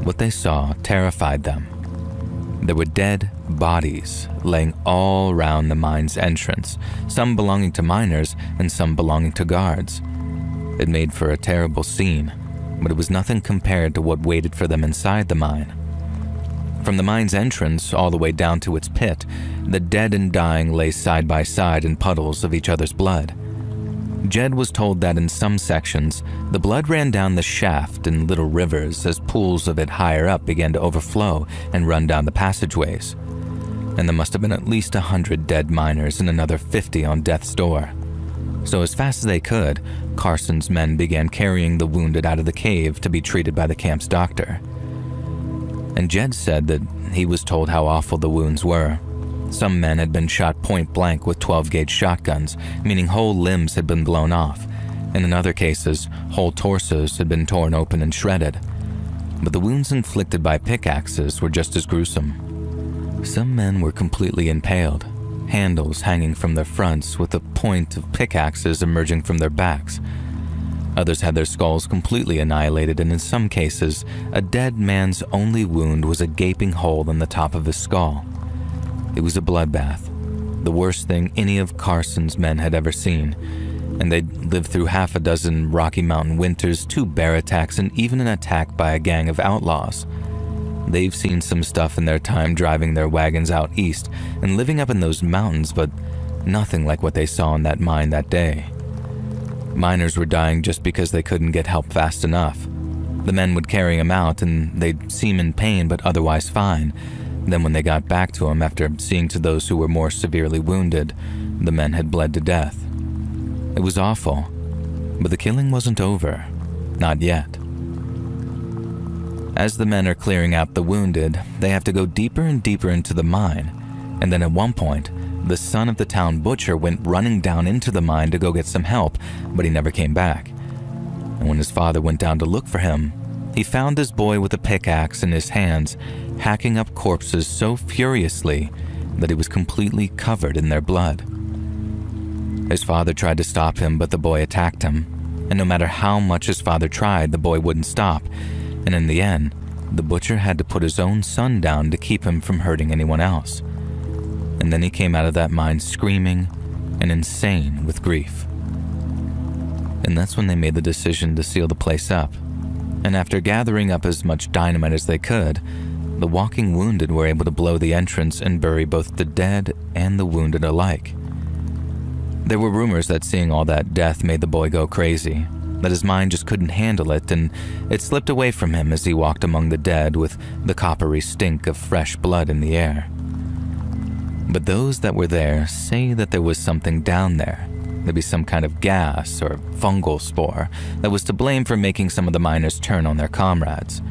Speaker 1: what they saw terrified them. There were dead bodies laying all around the mine's entrance, some belonging to miners and some belonging to guards. It made for a terrible scene, but it was nothing compared to what waited for them inside the mine. From the mine's entrance all the way down to its pit, the dead and dying lay side by side in puddles of each other's blood. Jed was told that in some sections, the blood ran down the shaft in little rivers as pools of it higher up began to overflow and run down the passageways. And there must have been at least 100 dead miners and another 50 on death's door. So as fast as they could, Carson's men began carrying the wounded out of the cave to be treated by the camp's doctor. And Jed said that he was told how awful the wounds were. Some men had been shot point blank with 12-gauge shotguns, meaning whole limbs had been blown off, and in other cases, whole torsos had been torn open and shredded. But the wounds inflicted by pickaxes were just as gruesome. Some men were completely impaled, handles hanging from their fronts with the point of pickaxes emerging from their backs. Others had their skulls completely annihilated, and in some cases, a dead man's only wound was a gaping hole in the top of his skull. It was a bloodbath, the worst thing any of Carson's men had ever seen, and they'd lived through half a dozen Rocky Mountain winters, 2 bear attacks, and even an attack by a gang of outlaws. They've seen some stuff in their time driving their wagons out east and living up in those mountains, but nothing like what they saw in that mine that day. Miners were dying just because they couldn't get help fast enough. The men would carry them out and they'd seem in pain but otherwise fine. Then when they got back to him after seeing to those who were more severely wounded, the men had bled to death. It was awful, but the killing wasn't over. Not yet. As the men are clearing out the wounded, they have to go deeper and deeper into the mine, and then at one point, the son of the town butcher went running down into the mine to go get some help, but he never came back. And when his father went down to look for him, he found his boy with a pickaxe in his hands, hacking up corpses so furiously that he was completely covered in their blood. His father tried to stop him, but the boy attacked him, and no matter how much his father tried, the boy wouldn't stop, and in the end, the butcher had to put his own son down to keep him from hurting anyone else. And then he came out of that mine screaming and insane with grief. And that's when they made the decision to seal the place up. And after gathering up as much dynamite as they could, the walking wounded were able to blow the entrance and bury both the dead and the wounded alike. There were rumors that seeing all that death made the boy go crazy, that his mind just couldn't handle it, and it slipped away from him as he walked among the dead with the coppery stink of fresh blood in the air. But those that were there say that there was something down there, maybe some kind of gas or fungal spore that was to blame for making some of the miners turn on their comrades.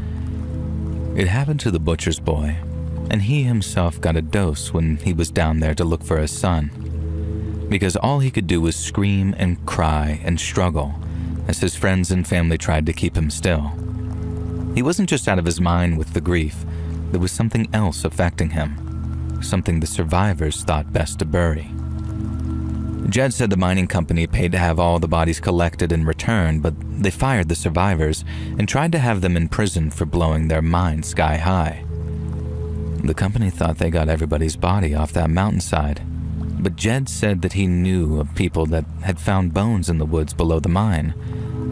Speaker 1: It happened to the butcher's boy, and he himself got a dose when he was down there to look for his son, because all he could do was scream and cry and struggle as his friends and family tried to keep him still. He wasn't just out of his mind with the grief, there was something else affecting him, something the survivors thought best to bury. Jed said the mining company paid to have all the bodies collected and returned, but they fired the survivors and tried to have them in prison for blowing their mine sky high. The company thought they got everybody's body off that mountainside, but Jed said that he knew of people that had found bones in the woods below the mine.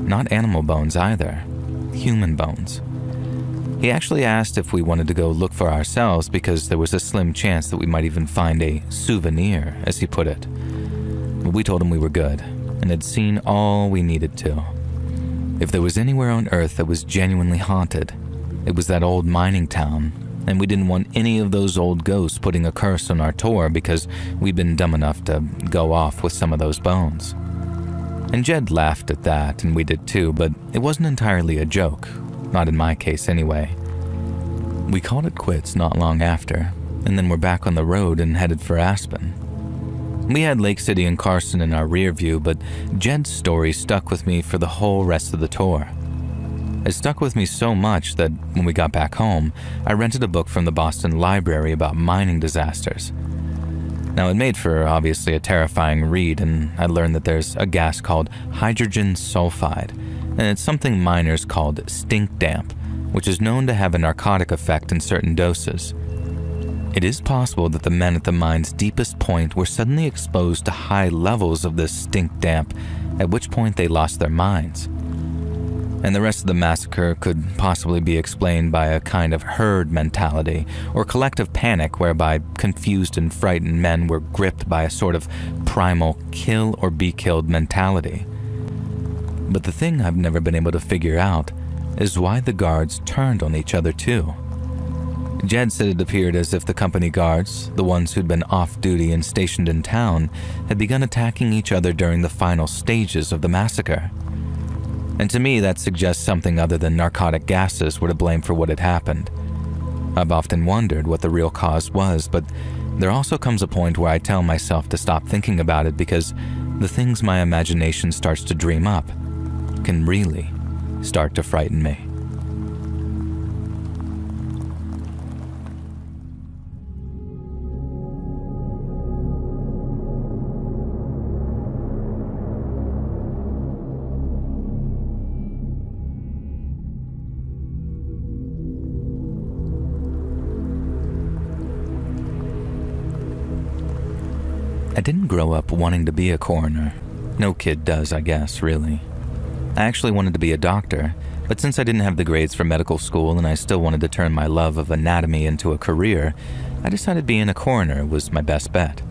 Speaker 1: Not animal bones either, human bones. He actually asked if we wanted to go look for ourselves because there was a slim chance that we might even find a souvenir, as he put it. But we told him we were good and had seen all we needed to. If there was anywhere on Earth that was genuinely haunted, it was that old mining town, and we didn't want any of those old ghosts putting a curse on our tour because we'd been dumb enough to go off with some of those bones. And Jed laughed at that, and we did too, but it wasn't entirely a joke, not in my case anyway. We called it quits not long after, and then we're back on the road and headed for Aspen. We had Lake City and Carson in our rear view, but Jed's story stuck with me for the whole rest of the tour. It stuck with me so much that when we got back home, I rented a book from the Boston Library about mining disasters. Now, it made for obviously a terrifying read, and I learned that there's a gas called hydrogen sulfide, and it's something miners called stink damp, which is known to have a narcotic effect in certain doses. It is possible that the men at the mine's deepest point were suddenly exposed to high levels of this stink damp, at which point they lost their minds. And the rest of the massacre could possibly be explained by a kind of herd mentality or collective panic whereby confused and frightened men were gripped by a sort of primal kill or be killed mentality. But the thing I've never been able to figure out is why the guards turned on each other too. Jed said it appeared as if the company guards, the ones who'd been off-duty and stationed in town, had begun attacking each other during the final stages of the massacre. And to me, that suggests something other than narcotic gases were to blame for what had happened. I've often wondered what the real cause was, but there also comes a point where I tell myself to stop thinking about it because the things my imagination starts to dream up can really start to frighten me. I didn't grow up wanting to be a coroner. No kid does, I guess, really. I actually wanted to be a doctor, but since I didn't have the grades for medical school and I still wanted to turn my love of anatomy into a career, I decided being a coroner was my best bet.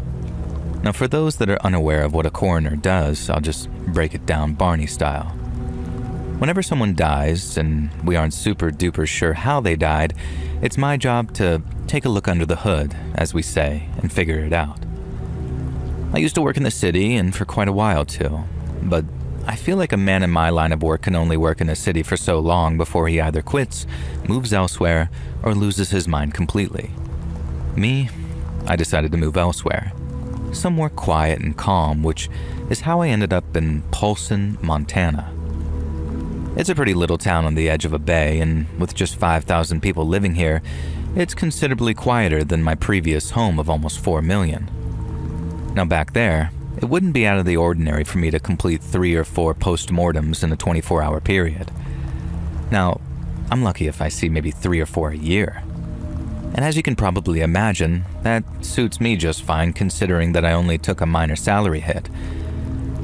Speaker 1: Now, for those that are unaware of what a coroner does, I'll just break it down Barney style. Whenever someone dies, and we aren't super duper sure how they died, it's my job to take a look under the hood, as we say, and figure it out. I used to work in the city, and for quite a while too, but I feel like a man in my line of work can only work in a city for so long before he either quits, moves elsewhere, or loses his mind completely. Me, I decided to move elsewhere, somewhere quiet and calm, which is how I ended up in Polson, Montana. It's a pretty little town on the edge of a bay, and with just 5,000 people living here, it's considerably quieter than my previous home of almost 4 million. Now back there, it wouldn't be out of the ordinary for me to complete 3 or 4 post-mortems in a 24-hour period. Now, I'm lucky if I see maybe 3 or 4 a year. And as you can probably imagine, that suits me just fine considering that I only took a minor salary hit.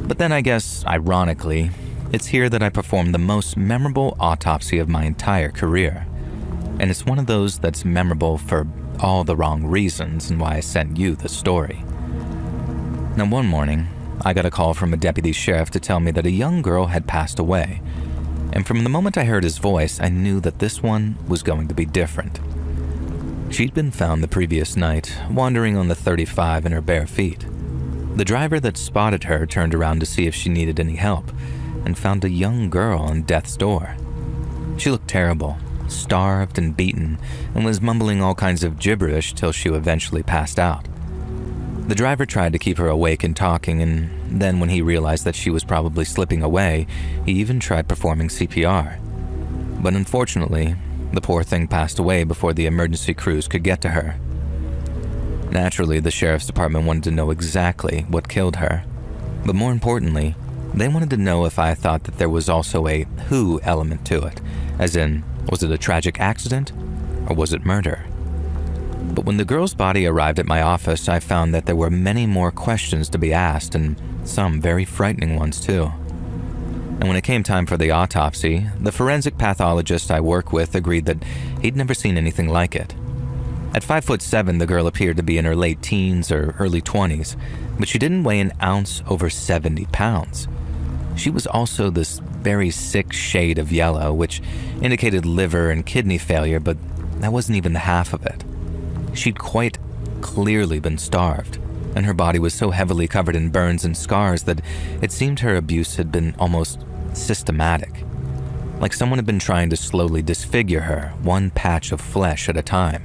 Speaker 1: But then I guess, ironically, it's here that I performed the most memorable autopsy of my entire career. And it's one of those that's memorable for all the wrong reasons and why I sent you the story. Now, one morning, I got a call from a deputy sheriff to tell me that a young girl had passed away. And from the moment I heard his voice, I knew that this one was going to be different. She'd been found the previous night, wandering on the 35 in her bare feet. The driver that spotted her turned around to see if she needed any help, and found a young girl on death's door. She looked terrible, starved and beaten, and was mumbling all kinds of gibberish till she eventually passed out. The driver tried to keep her awake and talking, and then when he realized that she was probably slipping away, he even tried performing CPR. But unfortunately, the poor thing passed away before the emergency crews could get to her. Naturally, the sheriff's department wanted to know exactly what killed her, but more importantly, they wanted to know if I thought that there was also a who element to it, as in, was it a tragic accident, or was it murder? But when the girl's body arrived at my office, I found that there were many more questions to be asked, and some very frightening ones too. And when it came time for the autopsy, the forensic pathologist I work with agreed that he'd never seen anything like it. At 5'7", the girl appeared to be in her late teens or early 20s, but she didn't weigh an ounce over 70 pounds. She was also this very sick shade of yellow, which indicated liver and kidney failure, but that wasn't even the half of it. She'd quite clearly been starved, and her body was so heavily covered in burns and scars that it seemed her abuse had been almost systematic, like someone had been trying to slowly disfigure her, one patch of flesh at a time.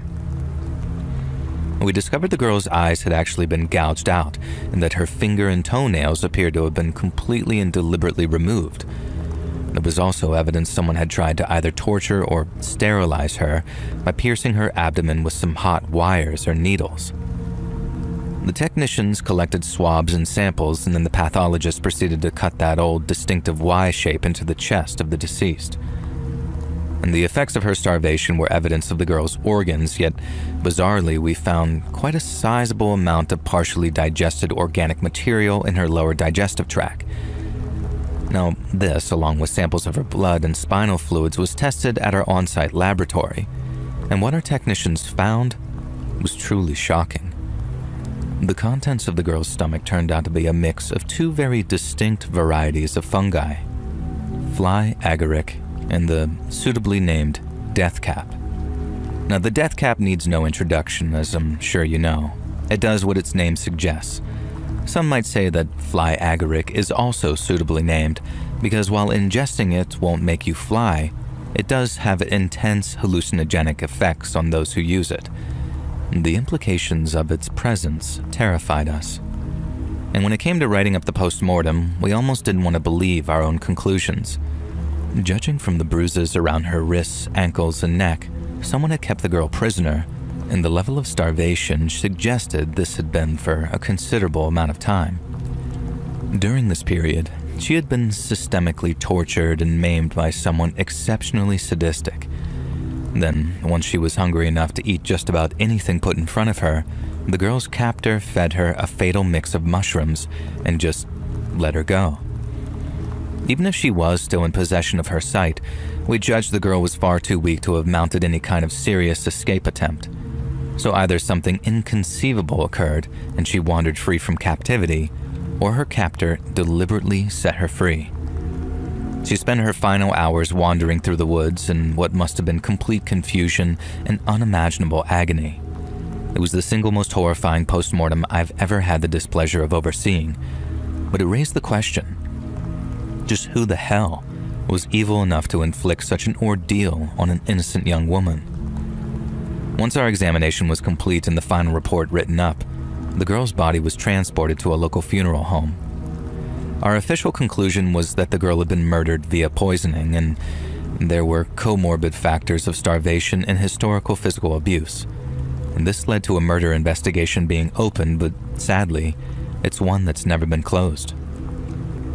Speaker 1: We discovered the girl's eyes had actually been gouged out, and that her finger and toenails appeared to have been completely and deliberately removed. There was also evidence someone had tried to either torture or sterilize her by piercing her abdomen with some hot wires or needles. The technicians collected swabs and samples, and then the pathologist proceeded to cut that old distinctive Y shape into the chest of the deceased. And the effects of her starvation were evidence of the girl's organs, yet bizarrely we found quite a sizable amount of partially digested organic material in her lower digestive tract. Now, this, along with samples of her blood and spinal fluids, was tested at our on-site laboratory, and what our technicians found was truly shocking. The contents of the girl's stomach turned out to be a mix of 2 very distinct varieties of fungi, fly agaric and the suitably named death cap. Now, the death cap needs no introduction, as I'm sure you know. It does what its name suggests. Some might say that fly agaric is also suitably named because while ingesting it won't make you fly, it does have intense hallucinogenic effects on those who use it. The implications of its presence terrified us. And when it came to writing up the post-mortem, we almost didn't want to believe our own conclusions. Judging from the bruises around her wrists, ankles, and neck, someone had kept the girl prisoner, and the level of starvation suggested this had been for a considerable amount of time. During this period, she had been systemically tortured and maimed by someone exceptionally sadistic. Then, once she was hungry enough to eat just about anything put in front of her, The girl's captor fed her a fatal mix of mushrooms and just let her go. Even if she was still in possession of her sight, we judged the girl was far too weak to have mounted any kind of serious escape attempt. So either something inconceivable occurred and she wandered free from captivity, or her captor deliberately set her free. She spent her final hours wandering through the woods in what must have been complete confusion and unimaginable agony. It was the single most horrifying postmortem I've ever had the displeasure of overseeing, but it raised the question, just who the hell was evil enough to inflict such an ordeal on an innocent young woman? Once our examination was complete and the final report written up, the girl's body was transported to a local funeral home. Our official conclusion was that the girl had been murdered via poisoning, and there were comorbid factors of starvation and historical physical abuse. And this led to a murder investigation being opened, but sadly, it's one that's never been closed.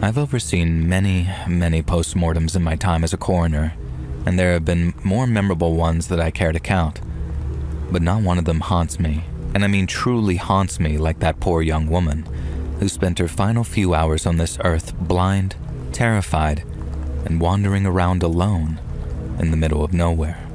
Speaker 1: I've overseen many postmortems in my time as a coroner, and there have been more memorable ones that I care to count. But not one of them haunts me, and I mean truly haunts me like that poor young woman who spent her final few hours on this earth blind, terrified, and wandering around alone in the middle of nowhere.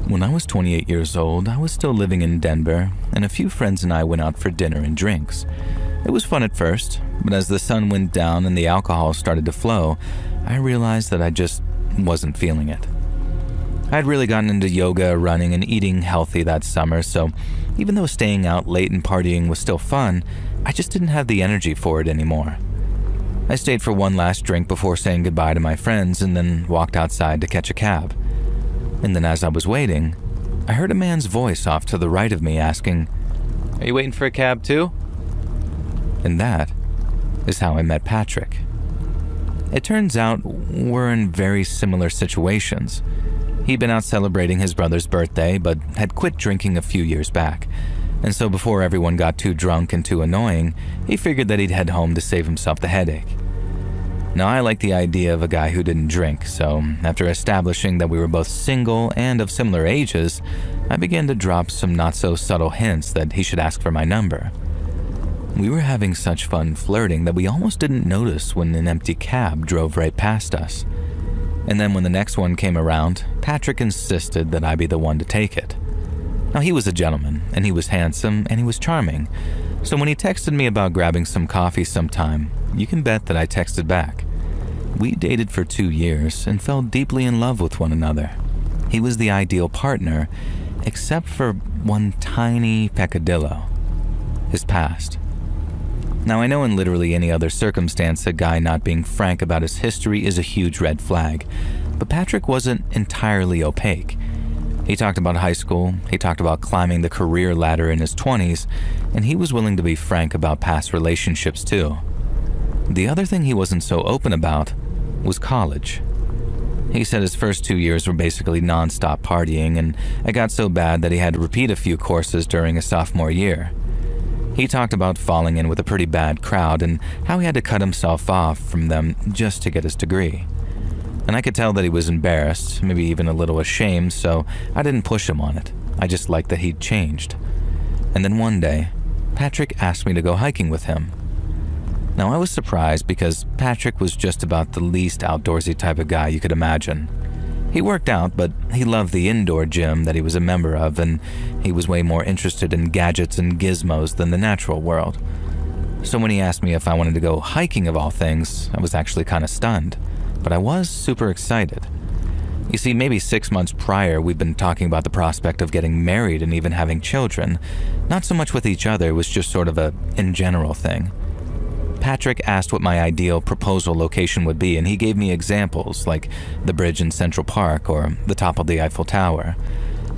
Speaker 1: When I was 28 years old, I was still living in Denver, and a few friends and I went out for dinner and drinks. It was fun at first, but as the sun went down and the alcohol started to flow, I realized that I just wasn't feeling it. I had really gotten into yoga, running, and eating healthy that summer, so even though staying out late and partying was still fun, I just didn't have the energy for it anymore. I stayed for one last drink before saying goodbye to my friends and then walked outside to catch a cab. And then as I was waiting, I heard a man's voice off to the right of me asking, "Are you waiting for a cab too?" And that is how I met Patrick. It turns out we're in very similar situations. He'd been out celebrating his brother's birthday, but had quit drinking a few years back. And so before everyone got too drunk and too annoying, he figured that he'd head home to save himself the headache. Now, I like the idea of a guy who didn't drink, so after establishing that we were both single and of similar ages, I began to drop some not-so-subtle hints that he should ask for my number. We were having such fun flirting that we almost didn't notice when an empty cab drove right past us. And then when the next one came around, Patrick insisted that I be the one to take it. Now, he was a gentleman, and he was handsome, and he was charming, so when he texted me about grabbing some coffee sometime, you can bet that I texted back. We dated for 2 years and fell deeply in love with one another. He was the ideal partner, except for one tiny peccadillo: his past. Now, I know in literally any other circumstance a guy not being frank about his history is a huge red flag, but Patrick wasn't entirely opaque. He talked about high school, he talked about climbing the career ladder in his 20s, and he was willing to be frank about past relationships too. The other thing he wasn't so open about was college. He said his first 2 years were basically non-stop partying, and it got so bad that he had to repeat a few courses during his sophomore year. He talked about falling in with a pretty bad crowd and how he had to cut himself off from them just to get his degree. And I could tell that he was embarrassed, maybe even a little ashamed, so I didn't push him on it. I just liked that he'd changed. And then one day, Patrick asked me to go hiking with him. Now, I was surprised because Patrick was just about the least outdoorsy type of guy you could imagine. He worked out, but he loved the indoor gym that he was a member of, and he was way more interested in gadgets and gizmos than the natural world. So when he asked me if I wanted to go hiking of all things, I was actually kind of stunned, but I was super excited. You see, maybe 6 months prior, we'd been talking about the prospect of getting married and even having children. Not so much with each other, it was just sort of a in general thing. Patrick asked what my ideal proposal location would be, and he gave me examples like the bridge in Central Park or the top of the Eiffel Tower.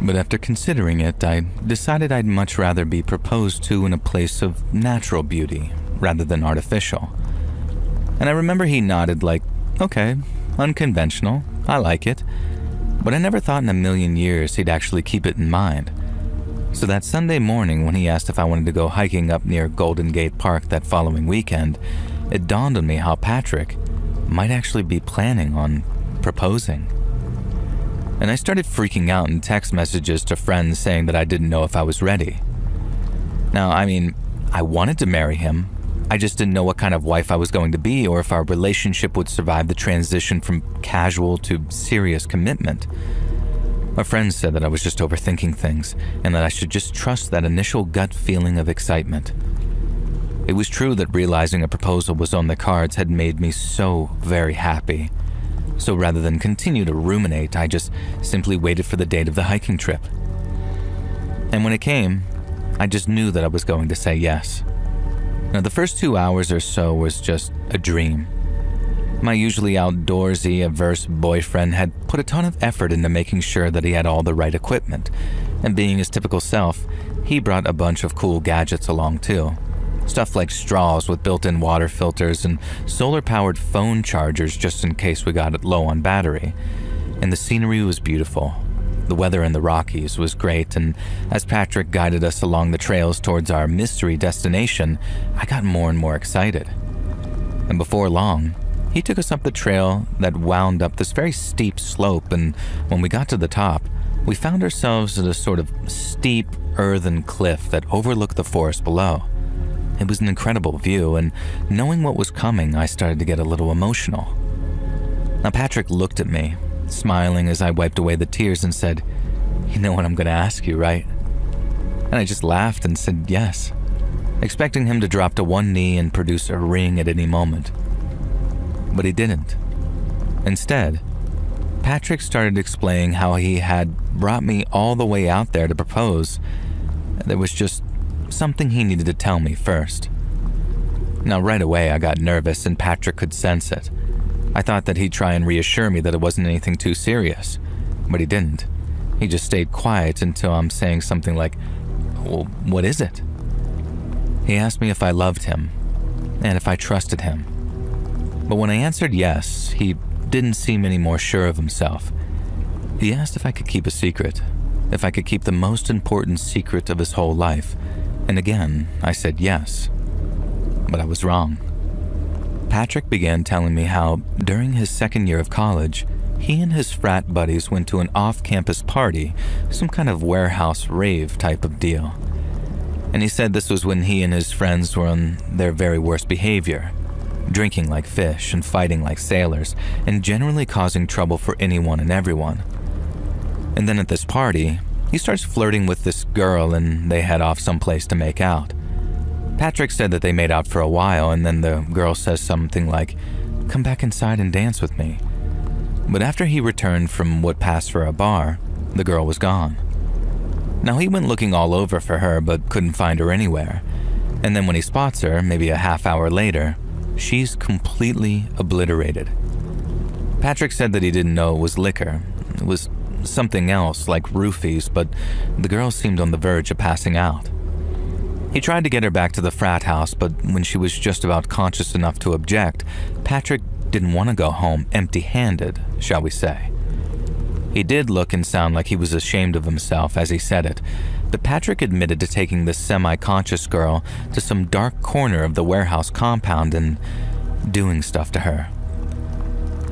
Speaker 1: But after considering it, I decided I'd much rather be proposed to in a place of natural beauty rather than artificial. And I remember he nodded like, "Okay, unconventional, I like it, but I never thought in a million years he'd actually keep it in mind. So that Sunday morning when he asked if I wanted to go hiking up near Golden Gate Park that following weekend, it dawned on me how Patrick might actually be planning on proposing. And I started freaking out in text messages to friends saying that I didn't know if I was ready. Now, I wanted to marry him. I just didn't know what kind of wife I was going to be or if our relationship would survive the transition from casual to serious commitment. My friends said that I was just overthinking things and that I should just trust that initial gut feeling of excitement. It was true that realizing a proposal was on the cards had made me so very happy. So rather than continue to ruminate, I just simply waited for the date of the hiking trip. And when it came, I just knew that I was going to say yes. Now, the first 2 hours or so was just a dream. My usually outdoorsy, averse boyfriend had put a ton of effort into making sure that he had all the right equipment, and being his typical self, he brought a bunch of cool gadgets along too. Stuff like straws with built-in water filters and solar-powered phone chargers just in case we got it low on battery. And the scenery was beautiful. The weather in the Rockies was great, and as Patrick guided us along the trails towards our mystery destination, I got more and more excited. And before long, he took us up the trail that wound up this very steep slope, and when we got to the top, we found ourselves at a sort of steep earthen cliff that overlooked the forest below. It was an incredible view, and knowing what was coming, I started to get a little emotional. Now, Patrick looked at me, smiling as I wiped away the tears and said, "You know what I'm going to ask you, right?" And I just laughed and said yes, expecting him to drop to one knee and produce a ring at any moment. But he didn't. Instead, Patrick started explaining how he had brought me all the way out there to propose. There was just something he needed to tell me first. Now, right away, I got nervous and Patrick could sense it. I thought that he'd try and reassure me that it wasn't anything too serious, but he didn't. He just stayed quiet until I'm saying something like, "Well, what is it?" He asked me if I loved him and if I trusted him. But when I answered yes, he didn't seem any more sure of himself. He asked if I could keep a secret, if I could keep the most important secret of his whole life. And again, I said yes. But I was wrong. Patrick began telling me how, during his second year of college, he and his frat buddies went to an off-campus party, some kind of warehouse rave type of deal. And he said this was when he and his friends were on their very worst behavior, drinking like fish and fighting like sailors, and generally causing trouble for anyone and everyone. And then at this party, he starts flirting with this girl and they head off someplace to make out. Patrick said that they made out for a while and then the girl says something like, "Come back inside and dance with me." But after he returned from what passed for a bar, the girl was gone. Now he went looking all over for her but couldn't find her anywhere. And then when he spots her, maybe a half hour later, she's completely obliterated. Patrick said that he didn't know it was liquor. It was something else like roofies, but the girl seemed on the verge of passing out. He tried to get her back to the frat house, but when she was just about conscious enough to object, Patrick didn't want to go home empty-handed, shall we say. He did look and sound like he was ashamed of himself as he said it, but Patrick admitted to taking this semi-conscious girl to some dark corner of the warehouse compound and doing stuff to her.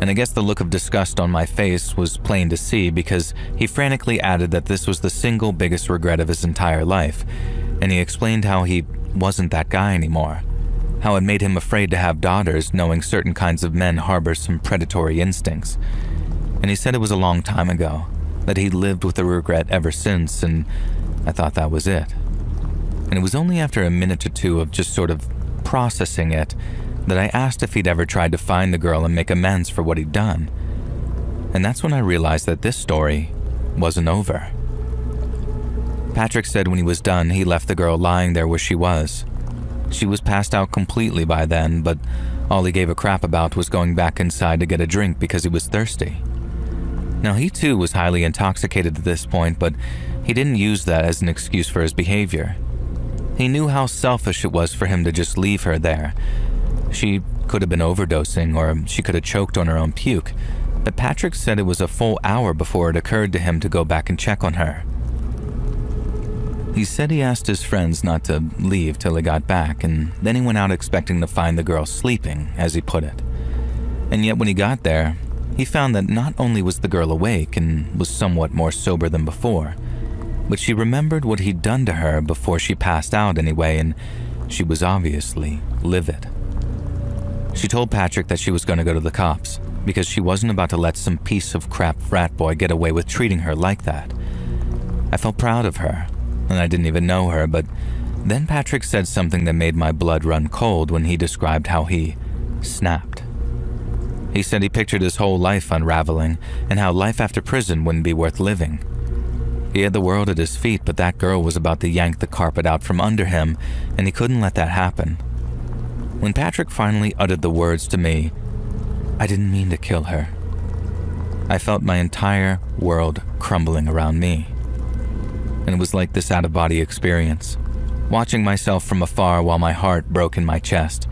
Speaker 1: And I guess the look of disgust on my face was plain to see because he frantically added that this was the single biggest regret of his entire life, and he explained how he wasn't that guy anymore, how it made him afraid to have daughters knowing certain kinds of men harbor some predatory instincts. And he said it was a long time ago, that he'd lived with the regret ever since, and I thought that was it. And it was only after a minute or two of just sort of processing it that I asked if he'd ever tried to find the girl and make amends for what he'd done. And that's when I realized that this story wasn't over. Patrick said when he was done, he left the girl lying there where she was. She was passed out completely by then, but all he gave a crap about was going back inside to get a drink because he was thirsty. Now, he too was highly intoxicated at this point, but he didn't use that as an excuse for his behavior. He knew how selfish it was for him to just leave her there. She could have been overdosing, or she could have choked on her own puke, But Patrick said it was a full hour before it occurred to him to go back and check on her. He said he asked his friends not to leave till he got back, and then he went out expecting to find the girl sleeping, as he put it. And yet when he got there, he found that not only was the girl awake and was somewhat more sober than before, but she remembered what he'd done to her before she passed out anyway, and she was obviously livid. She told Patrick that she was going to go to the cops because she wasn't about to let some piece of crap frat boy get away with treating her like that. I felt proud of her, and I didn't even know her, but then Patrick said something that made my blood run cold when he described how he snapped. He said he pictured his whole life unraveling and how life after prison wouldn't be worth living. He had the world at his feet, but that girl was about to yank the carpet out from under him, and he couldn't let that happen. When Patrick finally uttered the words to me, "I didn't mean to kill her," I felt my entire world crumbling around me. And it was like this out-of-body experience, watching myself from afar while my heart broke in my chest.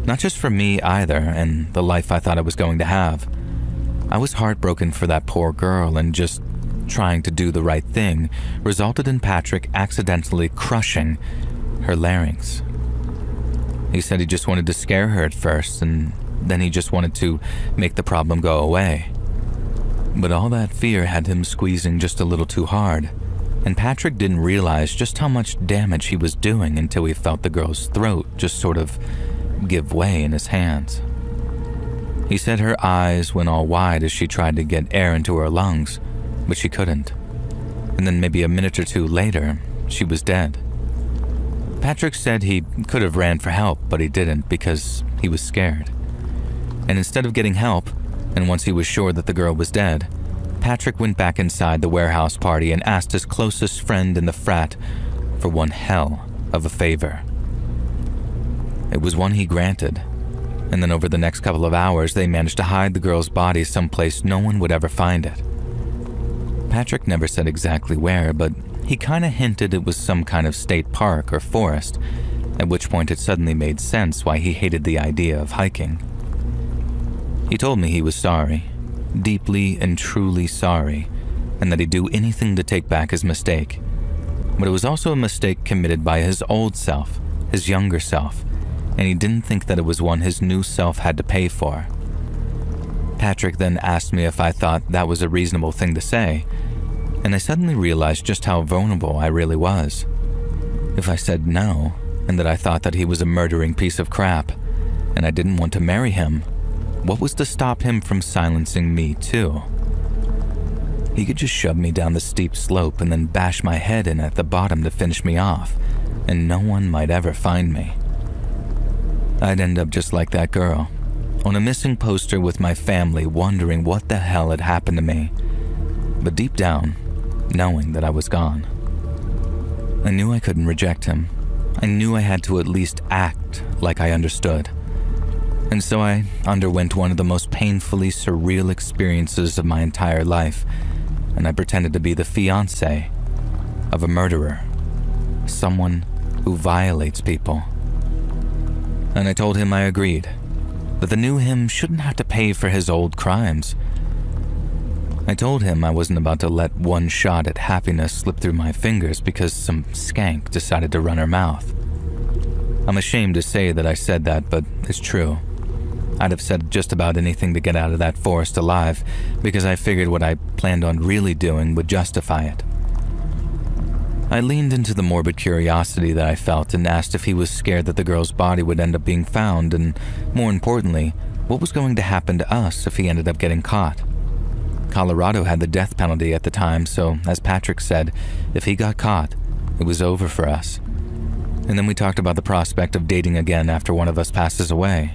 Speaker 1: Not just for me either, and the life I thought I was going to have. I was heartbroken for that poor girl, and just trying to do the right thing resulted in Patrick accidentally crushing her larynx. He said he just wanted to scare her at first, and then he just wanted to make the problem go away. But all that fear had him squeezing just a little too hard, and Patrick didn't realize just how much damage he was doing until he felt the girl's throat just sort of give way in his hands. He said her eyes went all wide as she tried to get air into her lungs, but she couldn't. And then maybe a minute or two later, she was dead. Patrick said he could have ran for help, but he didn't because he was scared. And instead of getting help, and once he was sure that the girl was dead, Patrick went back inside the warehouse party and asked his closest friend in the frat for one hell of a favor. It was one he granted, and then over the next couple of hours they managed to hide the girl's body someplace no one would ever find it. Patrick never said exactly where, but he kinda hinted it was some kind of state park or forest, at which point it suddenly made sense why he hated the idea of hiking. He told me he was sorry, deeply and truly sorry, and that he'd do anything to take back his mistake. But it was also a mistake committed by his old self, his younger self, and he didn't think that it was one his new self had to pay for. Patrick then asked me if I thought that was a reasonable thing to say, and I suddenly realized just how vulnerable I really was. If I said no, and that I thought that he was a murdering piece of crap, and I didn't want to marry him, what was to stop him from silencing me too? He could just shove me down the steep slope and then bash my head in at the bottom to finish me off, and no one might ever find me. I'd end up just like that girl, on a missing poster with my family wondering what the hell had happened to me, but deep down, knowing that I was gone. I knew I couldn't reject him. I knew I had to at least act like I understood. And so I underwent one of the most painfully surreal experiences of my entire life, and I pretended to be the fiancé of a murderer, someone who violates people. And I told him I agreed, that the new him shouldn't have to pay for his old crimes. I told him I wasn't about to let one shot at happiness slip through my fingers because some skank decided to run her mouth. I'm ashamed to say that I said that, but it's true. I'd have said just about anything to get out of that forest alive because I figured what I planned on really doing would justify it. I leaned into the morbid curiosity that I felt and asked if he was scared that the girl's body would end up being found, and more importantly, what was going to happen to us if he ended up getting caught. Colorado had the death penalty at the time, so as Patrick said, if he got caught, it was over for us. And then we talked about the prospect of dating again after one of us passes away.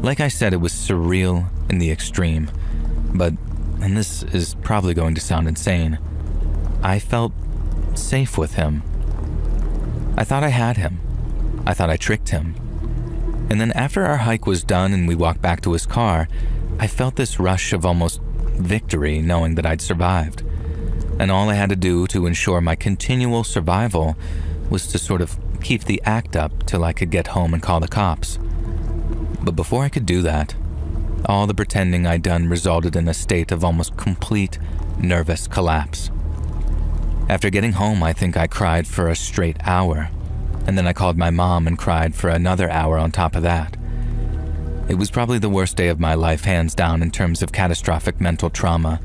Speaker 1: Like I said, it was surreal in the extreme, but, and this is probably going to sound insane, I felt safe with him. I thought I had him. I thought I tricked him. And then after our hike was done and we walked back to his car, I felt this rush of almost victory knowing that I'd survived. And all I had to do to ensure my continual survival was to sort of keep the act up till I could get home and call the cops. But before I could do that, All the pretending I'd done resulted in a state of almost complete nervous collapse. After getting home, I think I cried for a straight hour, and then I called my mom and cried for another hour on top of that. It was probably the worst day of my life, hands down, in terms of catastrophic mental trauma,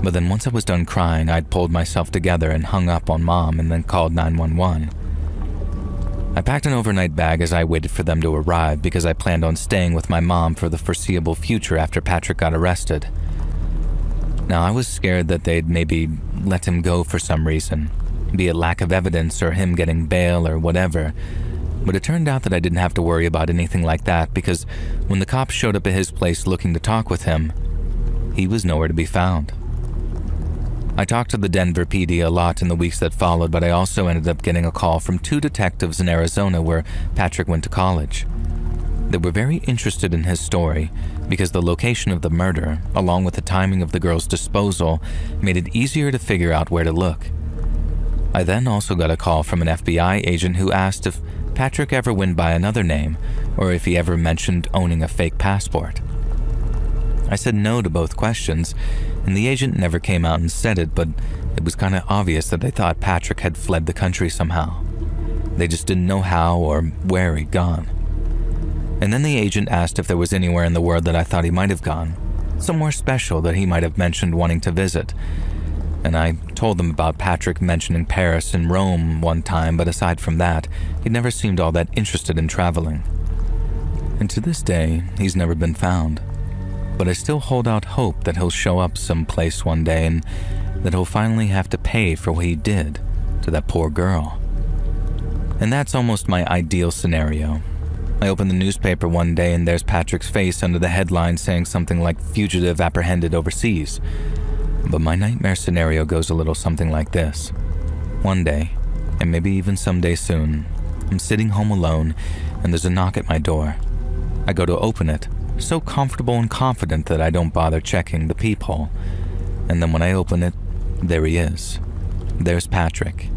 Speaker 1: but then once I was done crying, I'd pulled myself together and hung up on Mom and then called 911. I packed an overnight bag as I waited for them to arrive because I planned on staying with my mom for the foreseeable future after Patrick got arrested. Now, I was scared that they'd maybe let him go for some reason, be it lack of evidence or him getting bail or whatever, but it turned out that I didn't have to worry about anything like that because when the cops showed up at his place looking to talk with him, he was nowhere to be found. I talked to the Denver PD a lot in the weeks that followed, but I also ended up getting a call from 2 detectives in Arizona where Patrick went to college. They were very interested in his story because the location of the murder, along with the timing of the girl's disposal, made it easier to figure out where to look. I then also got a call from an FBI agent who asked if Patrick ever went by another name or if he ever mentioned owning a fake passport. I said no to both questions, and the agent never came out and said it, but it was kind of obvious that they thought Patrick had fled the country somehow. They just didn't know how or where he'd gone. And then the agent asked if there was anywhere in the world that I thought he might have gone, somewhere special that he might have mentioned wanting to visit. And I told them about Patrick mentioning Paris and Rome one time, but aside from that, he'd never seemed all that interested in traveling. And to this day, he's never been found. But I still hold out hope that he'll show up someplace one day and that he'll finally have to pay for what he did to that poor girl. And that's almost my ideal scenario. I open the newspaper one day and there's Patrick's face under the headline saying something like "fugitive apprehended overseas." But my nightmare scenario goes a little something like this. One day, and maybe even someday soon, I'm sitting home alone and there's a knock at my door. I go to open it, so comfortable and confident that I don't bother checking the peephole. And then when I open it, there he is. There's Patrick.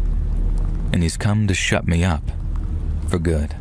Speaker 1: And he's come to shut me up. For good.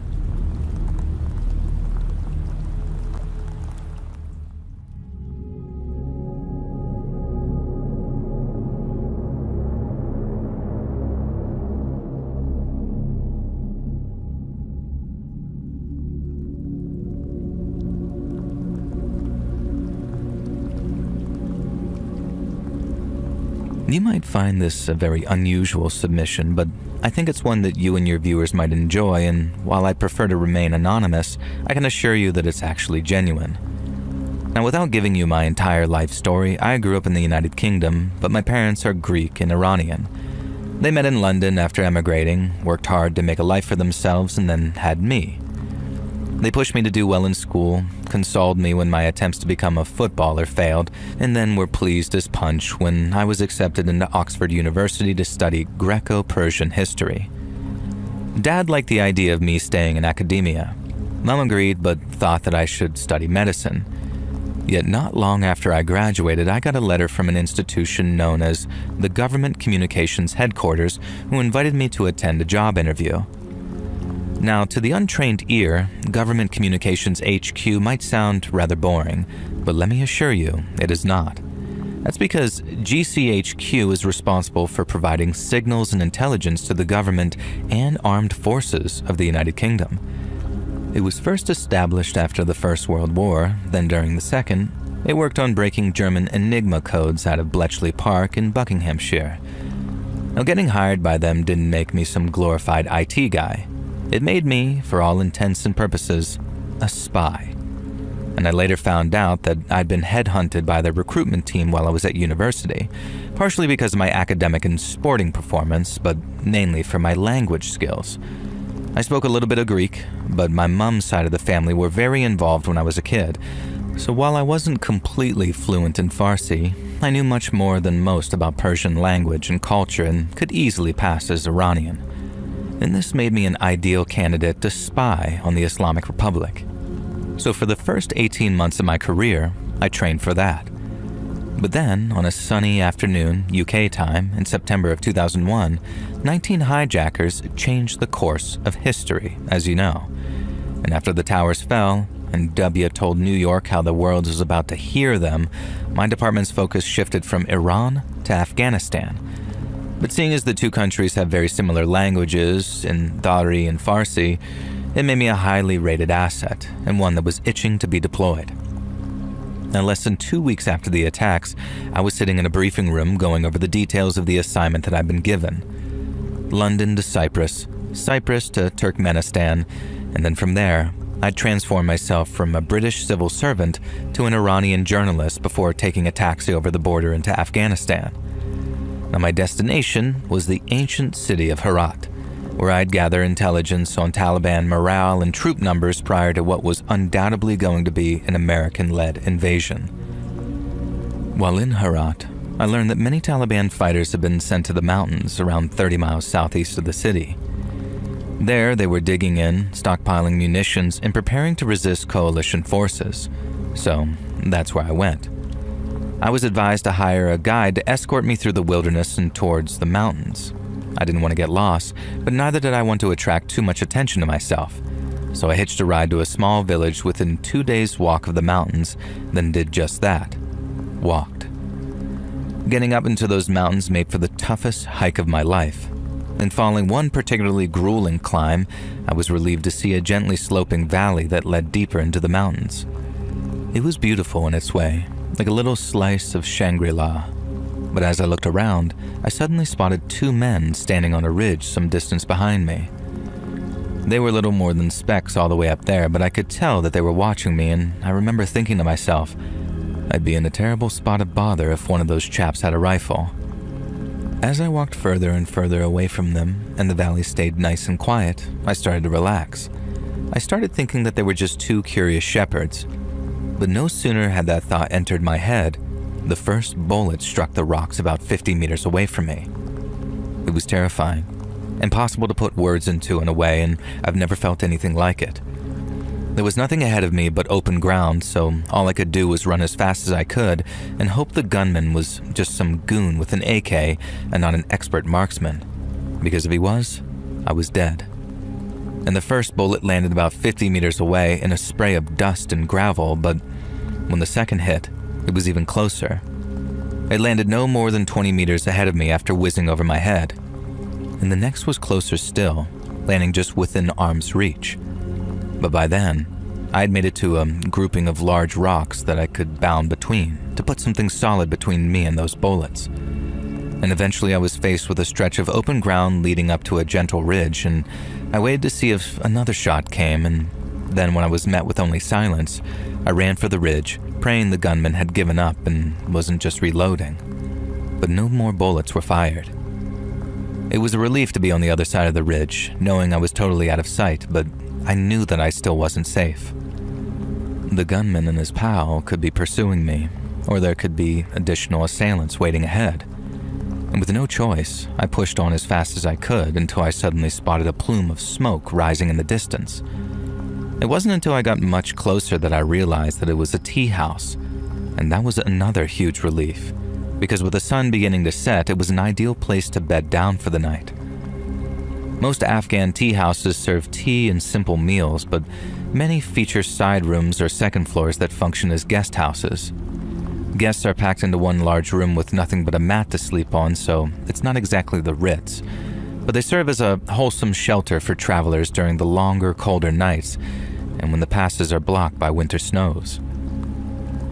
Speaker 1: You might find this a very unusual submission, but I think it's one that you and your viewers might enjoy, and while I prefer to remain anonymous, I can assure you that it's actually genuine. Now, without giving you my entire life story, I grew up in the United Kingdom, but my parents are Greek and Iranian. They met in London after emigrating, worked hard to make a life for themselves, and then had me. They pushed me to do well in school, consoled me when my attempts to become a footballer failed, and then were pleased as punch when I was accepted into Oxford University to study Greco-Persian history. Dad liked the idea of me staying in academia. Mom agreed, but thought that I should study medicine. Yet not long after I graduated, I got a letter from an institution known as the Government Communications Headquarters, who invited me to attend a job interview. Now, to the untrained ear, Government Communications HQ might sound rather boring, but let me assure you, it is not. That's because GCHQ is responsible for providing signals and intelligence to the government and armed forces of the United Kingdom. It was first established after the First World War, then during the Second. It worked on breaking German Enigma codes out of Bletchley Park in Buckinghamshire. Now, getting hired by them didn't make me some glorified IT guy. It made me, for all intents and purposes, a spy. And I later found out that I'd been headhunted by the recruitment team while I was at university, partially because of my academic and sporting performance, but mainly for my language skills. I spoke a little bit of Greek, but my mom's side of the family were very involved when I was a kid, so while I wasn't completely fluent in Farsi, I knew much more than most about Persian language and culture and could easily pass as Iranian. And this made me an ideal candidate to spy on the Islamic Republic. So for the first 18 months of my career, I trained for that. But then, on a sunny afternoon, UK time, in September of 2001, 19 hijackers changed the course of history, as you know. And after the towers fell, and W told New York how the world was about to hear them, my department's focus shifted from Iran to Afghanistan. But seeing as the two countries have very similar languages in Dari and Farsi, it made me a highly rated asset, and one that was itching to be deployed. Now, less than 2 weeks after the attacks, I was sitting in a briefing room going over the details of the assignment that I'd been given. London to Cyprus, Cyprus to Turkmenistan, and then from there, I'd transformed myself from a British civil servant to an Iranian journalist before taking a taxi over the border into Afghanistan. Now, my destination was the ancient city of Herat, where I'd gather intelligence on Taliban morale and troop numbers prior to what was undoubtedly going to be an American-led invasion. While in Herat, I learned that many Taliban fighters had been sent to the mountains around 30 miles southeast of the city. There, they were digging in, stockpiling munitions, and preparing to resist coalition forces. So, that's where I went. I was advised to hire a guide to escort me through the wilderness and towards the mountains. I didn't want to get lost, but neither did I want to attract too much attention to myself. So I hitched a ride to a small village within 2 days' walk of the mountains, then did just that. Walked. Getting up into those mountains made for the toughest hike of my life. And following one particularly grueling climb, I was relieved to see a gently sloping valley that led deeper into the mountains. It was beautiful in its way, like a little slice of Shangri-La. But as I looked around, I suddenly spotted 2 men standing on a ridge some distance behind me. They were little more than specks all the way up there, but I could tell that they were watching me, and I remember thinking to myself, I'd be in a terrible spot of bother if one of those chaps had a rifle. As I walked further and further away from them, and the valley stayed nice and quiet, I started to relax. I started thinking that they were just 2 curious shepherds. But no sooner had that thought entered my head, the first bullet struck the rocks about 50 meters away from me. It was terrifying, impossible to put words into in a way, and I've never felt anything like it. There was nothing ahead of me but open ground, so all I could do was run as fast as I could and hope the gunman was just some goon with an AK and not an expert marksman. Because if he was, I was dead. And the first bullet landed about 50 meters away in a spray of dust and gravel, but when the second hit, it was even closer. It landed no more than 20 meters ahead of me after whizzing over my head. And the next was closer still, landing just within arm's reach. But by then, I had made it to a grouping of large rocks that I could bound between to put something solid between me and those bullets. And eventually I was faced with a stretch of open ground leading up to a gentle ridge, and I waited to see if another shot came, and then when I was met with only silence, I ran for the ridge, praying the gunman had given up and wasn't just reloading. But no more bullets were fired. It was a relief to be on the other side of the ridge, knowing I was totally out of sight, but I knew that I still wasn't safe. The gunman and his pal could be pursuing me, or there could be additional assailants waiting ahead. And with no choice, I pushed on as fast as I could until I suddenly spotted a plume of smoke rising in the distance. It wasn't until I got much closer that I realized that it was a tea house, and that was another huge relief, because with the sun beginning to set, it was an ideal place to bed down for the night. Most Afghan tea houses serve tea and simple meals, but many feature side rooms or second floors that function as guest houses. Guests are packed into one large room with nothing but a mat to sleep on, so it's not exactly the Ritz, but they serve as a wholesome shelter for travelers during the longer, colder nights and when the passes are blocked by winter snows.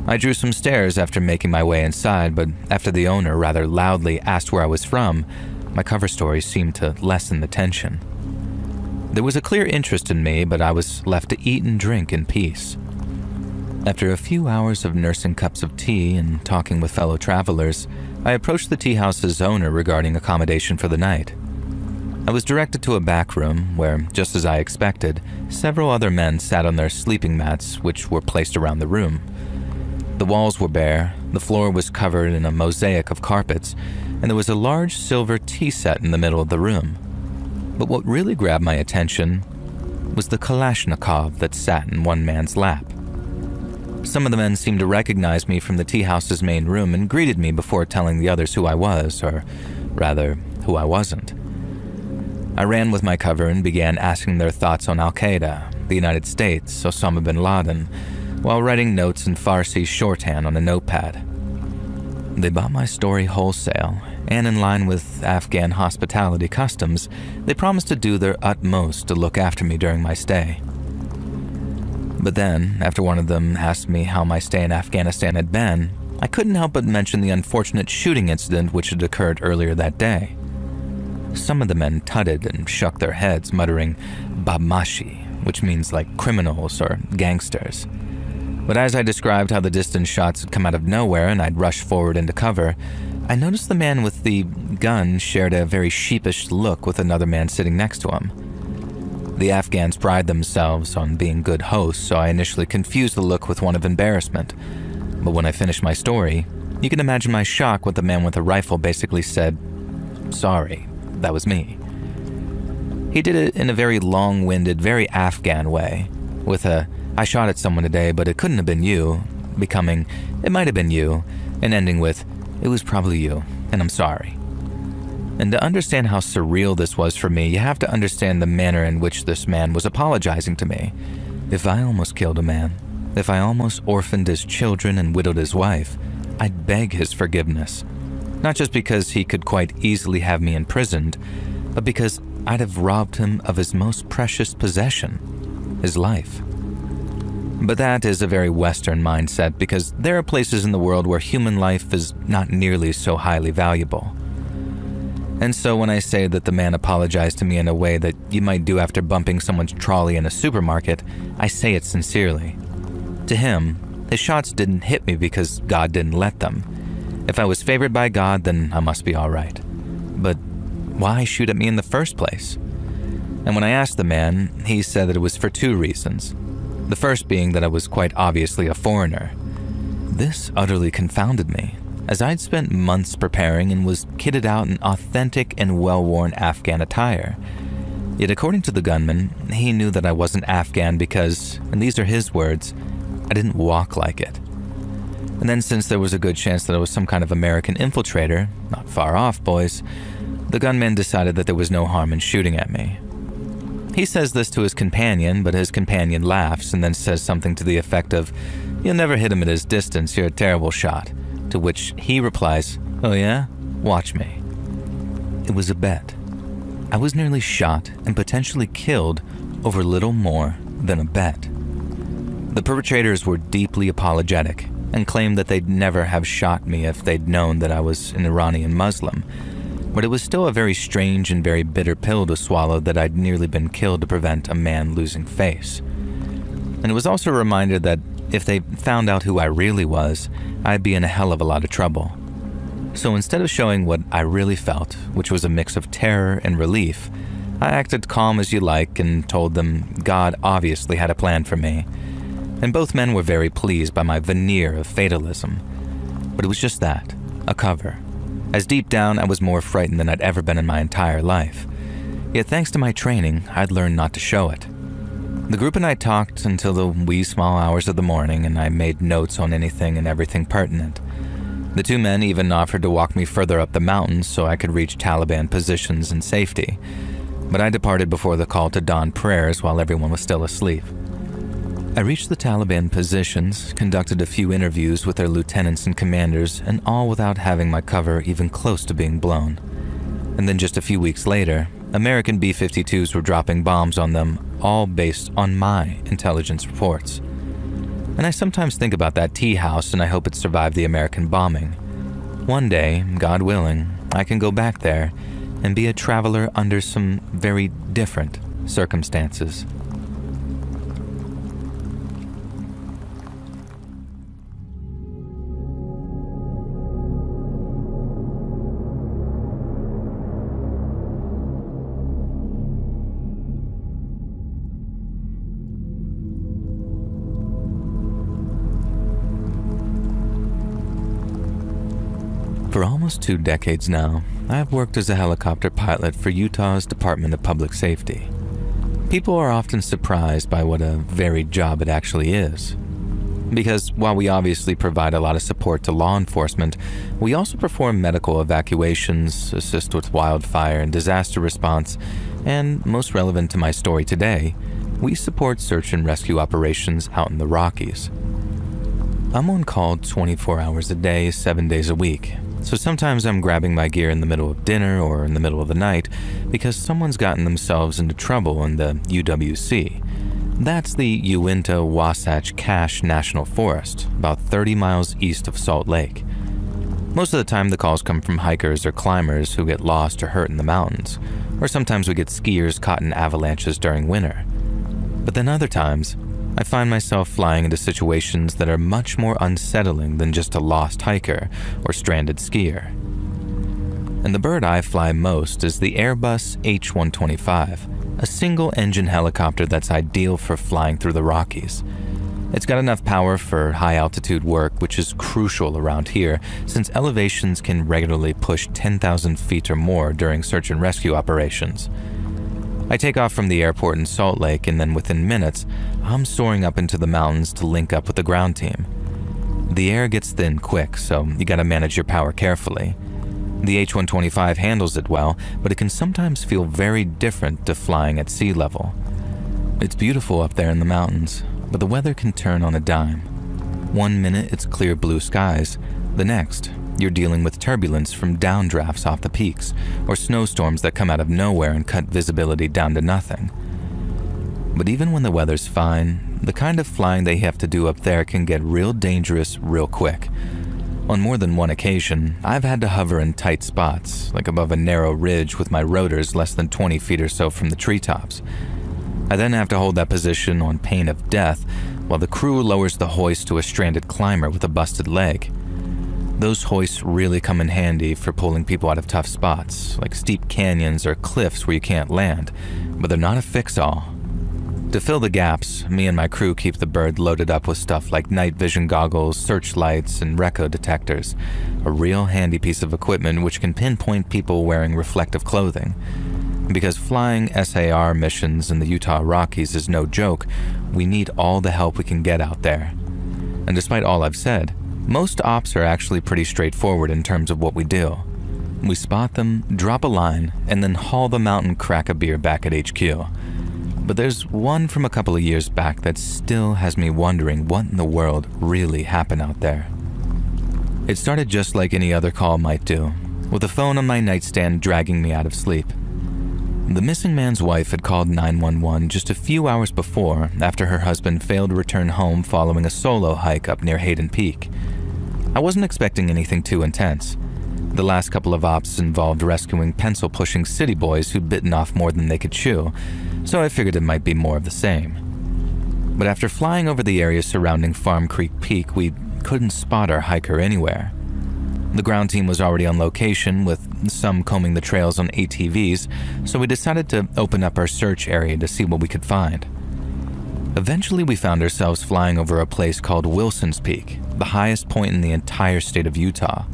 Speaker 1: I drew some stairs after making my way inside, but after the owner rather loudly asked where I was from, my cover story seemed to lessen the tension. There was a clear interest in me, but I was left to eat and drink in peace. After a few hours of nursing cups of tea and talking with fellow travelers, I approached the tea house's owner regarding accommodation for the night. I was directed to a back room where, just as I expected, several other men sat on their sleeping mats, which were placed around the room. The walls were bare, the floor was covered in a mosaic of carpets, and there was a large silver tea set in the middle of the room. But what really grabbed my attention was the Kalashnikov that sat in one man's lap. Some of the men seemed to recognize me from the tea house's main room and greeted me before telling the others who I was, or rather, who I wasn't. I ran with my cover and began asking their thoughts on Al-Qaeda, the United States, Osama bin Laden, while writing notes in Farsi shorthand on a notepad. They bought my story wholesale, and in line with Afghan hospitality customs, they promised to do their utmost to look after me during my stay. But then, after one of them asked me how my stay in Afghanistan had been, I couldn't help but mention the unfortunate shooting incident which had occurred earlier that day. Some of the men tutted and shook their heads, muttering "Badmashi," which means like criminals or gangsters. But as I described how the distant shots had come out of nowhere and I'd rushed forward into cover, I noticed the man with the gun shared a very sheepish look with another man sitting next to him. The Afghans pride themselves on being good hosts, so I initially confused the look with one of embarrassment. But when I finished my story, you can imagine my shock when the man with a rifle basically said, "Sorry, that was me." He did it in a very long-winded, very Afghan way, with a "I shot at someone today, but it couldn't have been you," becoming "It might have been you," and ending with "It was probably you, and I'm sorry." And to understand how surreal this was for me, you have to understand the manner in which this man was apologizing to me. If I almost killed a man, if I almost orphaned his children and widowed his wife, I'd beg his forgiveness. Not just because he could quite easily have me imprisoned, but because I'd have robbed him of his most precious possession, his life. But that is a very Western mindset, because there are places in the world where human life is not nearly so highly valuable. And so when I say that the man apologized to me in a way that you might do after bumping someone's trolley in a supermarket, I say it sincerely. To him, his shots didn't hit me because God didn't let them. If I was favored by God, then I must be all right. But why shoot at me in the first place? And when I asked the man, he said that it was for two reasons. The first being that I was quite obviously a foreigner. This utterly confounded me, as I'd spent months preparing and was kitted out in authentic and well-worn Afghan attire. Yet according to the gunman, he knew that I wasn't Afghan because, and these are his words, I didn't walk like it. And then since there was a good chance that I was some kind of American infiltrator, not far off, boys, the gunman decided that there was no harm in shooting at me. He says this to his companion, but his companion laughs and then says something to the effect of, "You'll never hit him at his distance, you're a terrible shot." To which he replies, "Oh yeah? Watch me." It was a bet. I was nearly shot and potentially killed over little more than a bet. The perpetrators were deeply apologetic and claimed that they'd never have shot me if they'd known that I was an Iranian Muslim. But it was still a very strange and very bitter pill to swallow that I'd nearly been killed to prevent a man losing face. And it was also a reminder that if they found out who I really was, I'd be in a hell of a lot of trouble. So instead of showing what I really felt, which was a mix of terror and relief, I acted calm as you like and told them God obviously had a plan for me. And both men were very pleased by my veneer of fatalism. But it was just that, a cover. As deep down, I was more frightened than I'd ever been in my entire life. Yet thanks to my training, I'd learned not to show it. The group and I talked until the wee small hours of the morning, and I made notes on anything and everything pertinent. The two men even offered to walk me further up the mountains so I could reach Taliban positions in safety. But I departed before the call to dawn prayers while everyone was still asleep. I reached the Taliban positions, conducted a few interviews with their lieutenants and commanders, and all without having my cover even close to being blown. And then just a few weeks later, American B-52s were dropping bombs on them, all based on my intelligence reports. And I sometimes think about that tea house and I hope it survived the American bombing. One day, God willing, I can go back there and be a traveler under some very different circumstances. For almost 2 decades now, I have worked as a helicopter pilot for Utah's Department of Public Safety. People are often surprised by what a varied job it actually is. Because while we obviously provide a lot of support to law enforcement, we also perform medical evacuations, assist with wildfire and disaster response, and most relevant to my story today, we support search and rescue operations out in the Rockies. I'm on call 24 hours a day, 7 days a week, so sometimes I'm grabbing my gear in the middle of dinner or in the middle of the night because someone's gotten themselves into trouble in the UWC. That's the Uinta Wasatch Cache National Forest, about 30 miles east of Salt Lake. Most of the time the calls come from hikers or climbers who get lost or hurt in the mountains, or sometimes we get skiers caught in avalanches during winter. But then other times, I find myself flying into situations that are much more unsettling than just a lost hiker or stranded skier. And the bird I fly most is the Airbus H-125, a single-engine helicopter that's ideal for flying through the Rockies. It's got enough power for high-altitude work, which is crucial around here since elevations can regularly push 10,000 feet or more during search and rescue operations. I take off from the airport in Salt Lake, and then within minutes, I'm soaring up into the mountains to link up with the ground team. The air gets thin quick, so you gotta manage your power carefully. The H-125 handles it well, but it can sometimes feel very different to flying at sea level. It's beautiful up there in the mountains, but the weather can turn on a dime. One minute it's clear blue skies, the next you're dealing with turbulence from downdrafts off the peaks, or snowstorms that come out of nowhere and cut visibility down to nothing. But even when the weather's fine, the kind of flying they have to do up there can get real dangerous real quick. On more than one occasion, I've had to hover in tight spots, like above a narrow ridge with my rotors less than 20 feet or so from the treetops. I then have to hold that position on pain of death while the crew lowers the hoist to a stranded climber with a busted leg. Those hoists really come in handy for pulling people out of tough spots, like steep canyons or cliffs where you can't land, but they're not a fix-all. To fill the gaps, me and my crew keep the bird loaded up with stuff like night vision goggles, searchlights, and Reco detectors, a real handy piece of equipment which can pinpoint people wearing reflective clothing. Because flying SAR missions in the Utah Rockies is no joke, we need all the help we can get out there. And despite all I've said, most ops are actually pretty straightforward in terms of what we do. We spot them, drop a line, and then haul them out and crack a beer back at HQ. But there's one from a couple of years back that still has me wondering what in the world really happened out there. It started just like any other call might do, with a phone on my nightstand dragging me out of sleep. The missing man's wife had called 911 just a few hours before after her husband failed to return home following a solo hike up near Hayden Peak. I wasn't expecting anything too intense. The last couple of ops involved rescuing pencil-pushing city boys who'd bitten off more than they could chew, so I figured it might be more of the same. But after flying over the area surrounding Farm Creek Peak, we couldn't spot our hiker anywhere. The ground team was already on location, with some combing the trails on ATVs, so we decided to open up our search area to see what we could find. Eventually, we found ourselves flying over a place called Wilson's Peak, the highest point in the entire state of Utah.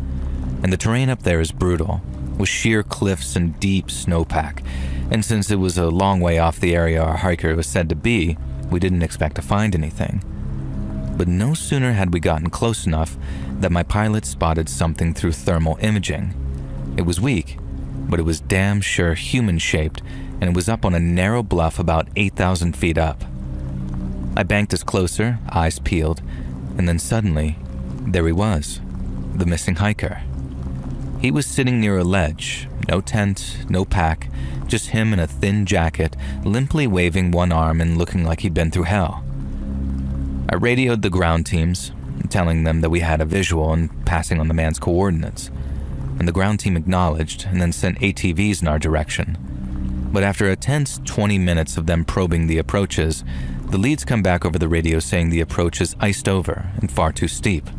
Speaker 1: And the terrain up there is brutal, with sheer cliffs and deep snowpack, and since it was a long way off the area our hiker was said to be, we didn't expect to find anything. But no sooner had we gotten close enough that my pilot spotted something through thermal imaging. It was weak, but it was damn sure human-shaped, and it was up on a narrow bluff about 8,000 feet up. I banked us closer, eyes peeled, and then suddenly, there he was, the missing hiker. He was sitting near a ledge, no tent, no pack, just him in a thin jacket, limply waving one arm and looking like he'd been through hell. I radioed the ground teams, telling them that we had a visual and passing on the man's coordinates, and the ground team acknowledged and then sent ATVs in our direction. But after a tense 20 minutes of them probing the approaches, the leads come back over the radio saying the approach is iced over and far too steep.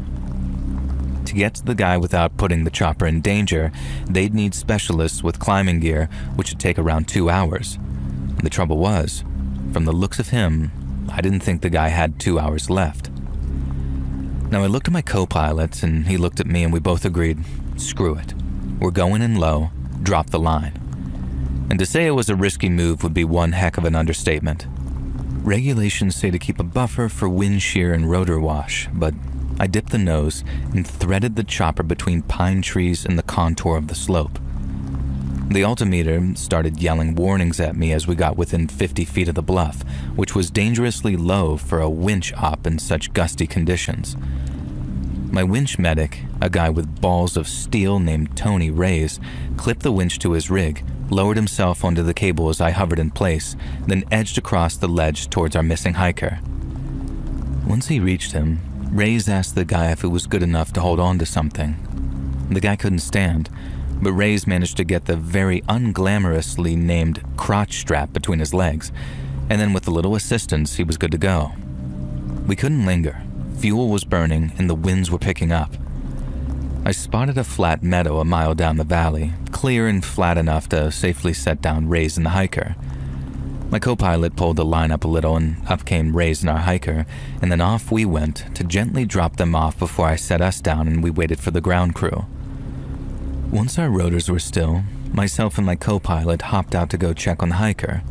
Speaker 1: To get to the guy without putting the chopper in danger, they'd need specialists with climbing gear, which would take around 2 hours. The trouble was, from the looks of him, I didn't think the guy had 2 hours left. Now I looked at my co-pilot and he looked at me and we both agreed, screw it. We're going in low, drop the line. And to say it was a risky move would be one heck of an understatement. Regulations say to keep a buffer for wind shear and rotor wash, but I dipped the nose and threaded the chopper between pine trees and the contour of the slope. The altimeter started yelling warnings at me as we got within 50 feet of the bluff, which was dangerously low for a winch op in such gusty conditions. My winch medic, a guy with balls of steel named Tony Reyes, clipped the winch to his rig, lowered himself onto the cable as I hovered in place, then edged across the ledge towards our missing hiker. Once he reached him, Reyes asked the guy if it was good enough to hold on to something. The guy couldn't stand, but Reyes managed to get the very unglamorously named crotch strap between his legs, and then with a little assistance, he was good to go. We couldn't linger. Fuel was burning and the winds were picking up. I spotted a flat meadow a mile down the valley, clear and flat enough to safely set down Reyes and the hiker. My co-pilot pulled the line up a little and up came Reyes and our hiker, and then off we went to gently drop them off before I set us down and we waited for the ground crew. Once our rotors were still, myself and my co-pilot hopped out to go check on the hiker.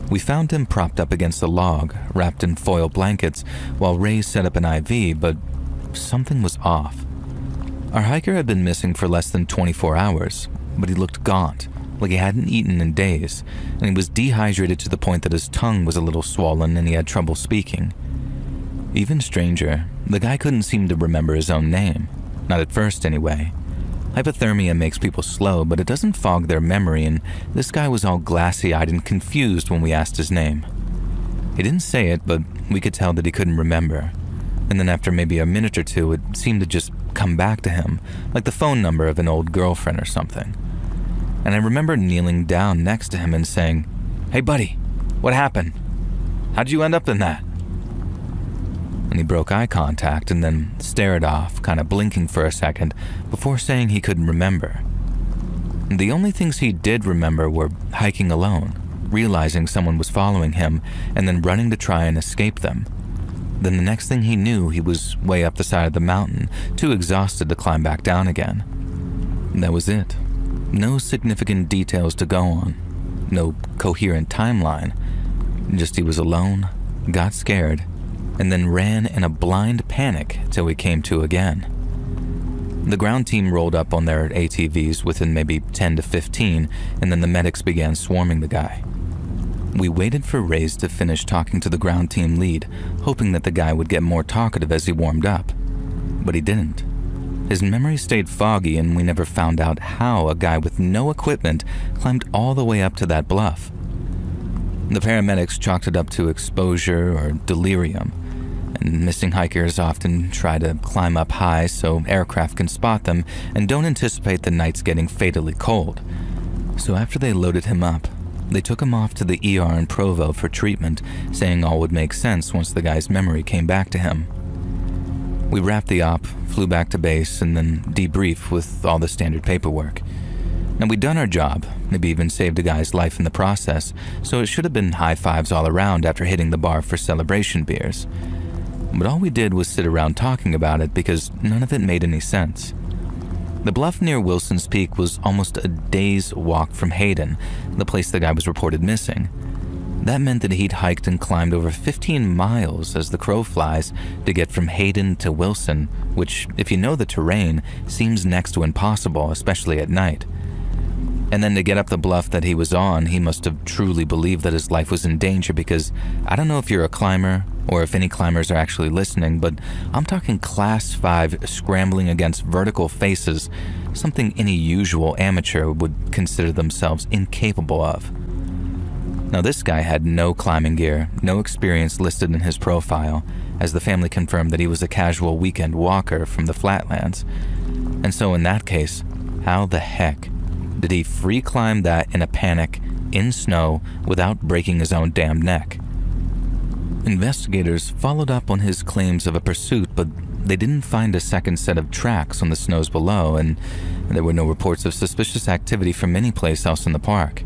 Speaker 1: We found him propped up against a log, wrapped in foil blankets, while Reyes set up an IV, but something was off. Our hiker had been missing for less than 24 hours, but he looked gaunt, like he hadn't eaten in days, and he was dehydrated to the point that his tongue was a little swollen and he had trouble speaking. Even stranger, the guy couldn't seem to remember his own name, not at first anyway. Hypothermia makes people slow, but it doesn't fog their memory, and this guy was all glassy-eyed and confused when we asked his name. He didn't say it, but we could tell that he couldn't remember. And then after maybe a minute or two, it seemed to just come back to him, like the phone number of an old girlfriend or something. And I remember kneeling down next to him and saying, "Hey buddy, what happened? How'd you end up in that?" And he broke eye contact and then stared off, kind of blinking for a second, before saying he couldn't remember. The only things he did remember were hiking alone, realizing someone was following him, and then running to try and escape them. Then the next thing he knew, he was way up the side of the mountain, too exhausted to climb back down again. That was it. No significant details to go on. No coherent timeline. Just he was alone, got scared, and then ran in a blind panic till we came to again. The ground team rolled up on their ATVs within maybe 10 to 15, and then the medics began swarming the guy. We waited for Reyes to finish talking to the ground team lead, hoping that the guy would get more talkative as he warmed up. But he didn't. His memory stayed foggy, and we never found out how a guy with no equipment climbed all the way up to that bluff. The paramedics chalked it up to exposure or delirium, and missing hikers often try to climb up high so aircraft can spot them and don't anticipate the nights getting fatally cold. So after they loaded him up, they took him off to the ER in Provo for treatment, saying all would make sense once the guy's memory came back to him. We wrapped the op, flew back to base, and then debriefed with all the standard paperwork. Now we'd done our job, maybe even saved a guy's life in the process, so it should have been high fives all around after hitting the bar for celebration beers. But all we did was sit around talking about it because none of it made any sense. The bluff near Wilson's Peak was almost a day's walk from Hayden, the place the guy was reported missing. That meant that he'd hiked and climbed over 15 miles as the crow flies to get from Hayden to Wilson, which, if you know the terrain, seems next to impossible, especially at night. And then to get up the bluff that he was on, he must have truly believed that his life was in danger because I don't know if you're a climber or if any climbers are actually listening, but I'm talking class 5 scrambling against vertical faces, something any usual amateur would consider themselves incapable of. Now this guy had no climbing gear, no experience listed in his profile, as the family confirmed that he was a casual weekend walker from the flatlands. And so in that case, how the heck did he free climb that in a panic, in snow, without breaking his own damn neck? Investigators followed up on his claims of a pursuit, but they didn't find a second set of tracks on the snows below, and there were no reports of suspicious activity from any place else in the park.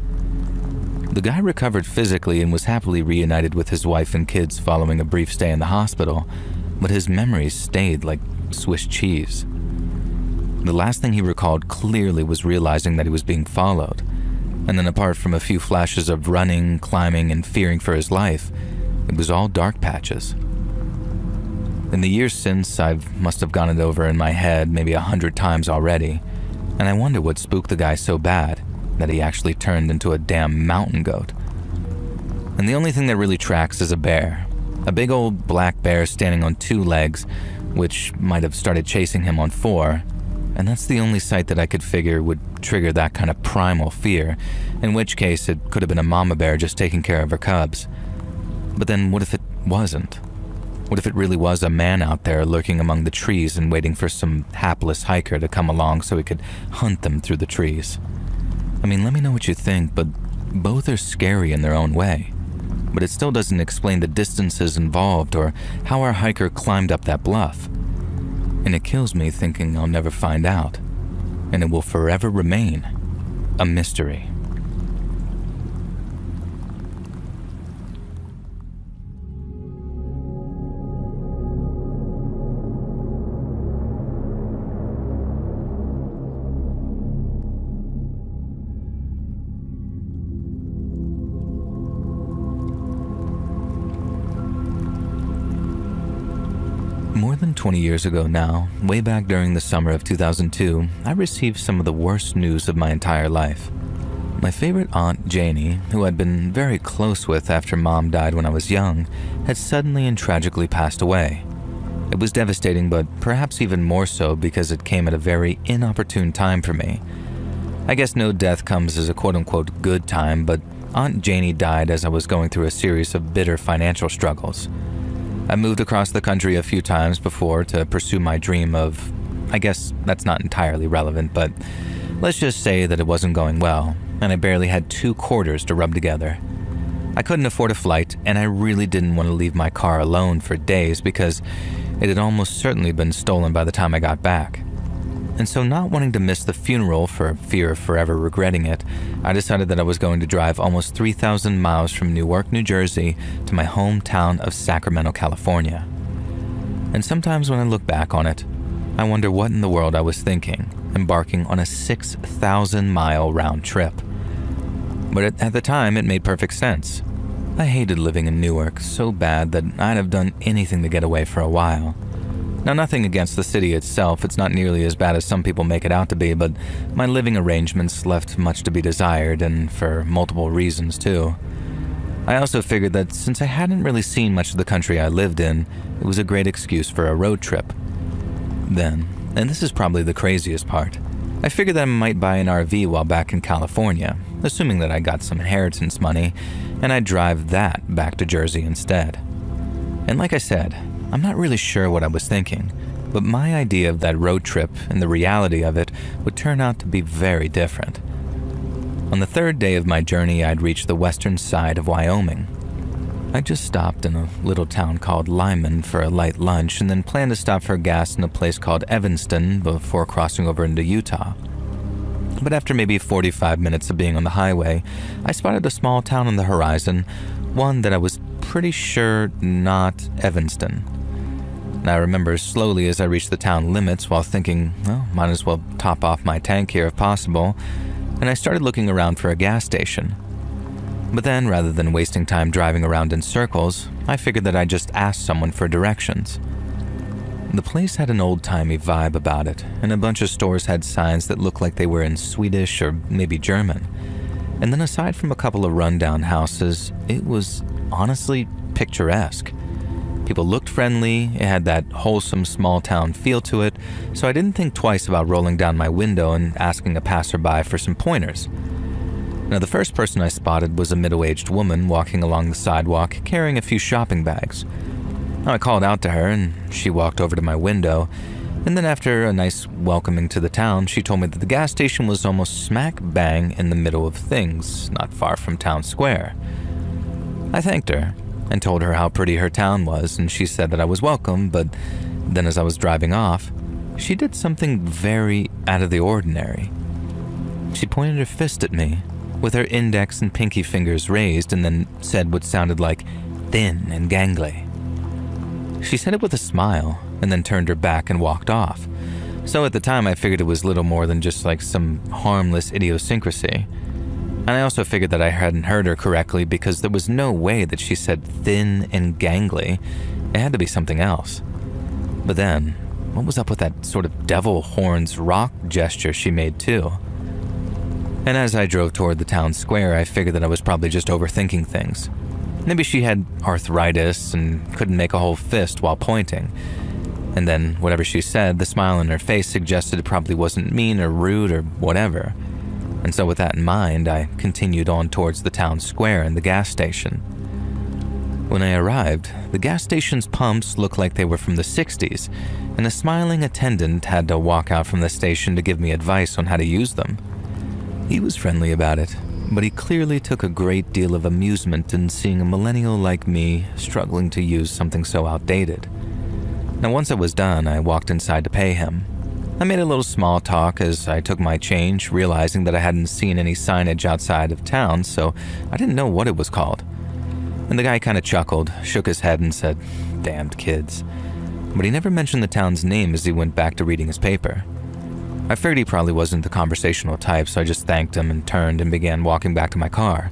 Speaker 1: The guy recovered physically and was happily reunited with his wife and kids following a brief stay in the hospital, but his memories stayed like Swiss cheese. The last thing he recalled clearly was realizing that he was being followed, and then apart from a few flashes of running, climbing, and fearing for his life, it was all dark patches. In the years since, I must have gone it over in my head maybe 100 times already, and I wonder what spooked the guy so bad. that he actually turned into a damn mountain goat. And the only thing that really tracks is a bear. A big old black bear standing on 2 legs, which might have started chasing him on 4. And that's the only sight that I could figure would trigger that kind of primal fear, in which case it could have been a mama bear just taking care of her cubs. But then what if it wasn't? What if it really was a man out there lurking among the trees and waiting for some hapless hiker to come along so he could hunt them through the trees? I mean, let me know what you think, but both are scary in their own way. But it still doesn't explain the distances involved or how our hiker climbed up that bluff. And it kills me thinking I'll never find out, and it will forever remain a mystery. More than 20 years ago now, way back during the summer of 2002, I received some of the worst news of my entire life. My favorite aunt, Janie, who I'd been very close with after Mom died when I was young, had suddenly and tragically passed away. It was devastating, but perhaps even more so because it came at a very inopportune time for me. I guess no death comes as a quote-unquote good time, but Aunt Janie died as I was going through a series of bitter financial struggles. I moved across the country a few times before to pursue my dream of, I guess that's not entirely relevant, but let's just say that it wasn't going well, and I barely had 2 quarters to rub together. I couldn't afford a flight, and I really didn't want to leave my car alone for days because it had almost certainly been stolen by the time I got back. And so, not wanting to miss the funeral for fear of forever regretting it, I decided that I was going to drive almost 3,000 miles from Newark, New Jersey to my hometown of Sacramento, California. And sometimes when I look back on it, I wonder what in the world I was thinking, embarking on a 6,000-mile round trip. But at the time, it made perfect sense. I hated living in Newark so bad that I'd have done anything to get away for a while. Now, nothing against the city itself, it's not nearly as bad as some people make it out to be, but my living arrangements left much to be desired, and for multiple reasons too. I also figured that since I hadn't really seen much of the country I lived in, it was a great excuse for a road trip. Then, and this is probably the craziest part, I figured that I might buy an RV while back in California, assuming that I got some inheritance money, and I'd drive that back to Jersey instead. And like I said, I'm not really sure what I was thinking, but my idea of that road trip and the reality of it would turn out to be very different. On the 3rd day of my journey, I'd reached the western side of Wyoming. I just stopped in a little town called Lyman for a light lunch and then planned to stop for gas in a place called Evanston before crossing over into Utah. But after maybe 45 minutes of being on the highway, I spotted a small town on the horizon, one that I was pretty sure not Evanston. And I remember slowly as I reached the town limits while thinking, well, might as well top off my tank here if possible, and I started looking around for a gas station. But then, rather than wasting time driving around in circles, I figured that I'd just ask someone for directions. The place had an old-timey vibe about it, and a bunch of stores had signs that looked like they were in Swedish or maybe German. And then aside from a couple of rundown houses, it was honestly picturesque. People looked friendly, it had that wholesome small-town feel to it, so I didn't think twice about rolling down my window and asking a passerby for some pointers. Now, the first person I spotted was a middle-aged woman walking along the sidewalk carrying a few shopping bags. I called out to her, and she walked over to my window, and then after a nice welcoming to the town, she told me that the gas station was almost smack bang in the middle of things, not far from town square. I thanked her and told her how pretty her town was, and she said that I was welcome, but then as I was driving off, she did something very out of the ordinary. She pointed her fist at me, with her index and pinky fingers raised, and then said what sounded like thin and gangly. She said it with a smile, and then turned her back and walked off. So at the time I figured it was little more than just like some harmless idiosyncrasy. And I also figured that I hadn't heard her correctly because there was no way that she said thin and gangly. It had to be something else. But then, what was up with that sort of devil horns rock gesture she made too? And as I drove toward the town square, I figured that I was probably just overthinking things. Maybe she had arthritis and couldn't make a whole fist while pointing. And then, whatever she said, the smile on her face suggested it probably wasn't mean or rude or whatever. And so with that in mind, I continued on towards the town square and the gas station. When I arrived, the gas station's pumps looked like they were from the 60s, and a smiling attendant had to walk out from the station to give me advice on how to use them. He was friendly about it, but he clearly took a great deal of amusement in seeing a millennial like me struggling to use something so outdated. Now, once I was done, I walked inside to pay him. I made a little small talk as I took my change, realizing that I hadn't seen any signage outside of town, so I didn't know what it was called. And the guy kind of chuckled, shook his head and said, "Damned kids." But he never mentioned the town's name as he went back to reading his paper. I figured he probably wasn't the conversational type, so I just thanked him and turned and began walking back to my car.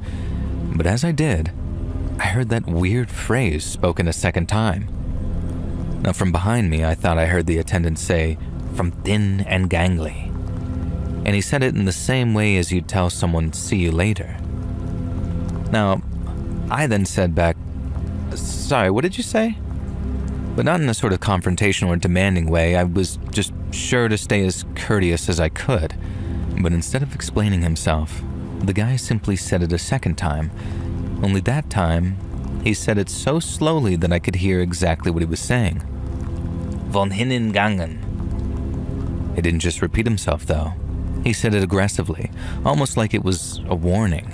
Speaker 1: But as I did, I heard that weird phrase spoken a second time. Now from behind me, I thought I heard the attendant say, "From thin and gangly." And he said it in the same way as you'd tell someone, "See you later." Now, I then said back, "Sorry, what did you say?" But not in a sort of confrontational or demanding way. I was just sure to stay as courteous as I could. But instead of explaining himself, the guy simply said it a second time. Only that time, he said it so slowly that I could hear exactly what he was saying. "Von hinnen gangen." He didn't just repeat himself, though. He said it aggressively, almost like it was a warning.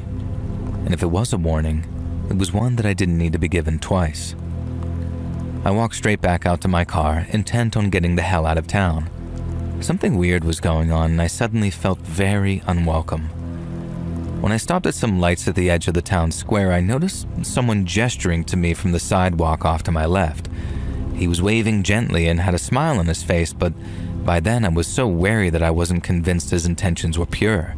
Speaker 1: And if it was a warning, it was one that I didn't need to be given twice. I walked straight back out to my car, intent on getting the hell out of town. Something weird was going on, and I suddenly felt very unwelcome. When I stopped at some lights at the edge of the town square, I noticed someone gesturing to me from the sidewalk off to my left. He was waving gently and had a smile on his face, but by then I was so wary that I wasn't convinced his intentions were pure.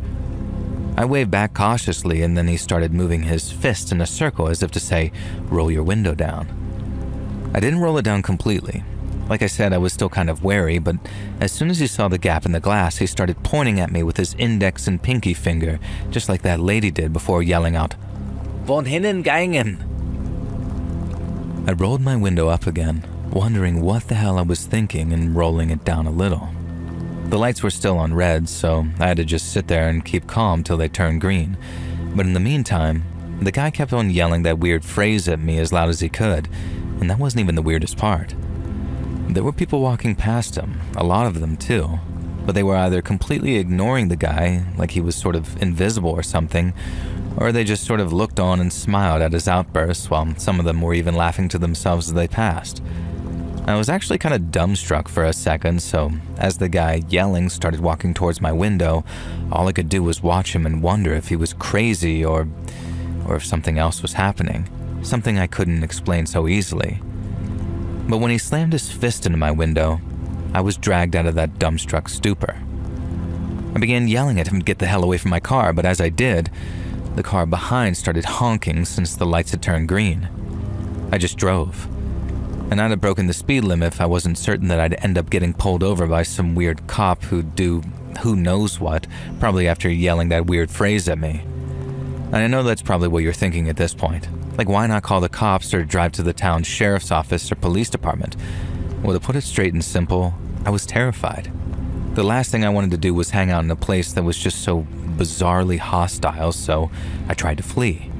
Speaker 1: I waved back cautiously, and then he started moving his fist in a circle as if to say, "Roll your window down." I didn't roll it down completely. Like I said, I was still kind of wary, but as soon as he saw the gap in the glass, he started pointing at me with his index and pinky finger, just like that lady did before yelling out, "Von hinnen gangen." I rolled my window up again, wondering what the hell I was thinking and rolling it down a little. The lights were still on red, so I had to just sit there and keep calm till they turned green. But in the meantime, the guy kept on yelling that weird phrase at me as loud as he could, and that wasn't even the weirdest part. There were people walking past him, a lot of them too, but they were either completely ignoring the guy, like he was sort of invisible or something, or they just sort of looked on and smiled at his outbursts, while some of them were even laughing to themselves as they passed. I was actually kind of dumbstruck for a second, so as the guy yelling started walking towards my window, all I could do was watch him and wonder if he was crazy or if something else was happening, something I couldn't explain so easily. But when he slammed his fist into my window, I was dragged out of that dumbstruck stupor. I began yelling at him to get the hell away from my car, but as I did, the car behind started honking since the lights had turned green. I just drove. And I'd have broken the speed limit if I wasn't certain that I'd end up getting pulled over by some weird cop who'd do who knows what, probably after yelling that weird phrase at me. And I know that's probably what you're thinking at this point. Like, why not call the cops or drive to the town's sheriff's office or police department? Well, to put it straight and simple, I was terrified. The last thing I wanted to do was hang out in a place that was just so bizarrely hostile, so I tried to flee.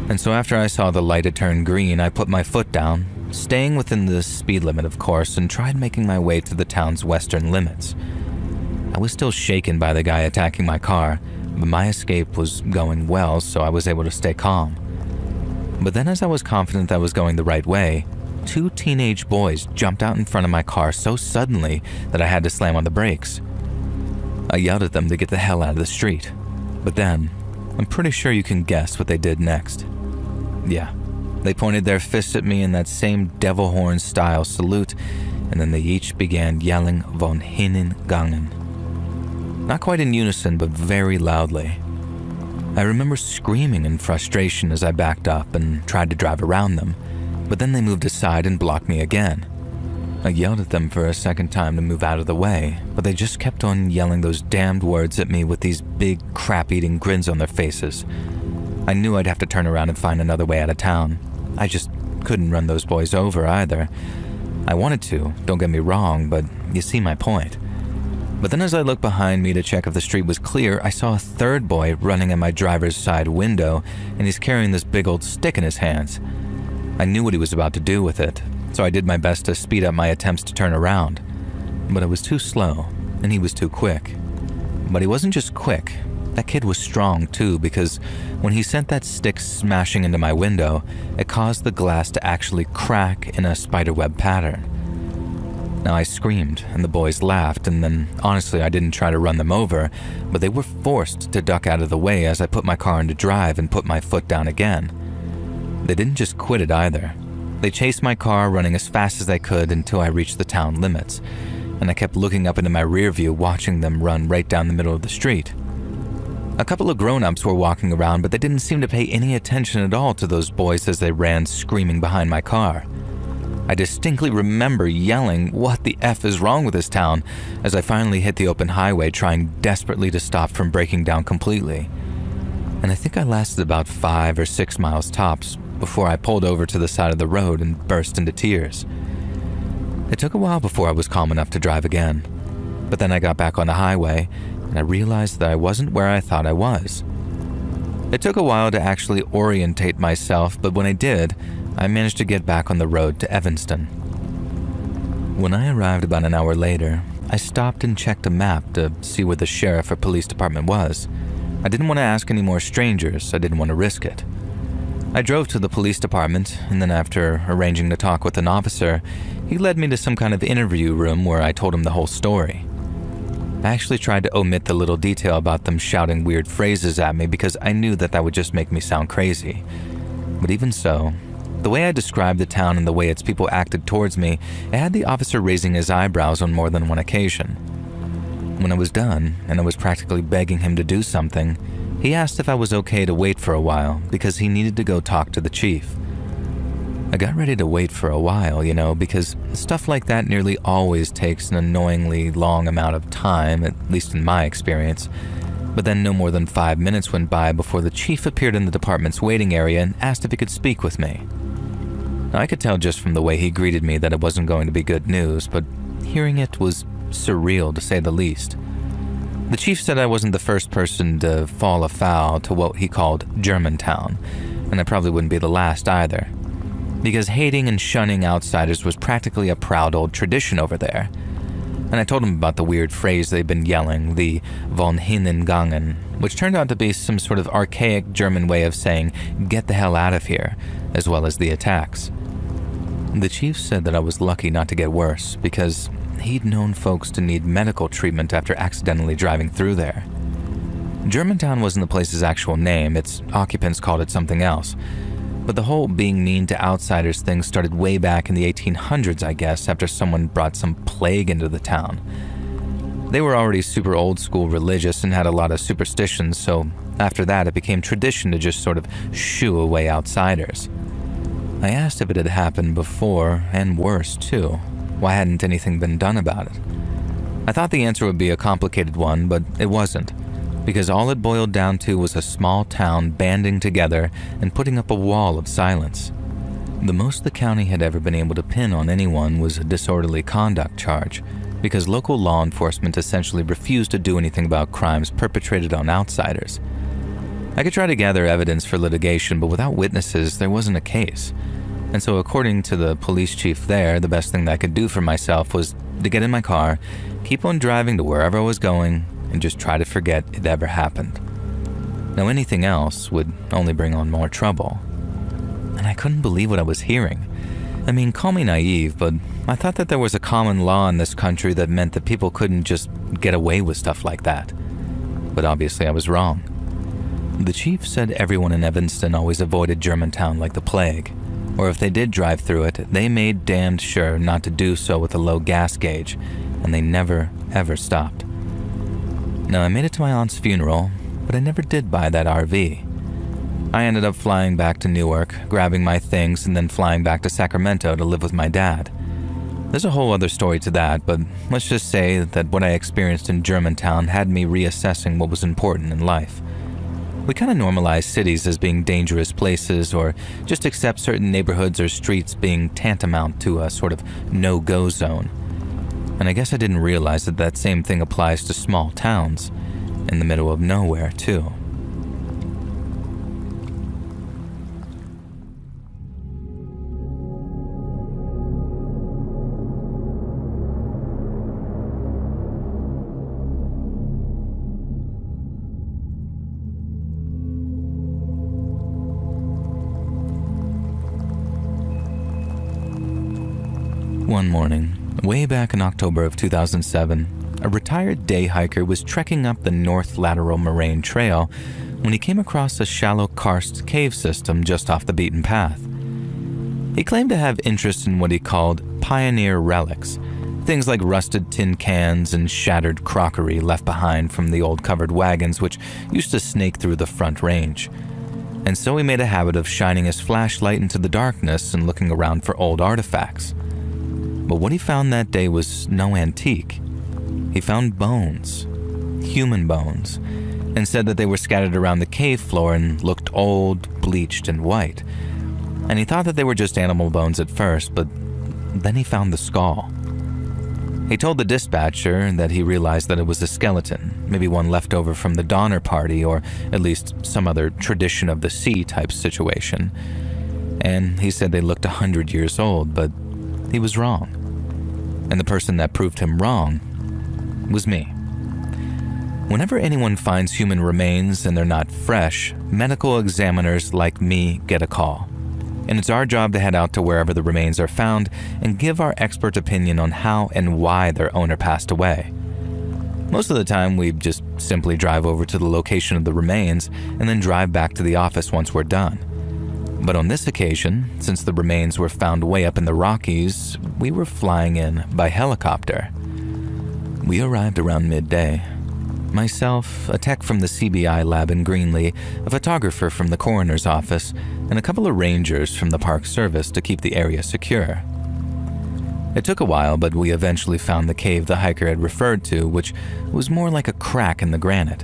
Speaker 1: And so after I saw the light had turned green, I put my foot down, staying within the speed limit, of course, and tried making my way to the town's western limits. I was still shaken by the guy attacking my car, but my escape was going well, so I was able to stay calm. But then as I was confident that I was going the right way, 2 teenage boys jumped out in front of my car so suddenly that I had to slam on the brakes. I yelled at them to get the hell out of the street, but then I'm pretty sure you can guess what they did next. Yeah, they pointed their fists at me in that same devil horn style salute, and then they each began yelling "Von hinnen gangen." Not quite in unison, but very loudly. I remember screaming in frustration as I backed up and tried to drive around them, but then they moved aside and blocked me again. I yelled at them for a second time to move out of the way, but they just kept on yelling those damned words at me with these big crap-eating grins on their faces. I knew I'd have to turn around and find another way out of town. I just couldn't run those boys over either. I wanted to, don't get me wrong, but you see my point. But then as I looked behind me to check if the street was clear, I saw a third boy running at my driver's side window, and he's carrying this big old stick in his hands. I knew what he was about to do with it, so I did my best to speed up my attempts to turn around. But I was too slow, and he was too quick. But he wasn't just quick. That kid was strong too, because when he sent that stick smashing into my window, it caused the glass to actually crack in a spiderweb pattern. Now I screamed, and the boys laughed, and then honestly I didn't try to run them over, but they were forced to duck out of the way as I put my car into drive and put my foot down again. They didn't just quit it either. They chased my car running as fast as I could until I reached the town limits, and I kept looking up into my rear view watching them run right down the middle of the street. A couple of grown-ups were walking around, but they didn't seem to pay any attention at all to those boys as they ran screaming behind my car. I distinctly remember yelling, "What the F is wrong with this town?" as I finally hit the open highway, trying desperately to stop from breaking down completely. And I think I lasted about 5 or 6 miles tops before I pulled over to the side of the road and burst into tears. It took a while before I was calm enough to drive again, but then I got back on the highway and I realized that I wasn't where I thought I was. It took a while to actually orientate myself, but when I did, I managed to get back on the road to Evanston. When I arrived about an hour later, I stopped and checked a map to see where the sheriff or police department was. I didn't want to ask any more strangers, I didn't want to risk it. I drove to the police department, and then after arranging to talk with an officer, he led me to some kind of interview room where I told him the whole story. I actually tried to omit the little detail about them shouting weird phrases at me because I knew that would just make me sound crazy. But even so, the way I described the town and the way its people acted towards me, it had the officer raising his eyebrows on more than one occasion. When I was done, and I was practically begging him to do something, he asked if I was okay to wait for a while because he needed to go talk to the chief. I got ready to wait for a while, because stuff like that nearly always takes an annoyingly long amount of time, at least in my experience. But then no more than 5 minutes went by before the chief appeared in the department's waiting area and asked if he could speak with me. Now, I could tell just from the way he greeted me that it wasn't going to be good news, but hearing it was surreal to say the least. The chief said I wasn't the first person to fall afoul to what he called Germantown, and I probably wouldn't be the last either, because hating and shunning outsiders was practically a proud old tradition over there. And I told him about the weird phrase they'd been yelling, the von Hinengangen, which turned out to be some sort of archaic German way of saying, "Get the hell out of here," as well as the attacks. The chief said that I was lucky not to get worse, because he'd known folks to need medical treatment after accidentally driving through there. Germantown wasn't the place's actual name, its occupants called it something else. But the whole being mean to outsiders thing started way back in the 1800s, I guess, after someone brought some plague into the town. They were already super old school religious and had a lot of superstitions, so after that it became tradition to just sort of shoo away outsiders. I asked if it had happened before, and worse too. Why hadn't anything been done about it? I thought the answer would be a complicated one, but it wasn't, because all it boiled down to was a small town banding together and putting up a wall of silence. The most the county had ever been able to pin on anyone was a disorderly conduct charge, because local law enforcement essentially refused to do anything about crimes perpetrated on outsiders. I could try to gather evidence for litigation, but without witnesses, there wasn't a case. And so according to the police chief there, the best thing that I could do for myself was to get in my car, keep on driving to wherever I was going, and just try to forget it ever happened. Now anything else would only bring on more trouble. And I couldn't believe what I was hearing. I mean, call me naive, but I thought that there was a common law in this country that meant that people couldn't just get away with stuff like that. But obviously I was wrong. The chief said everyone in Evanston always avoided Germantown like the plague, or if they did drive through it, they made damned sure not to do so with a low gas gauge, and they never, ever stopped. Now, I made it to my aunt's funeral, but I never did buy that RV. I ended up flying back to Newark, grabbing my things, and then flying back to Sacramento to live with my dad. There's a whole other story to that, but let's just say that what I experienced in Germantown had me reassessing what was important in life. We kind of normalize cities as being dangerous places, or just accept certain neighborhoods or streets being tantamount to a sort of no-go zone. And I guess I didn't realize that that same thing applies to small towns, in the middle of nowhere too. One morning, way back in October of 2007, a retired day hiker was trekking up the North Lateral Moraine Trail when he came across a shallow karst cave system just off the beaten path. He claimed to have interest in what he called pioneer relics, things like rusted tin cans and shattered crockery left behind from the old covered wagons which used to snake through the Front Range. And so he made a habit of shining his flashlight into the darkness and looking around for old artifacts. But what he found that day was no antique. He found bones, human bones, and said that they were scattered around the cave floor and looked old, bleached, and white. And he thought that they were just animal bones at first, but then he found the skull. He told the dispatcher that he realized that it was a skeleton, maybe one left over from the Donner Party, or at least some other tradition of the sea type situation. And he said they looked 100 years old, but he was wrong. And the person that proved him wrong was me. Whenever anyone finds human remains and they're not fresh, medical examiners like me get a call. And it's our job to head out to wherever the remains are found and give our expert opinion on how and why their owner passed away. Most of the time, we just simply drive over to the location of the remains and then drive back to the office once we're done. But on this occasion, since the remains were found way up in the Rockies, we were flying in by helicopter. We arrived around midday. Myself, a tech from the CBI lab in Greenlee, a photographer from the coroner's office, and a couple of rangers from the Park Service to keep the area secure. It took a while, but we eventually found the cave the hiker had referred to, which was more like a crack in the granite.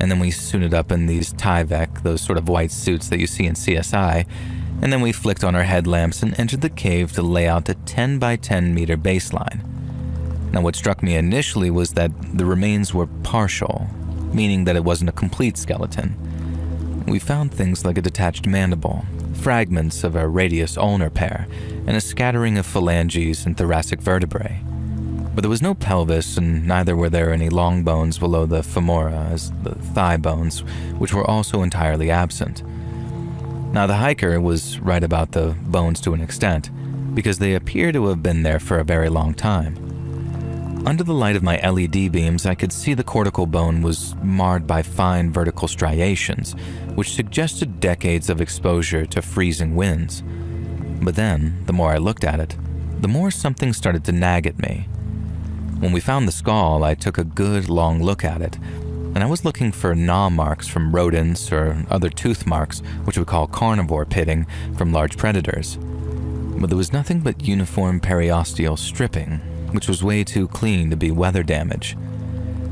Speaker 1: And then we suited up in these Tyvek, those sort of white suits that you see in CSI, and then we flicked on our headlamps and entered the cave to lay out a 10 by 10 meter baseline. Now what struck me initially was that the remains were partial, meaning that it wasn't a complete skeleton. We found things like a detached mandible, fragments of a radius ulnar pair, and a scattering of phalanges and thoracic vertebrae. But there was no pelvis, and neither were there any long bones below the femora, as the thigh bones, which were also entirely absent. Now the hiker was right about the bones to an extent, because they appear to have been there for a very long time. Under the light of my LED beams, I could see the cortical bone was marred by fine vertical striations, which suggested decades of exposure to freezing winds. But then, the more I looked at it, the more something started to nag at me. When we found the skull, I took a good long look at it, and I was looking for gnaw marks from rodents or other tooth marks, which we call carnivore pitting, from large predators. But there was nothing but uniform periosteal stripping, which was way too clean to be weather damage.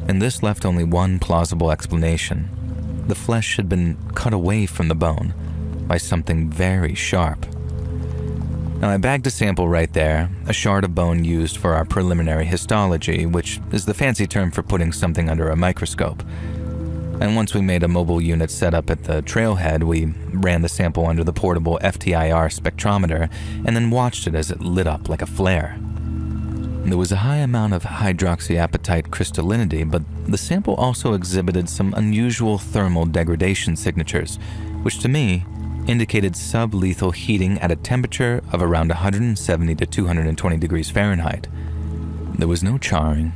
Speaker 1: And this left only one plausible explanation. The flesh had been cut away from the bone by something very sharp. Now I bagged a sample right there, a shard of bone used for our preliminary histology, which is the fancy term for putting something under a microscope. And once we made a mobile unit set up at the trailhead, we ran the sample under the portable FTIR spectrometer and then watched it as it lit up like a flare. There was a high amount of hydroxyapatite crystallinity, but the sample also exhibited some unusual thermal degradation signatures, which to me indicated sublethal heating at a temperature of around 170 to 220 degrees Fahrenheit. There was no charring,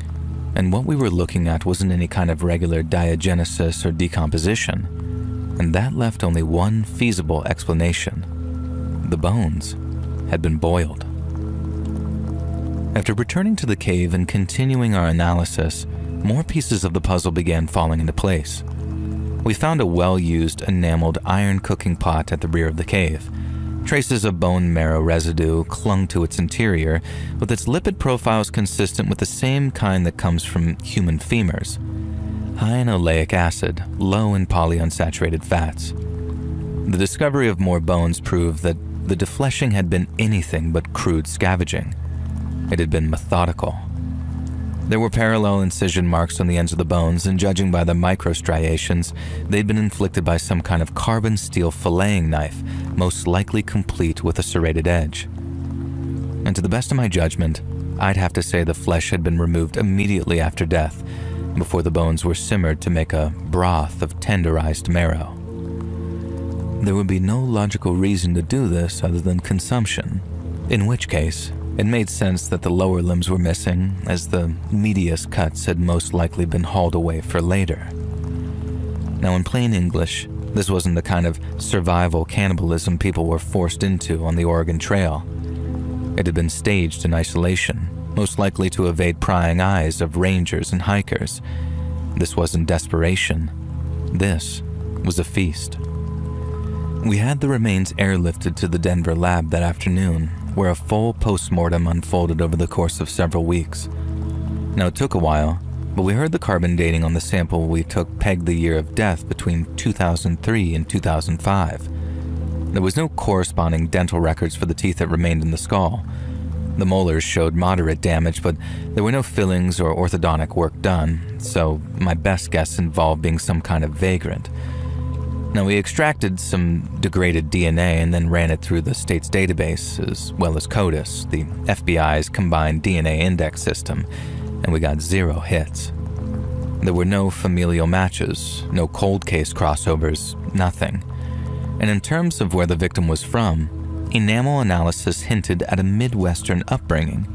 Speaker 1: and what we were looking at wasn't any kind of regular diagenesis or decomposition, and that left only one feasible explanation. The bones had been boiled. After returning to the cave and continuing our analysis, more pieces of the puzzle began falling into place. We found a well-used, enameled iron cooking pot at the rear of the cave, Traces of bone marrow residue clung to its interior, with its lipid profiles consistent with the same kind that comes from human femurs. High in oleic acid, low in polyunsaturated fats. The discovery of more bones proved that the defleshing had been anything but crude scavenging. It had been methodical. There were parallel incision marks on the ends of the bones, and judging by the microstriations, they'd been inflicted by some kind of carbon steel filleting knife, most likely complete with a serrated edge. And to the best of my judgment, I'd have to say the flesh had been removed immediately after death, before the bones were simmered to make a broth of tenderized marrow. There would be no logical reason to do this other than consumption, in which case, it made sense that the lower limbs were missing, as the medius cuts had most likely been hauled away for later. Now, in plain English, this wasn't the kind of survival cannibalism people were forced into on the Oregon Trail. It had been staged in isolation, most likely to evade prying eyes of rangers and hikers. This wasn't desperation. This was a feast. We had the remains airlifted to the Denver lab that afternoon, where a full post-mortem unfolded over the course of several weeks. Now, it took a while, but we heard the carbon dating on the sample we took pegged the year of death between 2003 and 2005. There was no corresponding dental records for the teeth that remained in the skull. The molars showed moderate damage, but there were no fillings or orthodontic work done, so my best guess involved being some kind of vagrant. Now, we extracted some degraded DNA and then ran it through the state's database, as well as CODIS, the FBI's combined DNA index system, and we got 0 hits. There were no familial matches, no cold case crossovers, nothing. And in terms of where the victim was from, enamel analysis hinted at a Midwestern upbringing.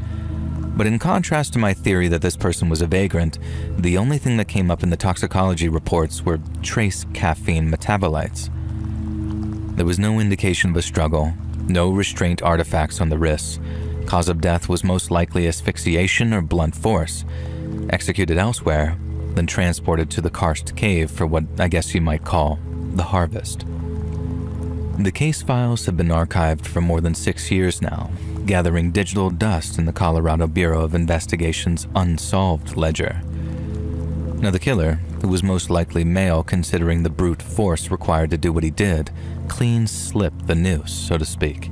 Speaker 1: But in contrast to my theory that this person was a vagrant, the only thing that came up in the toxicology reports were trace caffeine metabolites. There was no indication of a struggle, no restraint artifacts on the wrists. Cause of death was most likely asphyxiation or blunt force, executed elsewhere, then transported to the karst cave for what I guess you might call the harvest. The case files have been archived for more than 6 years now, gathering digital dust in the Colorado Bureau of Investigation's unsolved ledger. Now, the killer, who was most likely male considering the brute force required to do what he did, clean slipped the noose, so to speak,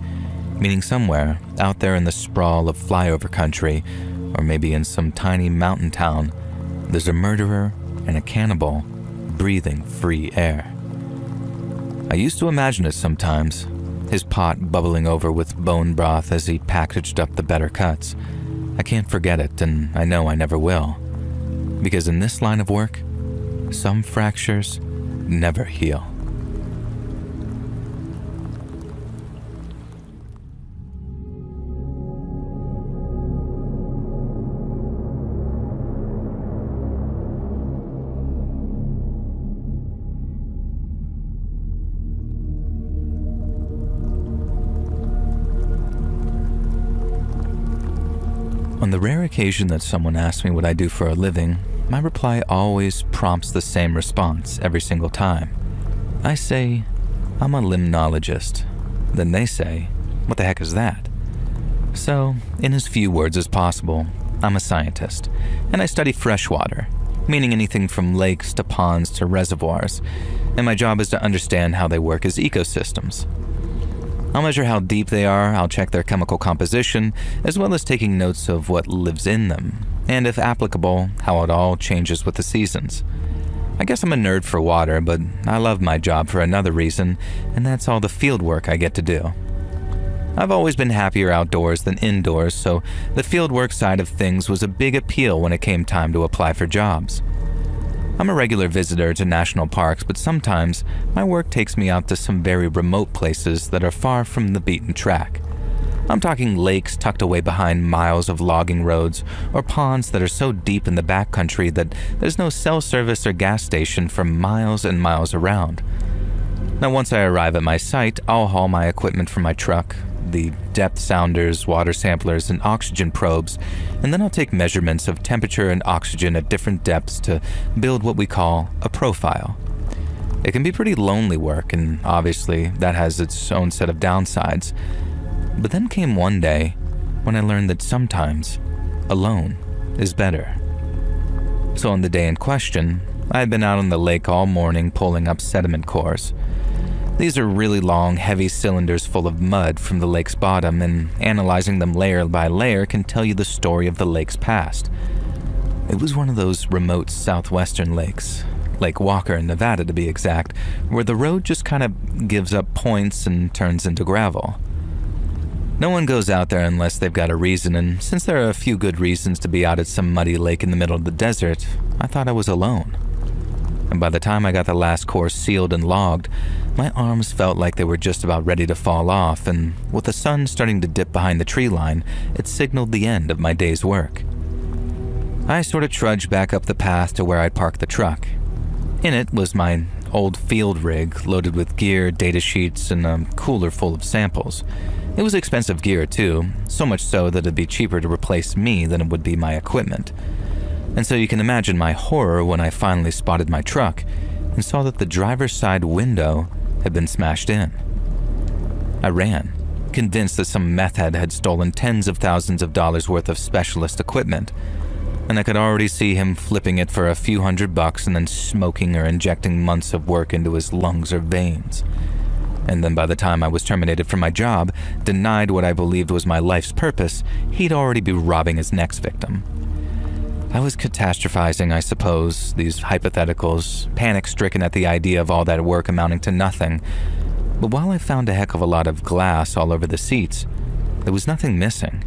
Speaker 1: meaning somewhere out there in the sprawl of flyover country, or maybe in some tiny mountain town, there's a murderer and a cannibal breathing free air. I used to imagine it sometimes, his pot bubbling over with bone broth as he packaged up the better cuts. I can't forget it, and I know I never will. Because in this line of work, some fractures never heal. On the rare occasion that someone asks me what I do for a living, my reply always prompts the same response every single time. I say, I'm a limnologist. Then they say, what the heck is that? So, in as few words as possible, I'm a scientist, and I study freshwater, meaning anything from lakes to ponds to reservoirs, and my job is to understand how they work as ecosystems. I'll measure how deep they are, I'll check their chemical composition, as well as taking notes of what lives in them, and if applicable, how it all changes with the seasons. I guess I'm a nerd for water, but I love my job for another reason, and that's all the field work I get to do. I've always been happier outdoors than indoors, so the field work side of things was a big appeal when it came time to apply for jobs. I'm a regular visitor to national parks, but sometimes my work takes me out to some very remote places that are far from the beaten track. I'm talking lakes tucked away behind miles of logging roads, or ponds that are so deep in the backcountry that there's no cell service or gas station for miles and miles around. Now, once I arrive at my site, I'll haul my equipment from my truck, the depth sounders, water samplers, and oxygen probes, and then I'll take measurements of temperature and oxygen at different depths to build what we call a profile. It can be pretty lonely work, and obviously that has its own set of downsides. But then came one day when I learned that sometimes alone is better. So on the day in question, I had been out on the lake all morning pulling up sediment cores. These are really long, heavy cylinders full of mud from the lake's bottom, and analyzing them layer by layer can tell you the story of the lake's past. It was one of those remote southwestern lakes, Lake Walker in Nevada to be exact, where the road just kind of gives up points and turns into gravel. No one goes out there unless they've got a reason, and since there are a few good reasons to be out at some muddy lake in the middle of the desert, I thought I was alone. And by the time I got the last course sealed and logged, my arms felt like they were just about ready to fall off, and with the sun starting to dip behind the tree line, it signaled the end of my day's work. I sort of trudged back up the path to where I'd parked the truck. In it was my old field rig loaded with gear, data sheets, and a cooler full of samples. It was expensive gear too, so much so that it'd be cheaper to replace me than it would be my equipment. And so you can imagine my horror when I finally spotted my truck and saw that the driver's side window had been smashed in. I ran, convinced that some meth head had stolen tens of thousands of dollars worth of specialist equipment, and I could already see him flipping it for a few $100 and then smoking or injecting months of work into his lungs or veins. And then by the time I was terminated from my job, denied what I believed was my life's purpose, he'd already be robbing his next victim. I was catastrophizing, I suppose, these hypotheticals, panic-stricken at the idea of all that work amounting to nothing. But while I found a heck of a lot of glass all over the seats, there was nothing missing.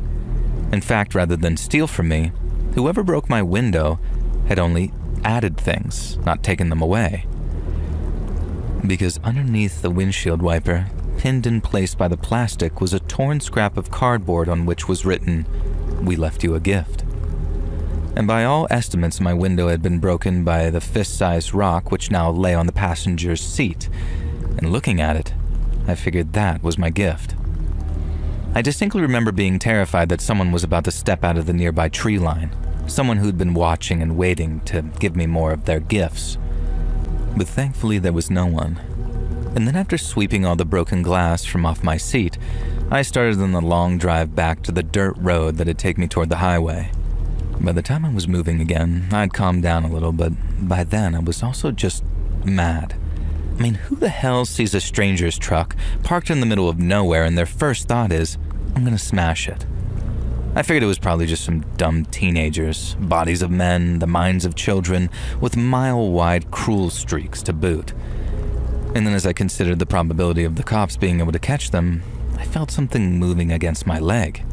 Speaker 1: In fact, rather than steal from me, whoever broke my window had only added things, not taken them away. Because underneath the windshield wiper, pinned in place by the plastic, was a torn scrap of cardboard on which was written, "We left you a gift." And by all estimates, my window had been broken by the fist-sized rock which now lay on the passenger's seat, and looking at it, I figured that was my gift. I distinctly remember being terrified that someone was about to step out of the nearby tree line, someone who'd been watching and waiting to give me more of their gifts. But thankfully there was no one. And then after sweeping all the broken glass from off my seat, I started on the long drive back to the dirt road that'd take me toward the highway. By the time I was moving again, I'd calmed down a little, but by then I was also just mad. I mean, who the hell sees a stranger's truck parked in the middle of nowhere and their first thought is, I'm gonna smash it? I figured it was probably just some dumb teenagers, bodies of men, the minds of children, with mile-wide cruel streaks to boot. And then as I considered the probability of the cops being able to catch them, I felt something moving against my leg.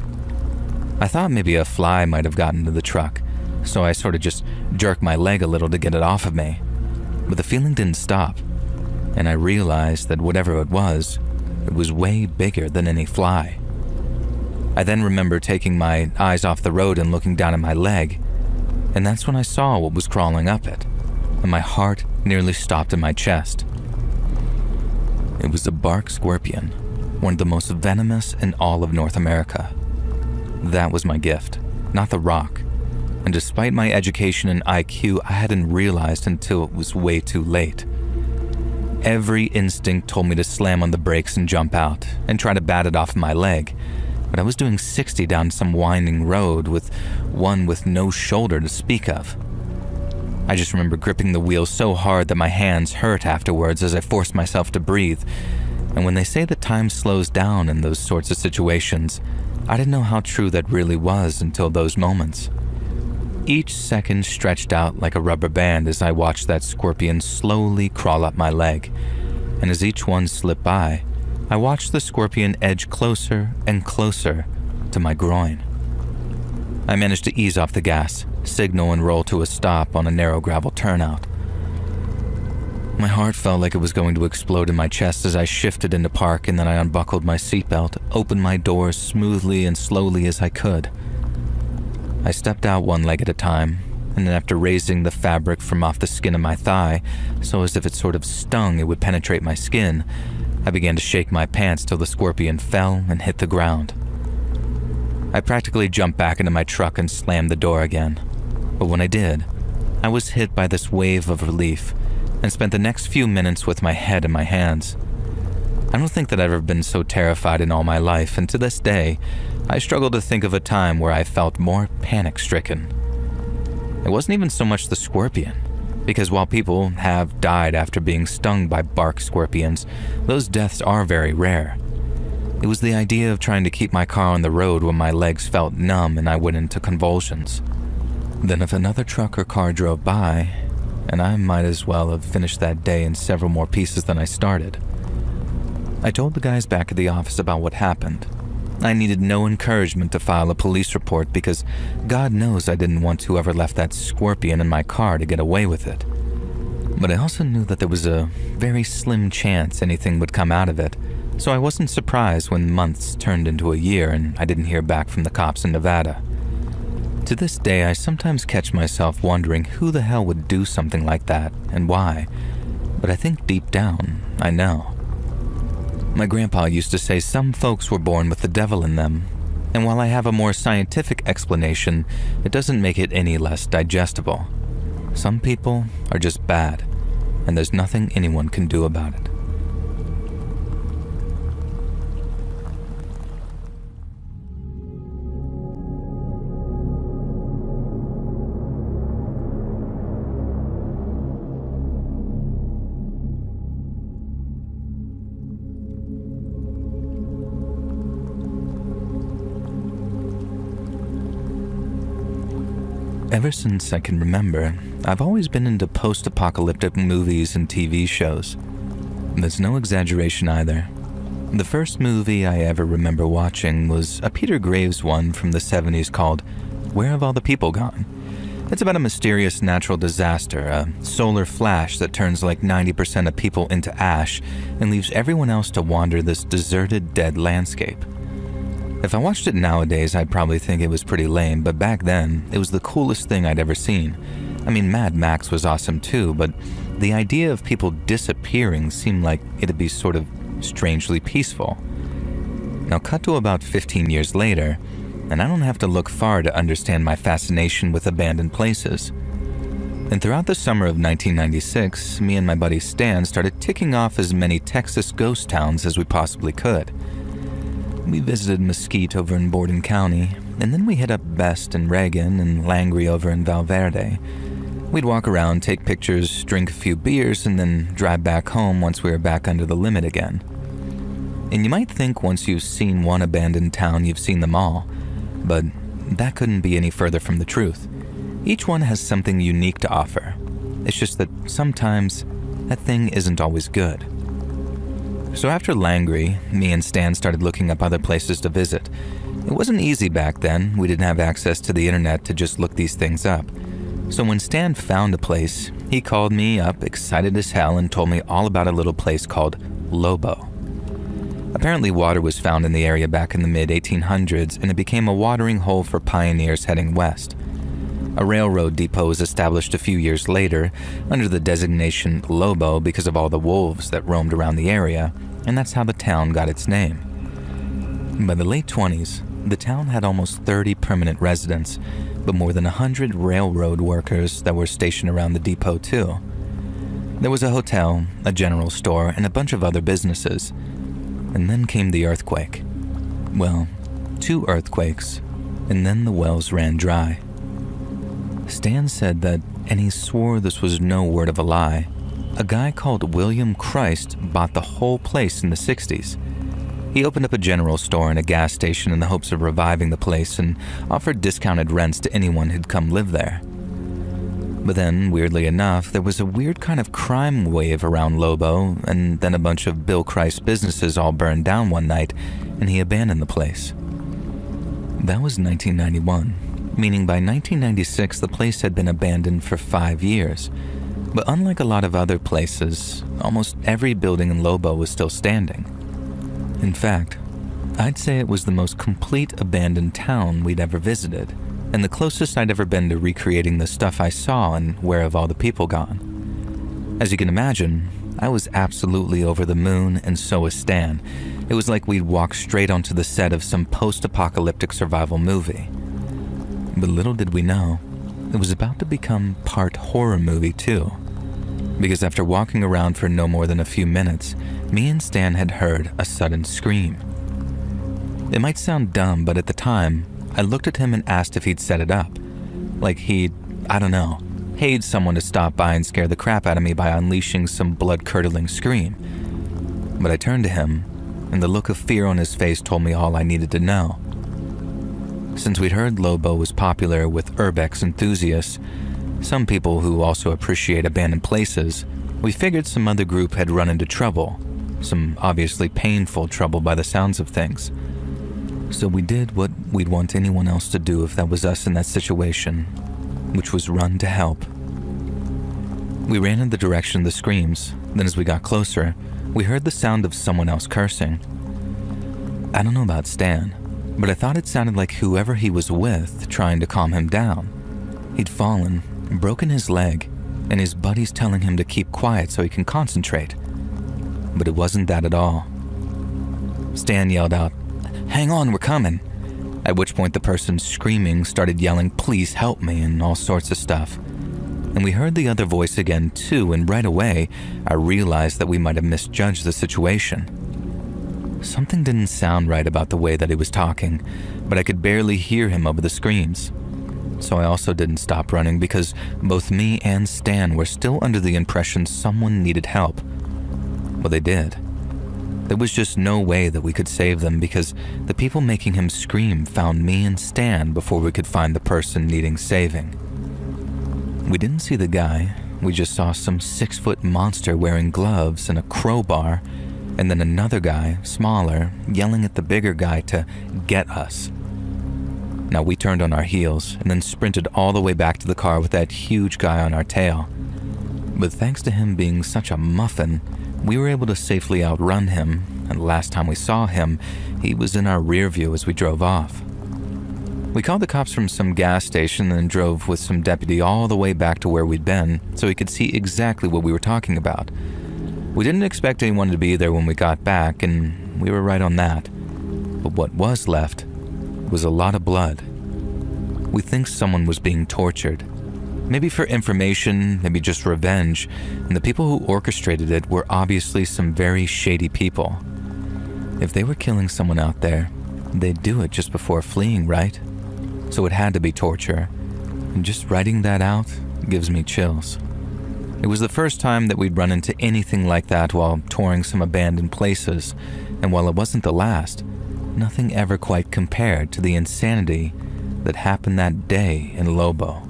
Speaker 1: I thought maybe a fly might have gotten to the truck, so I sort of just jerked my leg a little to get it off of me. But the feeling didn't stop, and I realized that whatever it was way bigger than any fly. I then remember taking my eyes off the road and looking down at my leg, and that's when I saw what was crawling up it, and my heart nearly stopped in my chest. It was a bark scorpion, one of the most venomous in all of North America. That was my gift, not the rock. And despite my education and IQ, I hadn't realized until it was way too late. Every instinct told me to slam on the brakes and jump out, and try to bat it off my leg. But I was doing 60 down some winding road with one with no shoulder to speak of. I just remember gripping the wheel so hard that my hands hurt afterwards as I forced myself to breathe. And when they say that time slows down in those sorts of situations, I didn't know how true that really was until those moments. Each second stretched out like a rubber band as I watched that scorpion slowly crawl up my leg, and as each one slipped by, I watched the scorpion edge closer and closer to my groin. I managed to ease off the gas, signal and roll to a stop on a narrow gravel turnout. My heart felt like it was going to explode in my chest as I shifted into park, and then I unbuckled my seatbelt, opened my door as smoothly and slowly as I could. I stepped out one leg at a time, and then after raising the fabric from off the skin of my thigh, so as if it sort of stung it would penetrate my skin, I began to shake my pants till the scorpion fell and hit the ground. I practically jumped back into my truck and slammed the door again. But when I did, I was hit by this wave of relief, and spent the next few minutes with my head in my hands. I don't think that I've ever been so terrified in all my life, and to this day, I struggle to think of a time where I felt more panic-stricken. It wasn't even so much the scorpion, because while people have died after being stung by bark scorpions, those deaths are very rare. It was the idea of trying to keep my car on the road when my legs felt numb and I went into convulsions. Then if another truck or car drove by, and I might as well have finished that day in several more pieces than I started. I told the guys back at the office about what happened. I needed no encouragement to file a police report because God knows I didn't want whoever left that scorpion in my car to get away with it. But I also knew that there was a very slim chance anything would come out of it, so I wasn't surprised when months turned into a year and I didn't hear back from the cops in Nevada. To this day, I sometimes catch myself wondering who the hell would do something like that and why, but I think deep down, I know. My grandpa used to say some folks were born with the devil in them, and while I have a more scientific explanation, it doesn't make it any less digestible. Some people are just bad, and there's nothing anyone can do about it. Ever since I can remember, I've always been into post-apocalyptic movies and TV shows. There's no exaggeration either. The first movie I ever remember watching was a Peter Graves one from the 70s called Where Have All the People Gone? It's about a mysterious natural disaster, a solar flash that turns like 90% of people into ash and leaves everyone else to wander this deserted, dead landscape. If I watched it nowadays, I'd probably think it was pretty lame, but back then, it was the coolest thing I'd ever seen. I mean, Mad Max was awesome too, but the idea of people disappearing seemed like it'd be sort of strangely peaceful. Now cut to about 15 years later, and I don't have to look far to understand my fascination with abandoned places. And throughout the summer of 1996, me and my buddy Stan started ticking off as many Texas ghost towns as we possibly could. We visited Mesquite over in Borden County, and then we hit up Best and Reagan and Langley over in Valverde. We'd walk around, take pictures, drink a few beers, and then drive back home once we were back under the limit again. And you might think once you've seen one abandoned town, you've seen them all, but that couldn't be any further from the truth. Each one has something unique to offer. It's just that sometimes that thing isn't always good. So after Langley, me and Stan started looking up other places to visit. It wasn't easy back then. We didn't have access to the internet to just look these things up. So when Stan found a place, he called me up, excited as hell, and told me all about a little place called Lobo. Apparently water was found in the area back in the mid-1800s, and it became a watering hole for pioneers heading west. A railroad depot was established a few years later under the designation Lobo because of all the wolves that roamed around the area, and that's how the town got its name. By the late 20s, the town had almost 30 permanent residents, but more than 100 railroad workers that were stationed around the depot too. There was a hotel, a general store, and a bunch of other businesses. And then came the earthquake. Well, 2 earthquakes, and then the wells ran dry. Stan said that, and he swore this was no word of a lie, a guy called William Christ bought the whole place in the 60s. He opened up a general store and a gas station in the hopes of reviving the place and offered discounted rents to anyone who'd come live there. But then, weirdly enough, there was a weird kind of crime wave around Lobo, and then a bunch of Bill Christ businesses all burned down one night, and he abandoned the place. That was 1991. Meaning by 1996 the place had been abandoned for 5 years. But unlike a lot of other places, almost every building in Lobo was still standing. In fact, I'd say it was the most complete abandoned town we'd ever visited, and the closest I'd ever been to recreating the stuff I saw in Where Have All the People Gone. As you can imagine, I was absolutely over the moon, and so was Stan. It was like we'd walked straight onto the set of some post-apocalyptic survival movie. But little did we know, it was about to become part horror movie too. because after walking around for no more than a few minutes, me and Stan had heard a sudden scream. It might sound dumb, but at the time, I looked at him and asked if he'd set it up. Like he'd, I don't know, paid someone to stop by and scare the crap out of me by unleashing some blood-curdling scream. But I turned to him, and the look of fear on his face told me all I needed to know. Since we'd heard Lobo was popular with urbex enthusiasts, some people who also appreciate abandoned places, we figured some other group had run into trouble, some obviously painful trouble by the sounds of things. So we did what we'd want anyone else to do if that was us in that situation, which was run to help. We ran in the direction of the screams, then as we got closer, we heard the sound of someone else cursing. I don't know about Stan, but I thought it sounded like whoever he was with trying to calm him down. He'd fallen, broken his leg, and his buddies telling him to keep quiet so he can concentrate. But it wasn't that at all. Stan yelled out, "Hang on, we're coming," at which point the person screaming started yelling, "Please help me," and all sorts of stuff. And we heard the other voice again too, and right away, I realized that we might have misjudged the situation. Something didn't sound right about the way that he was talking, but I could barely hear him over the screams. So I also didn't stop running because both me and Stan were still under the impression someone needed help. Well, they did. There was just no way that we could save them because the people making him scream found me and Stan before we could find the person needing saving. We didn't see the guy, we just saw some 6-foot monster wearing gloves and a crowbar, and then another guy, smaller, yelling at the bigger guy to get us. Now we turned on our heels and then sprinted all the way back to the car with that huge guy on our tail. But thanks to him being such a muffin, we were able to safely outrun him, and last time we saw him, he was in our rear view as we drove off. We called the cops from some gas station and then drove with some deputy all the way back to where we'd been so he could see exactly what we were talking about. We didn't expect anyone to be there when we got back, and we were right on that. But what was left was a lot of blood. We think someone was being tortured. Maybe for information, maybe just revenge, and the people who orchestrated it were obviously some very shady people. If they were killing someone out there, they'd do it just before fleeing, right? So it had to be torture, and just writing that out gives me chills. It was the first time that we'd run into anything like that while touring some abandoned places, and while it wasn't the last, nothing ever quite compared to the insanity that happened that day in Lobo.